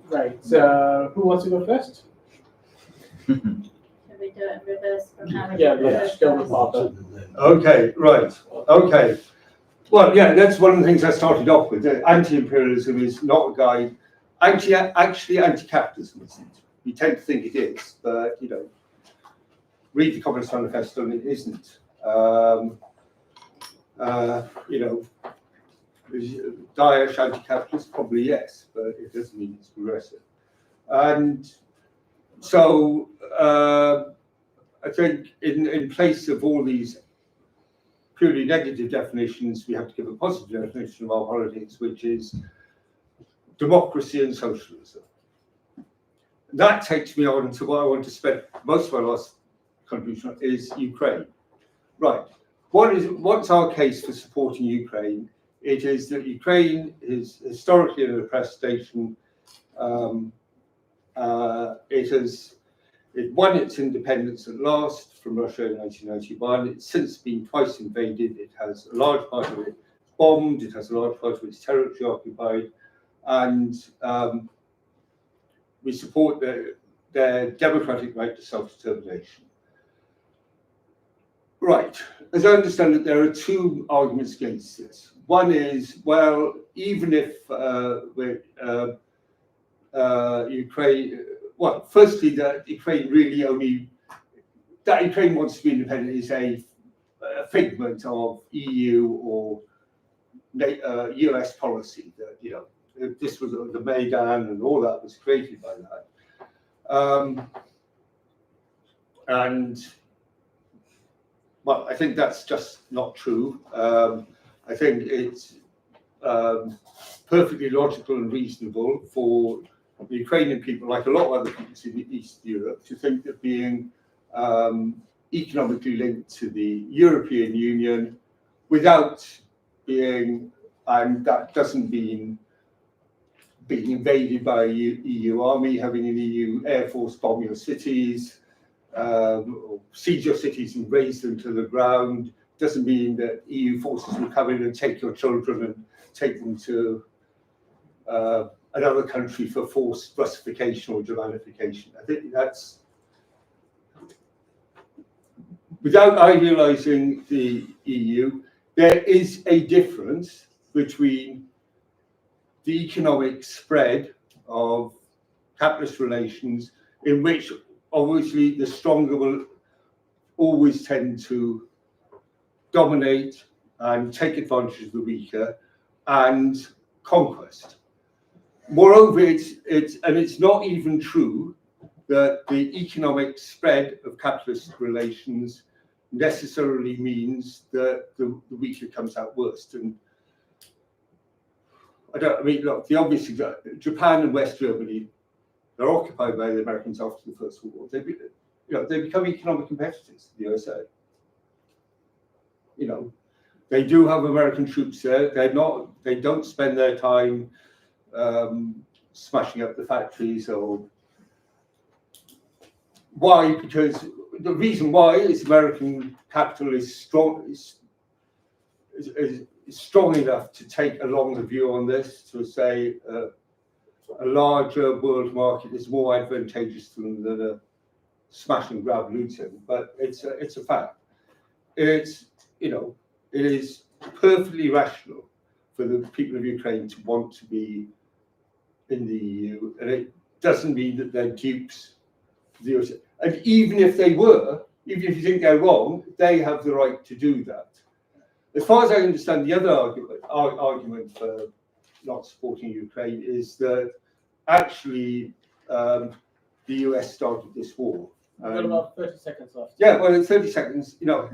Right. Who wants to go first? Can we do it in reverse from how we Yeah, did it let's first? go with Martha. Okay, right. Okay. Well, yeah, that's one of the things I started off with. Anti-imperialism is not a guide. Actually, anti-capitalism isn't. We tend to think it is, but read the Communist Manifesto and it isn't. Daesh anti-capitalist, probably yes, but it doesn't mean it's progressive. And so I think in place of all these purely negative definitions, we have to give a positive definition of our politics, which is democracy and socialism. That takes me on to what I want to spend most of my last contribution on, is Ukraine. Right. What's our case for supporting Ukraine? It is that Ukraine is historically an oppressed nation. It won its independence at last from Russia in 1991. It's since been twice invaded. It has a large part of it bombed. It has a large part of its territory occupied. And we support their democratic right to self-determination. Right. As I understand it, there are two arguments against this. One is, well, even if Ukraine, well, firstly, that Ukraine wants to be independent is a figment of EU or US policy. That this was the Maidan and all that was created by that. Well, I think that's just not true. I think it's perfectly logical and reasonable for the Ukrainian people, like a lot of other peoples in East Europe, to think that being economically linked to the European Union without being, and that doesn't mean being invaded by a EU army, having an EU air force bomb your cities, or siege your cities and raze them to the ground, doesn't mean that EU forces will come in and take your children and take them to another country for forced Russification or Germanification. I think without idealizing the EU, there is a difference between the economic spread of capitalist relations, in which obviously the stronger will always tend to dominate and take advantage of the weaker, and conquest. Moreover, it's not even true that the economic spread of capitalist relations necessarily means that the weaker comes out worst. And look, the obvious, Japan and West Germany, they're occupied by the Americans after the First World War. They become economic competitors, the USA. They do have American troops there. They don't spend their time smashing up the factories or. Why? Because the reason why is American capital is strong, is strong enough to take a longer view on this, to say a larger world market is more advantageous to them than a smash and grab looting. But it's a fact. It is perfectly rational for the people of Ukraine to want to be in the EU, and it doesn't mean that they're dupes. And even if they were, even if you think they're wrong, they have the right to do that. As far as I understand, the other argument for not supporting Ukraine is that actually the US started this war. We've got about 30 seconds left. Yeah, well, in 30 seconds, no,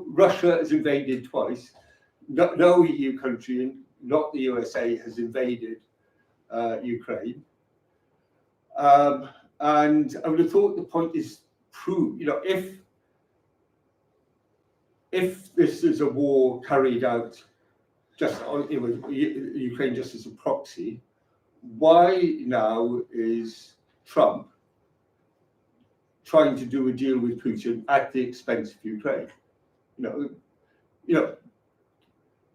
Russia has invaded twice. No EU country, not the USA, has invaded Ukraine. And I would have thought the point is proved. If this is a war carried out just on Ukraine just as a proxy, why now is Trump trying to do a deal with Putin at the expense of Ukraine?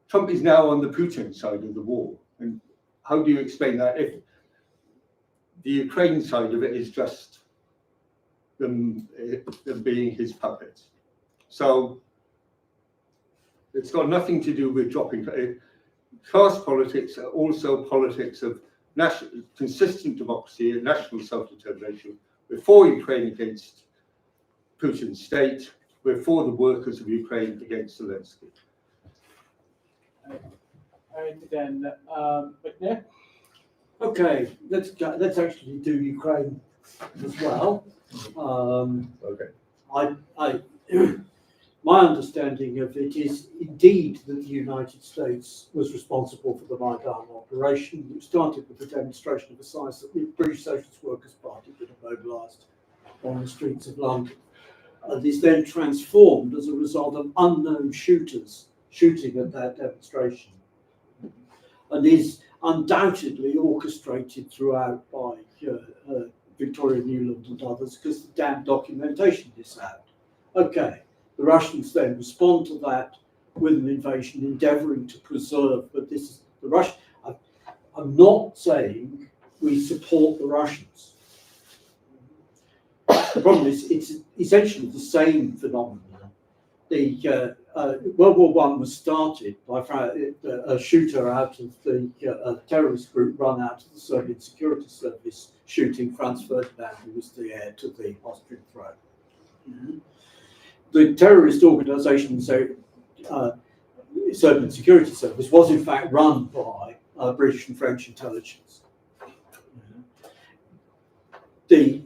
Trump is now on the Putin side of the war, and how do you explain that if the Ukraine side of it is just them being his puppets? So it's got nothing to do with dropping. Class politics are also politics of consistent democracy and national self-determination. We're for Ukraine against Putin's state. We're for the workers of Ukraine against Zelensky. And then, Macnair? Okay, let's actually do Ukraine as well. Okay. My understanding of it is indeed that the United States was responsible for the Maidan operation, which started with the demonstration of a size that the British Socialist Workers' Party would have mobilised on the streets of London. And is then transformed as a result of unknown shooters shooting at that demonstration, and is undoubtedly orchestrated throughout by Victoria Nuland and others, because the damn documentation is out. Okay. The Russians then respond to that with an invasion, endeavouring to preserve. But this is the Russian. I'm not saying we support the Russians. The problem is it's essentially the same phenomenon. The World War I was started by a shooter out of the terrorist group run out of the Soviet Security Service, shooting Franz Ferdinand, who was the heir to the Austrian throne. Mm-hmm. The terrorist organisation, Soviet Security Service, was in fact run by British and French intelligence. If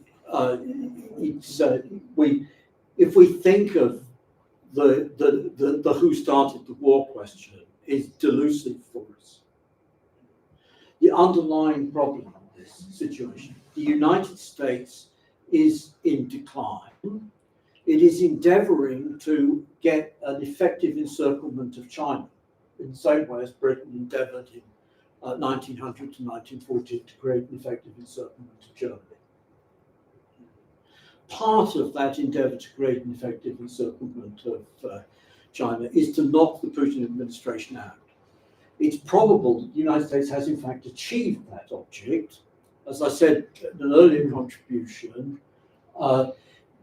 we think of the who started the war question, is delusive for us. The underlying problem of this situation, the United States is in decline. It is endeavouring to get an effective encirclement of China in the same way as Britain endeavoured in 1900 to 1940 to create an effective encirclement of Germany. Part of that endeavour to create an effective encirclement of China is to knock the Putin administration out. It's probable that the United States has in fact achieved that object. As I said in an earlier contribution,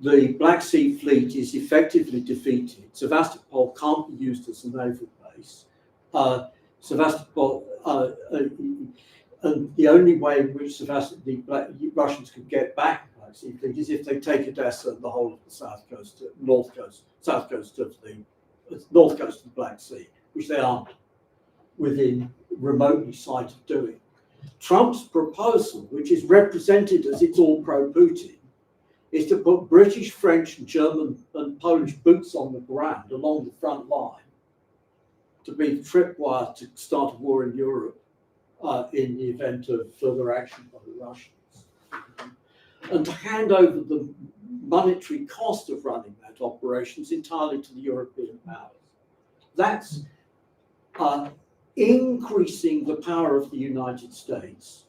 the Black Sea Fleet is effectively defeated. Sevastopol can't be used as a naval base. Sevastopol, and the only way in which the Russians could get back the Black Sea Fleet is if they take Odessa and the whole of the north coast of the Black Sea, which they aren't within remotely sight of doing. Trump's proposal, which is represented as it's all pro-Putin, is to put British, French, German and Polish boots on the ground along the front line to be the tripwire to start a war in Europe in the event of further action by the Russians. And to hand over the monetary cost of running that operations entirely to the European powers. That's increasing the power of the United States.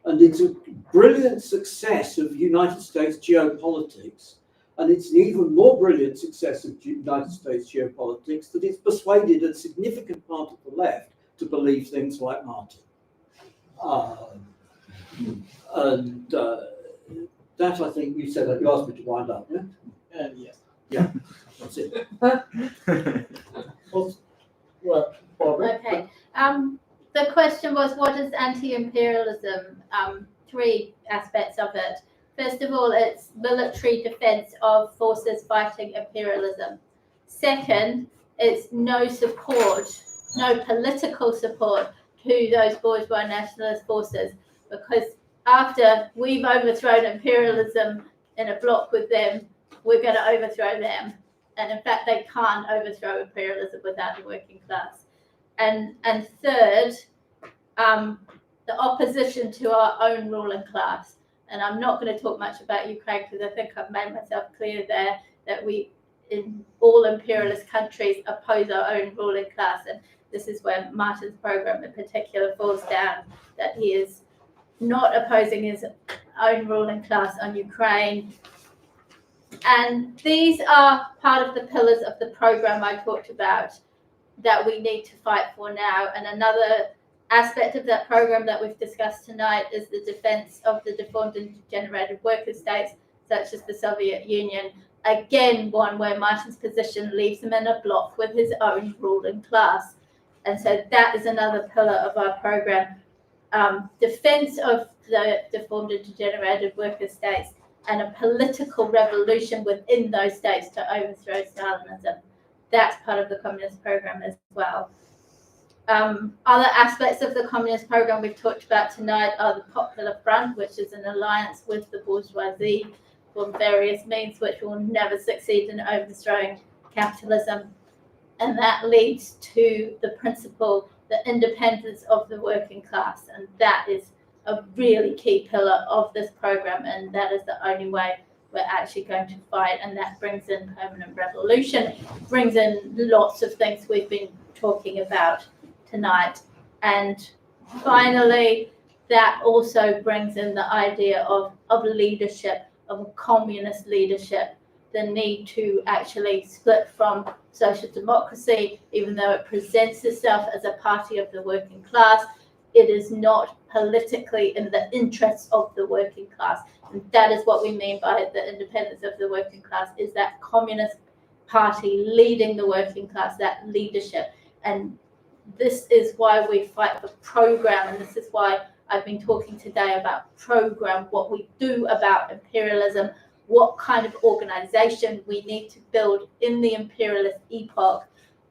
And it's a brilliant success of United States geopolitics. And it's an even more brilliant success of United States geopolitics that it's persuaded a significant part of the left to believe things like Martin. That I think you said that you asked me to wind up, yeah? Yes. Yeah, that's it. Well, Barbara? Okay. The question was, what is anti-imperialism? Three aspects of it. First of all, it's military defense of forces fighting imperialism. Second, it's no support, no political support to those bourgeois nationalist forces, because after we've overthrown imperialism in a bloc with them, we're going to overthrow them. And in fact, they can't overthrow imperialism without the working class. And third, the opposition to our own ruling class. And I'm not going to talk much about Ukraine because I think I've made myself clear there that we, in all imperialist countries, oppose our own ruling class. And this is where Martin's program in particular falls down, that he is not opposing his own ruling class on Ukraine. And these are part of the pillars of the program I talked about that we need to fight for now. And another aspect of that program that we've discussed tonight is the defense of the deformed and degenerated worker states, such as the Soviet Union. Again, one where Martin's position leaves him in a block with his own ruling class. And so that is another pillar of our program. Defense of the deformed and degenerated worker states and a political revolution within those states to overthrow Stalinism. That's part of the communist program as well. Other aspects of the communist program we've talked about tonight are the Popular Front, which is an alliance with the bourgeoisie for various means, which will never succeed in overthrowing capitalism. And that leads to the principle, the independence of the working class. And that is a really key pillar of this program. And that is the only way we're actually going to fight. And that brings in permanent revolution, brings in lots of things we've been talking about tonight. And finally, that also brings in the idea of leadership, of a communist leadership, the need to actually split from social democracy, even though it presents itself as a party of the working class. It is not politically in the interests of the working class. And that is what we mean by the independence of the working class, is that communist party leading the working class, that leadership. And this is why we fight for program, and this is why I've been talking today about program, what we do about imperialism, what kind of organization we need to build in the imperialist epoch.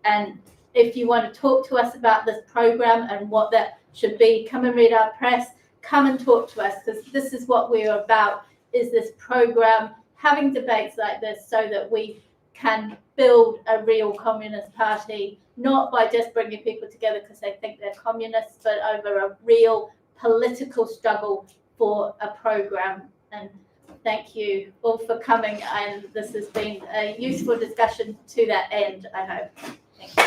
And if you want to talk to us about this program and what that should be, come and read our press, come and talk to us, because this is what we're about, is this program, having debates like this so that we can build a real communist party, not by just bringing people together because they think they're communists, but over a real political struggle for a program. And thank you all for coming, and this has been a useful discussion to that end, I hope. Thank you.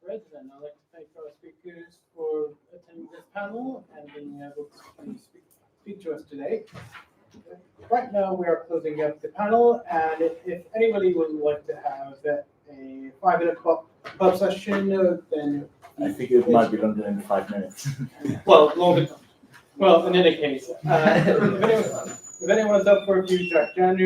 Right, then I'd like to thank our speakers for attending this panel and being able to speak to us today. Right now we are closing up the panel, and if anybody would like to have a 5-minute pub session, then I think it might be London in 5 minutes. Well, longer. Well, in any case, if anyone's up for a future, January.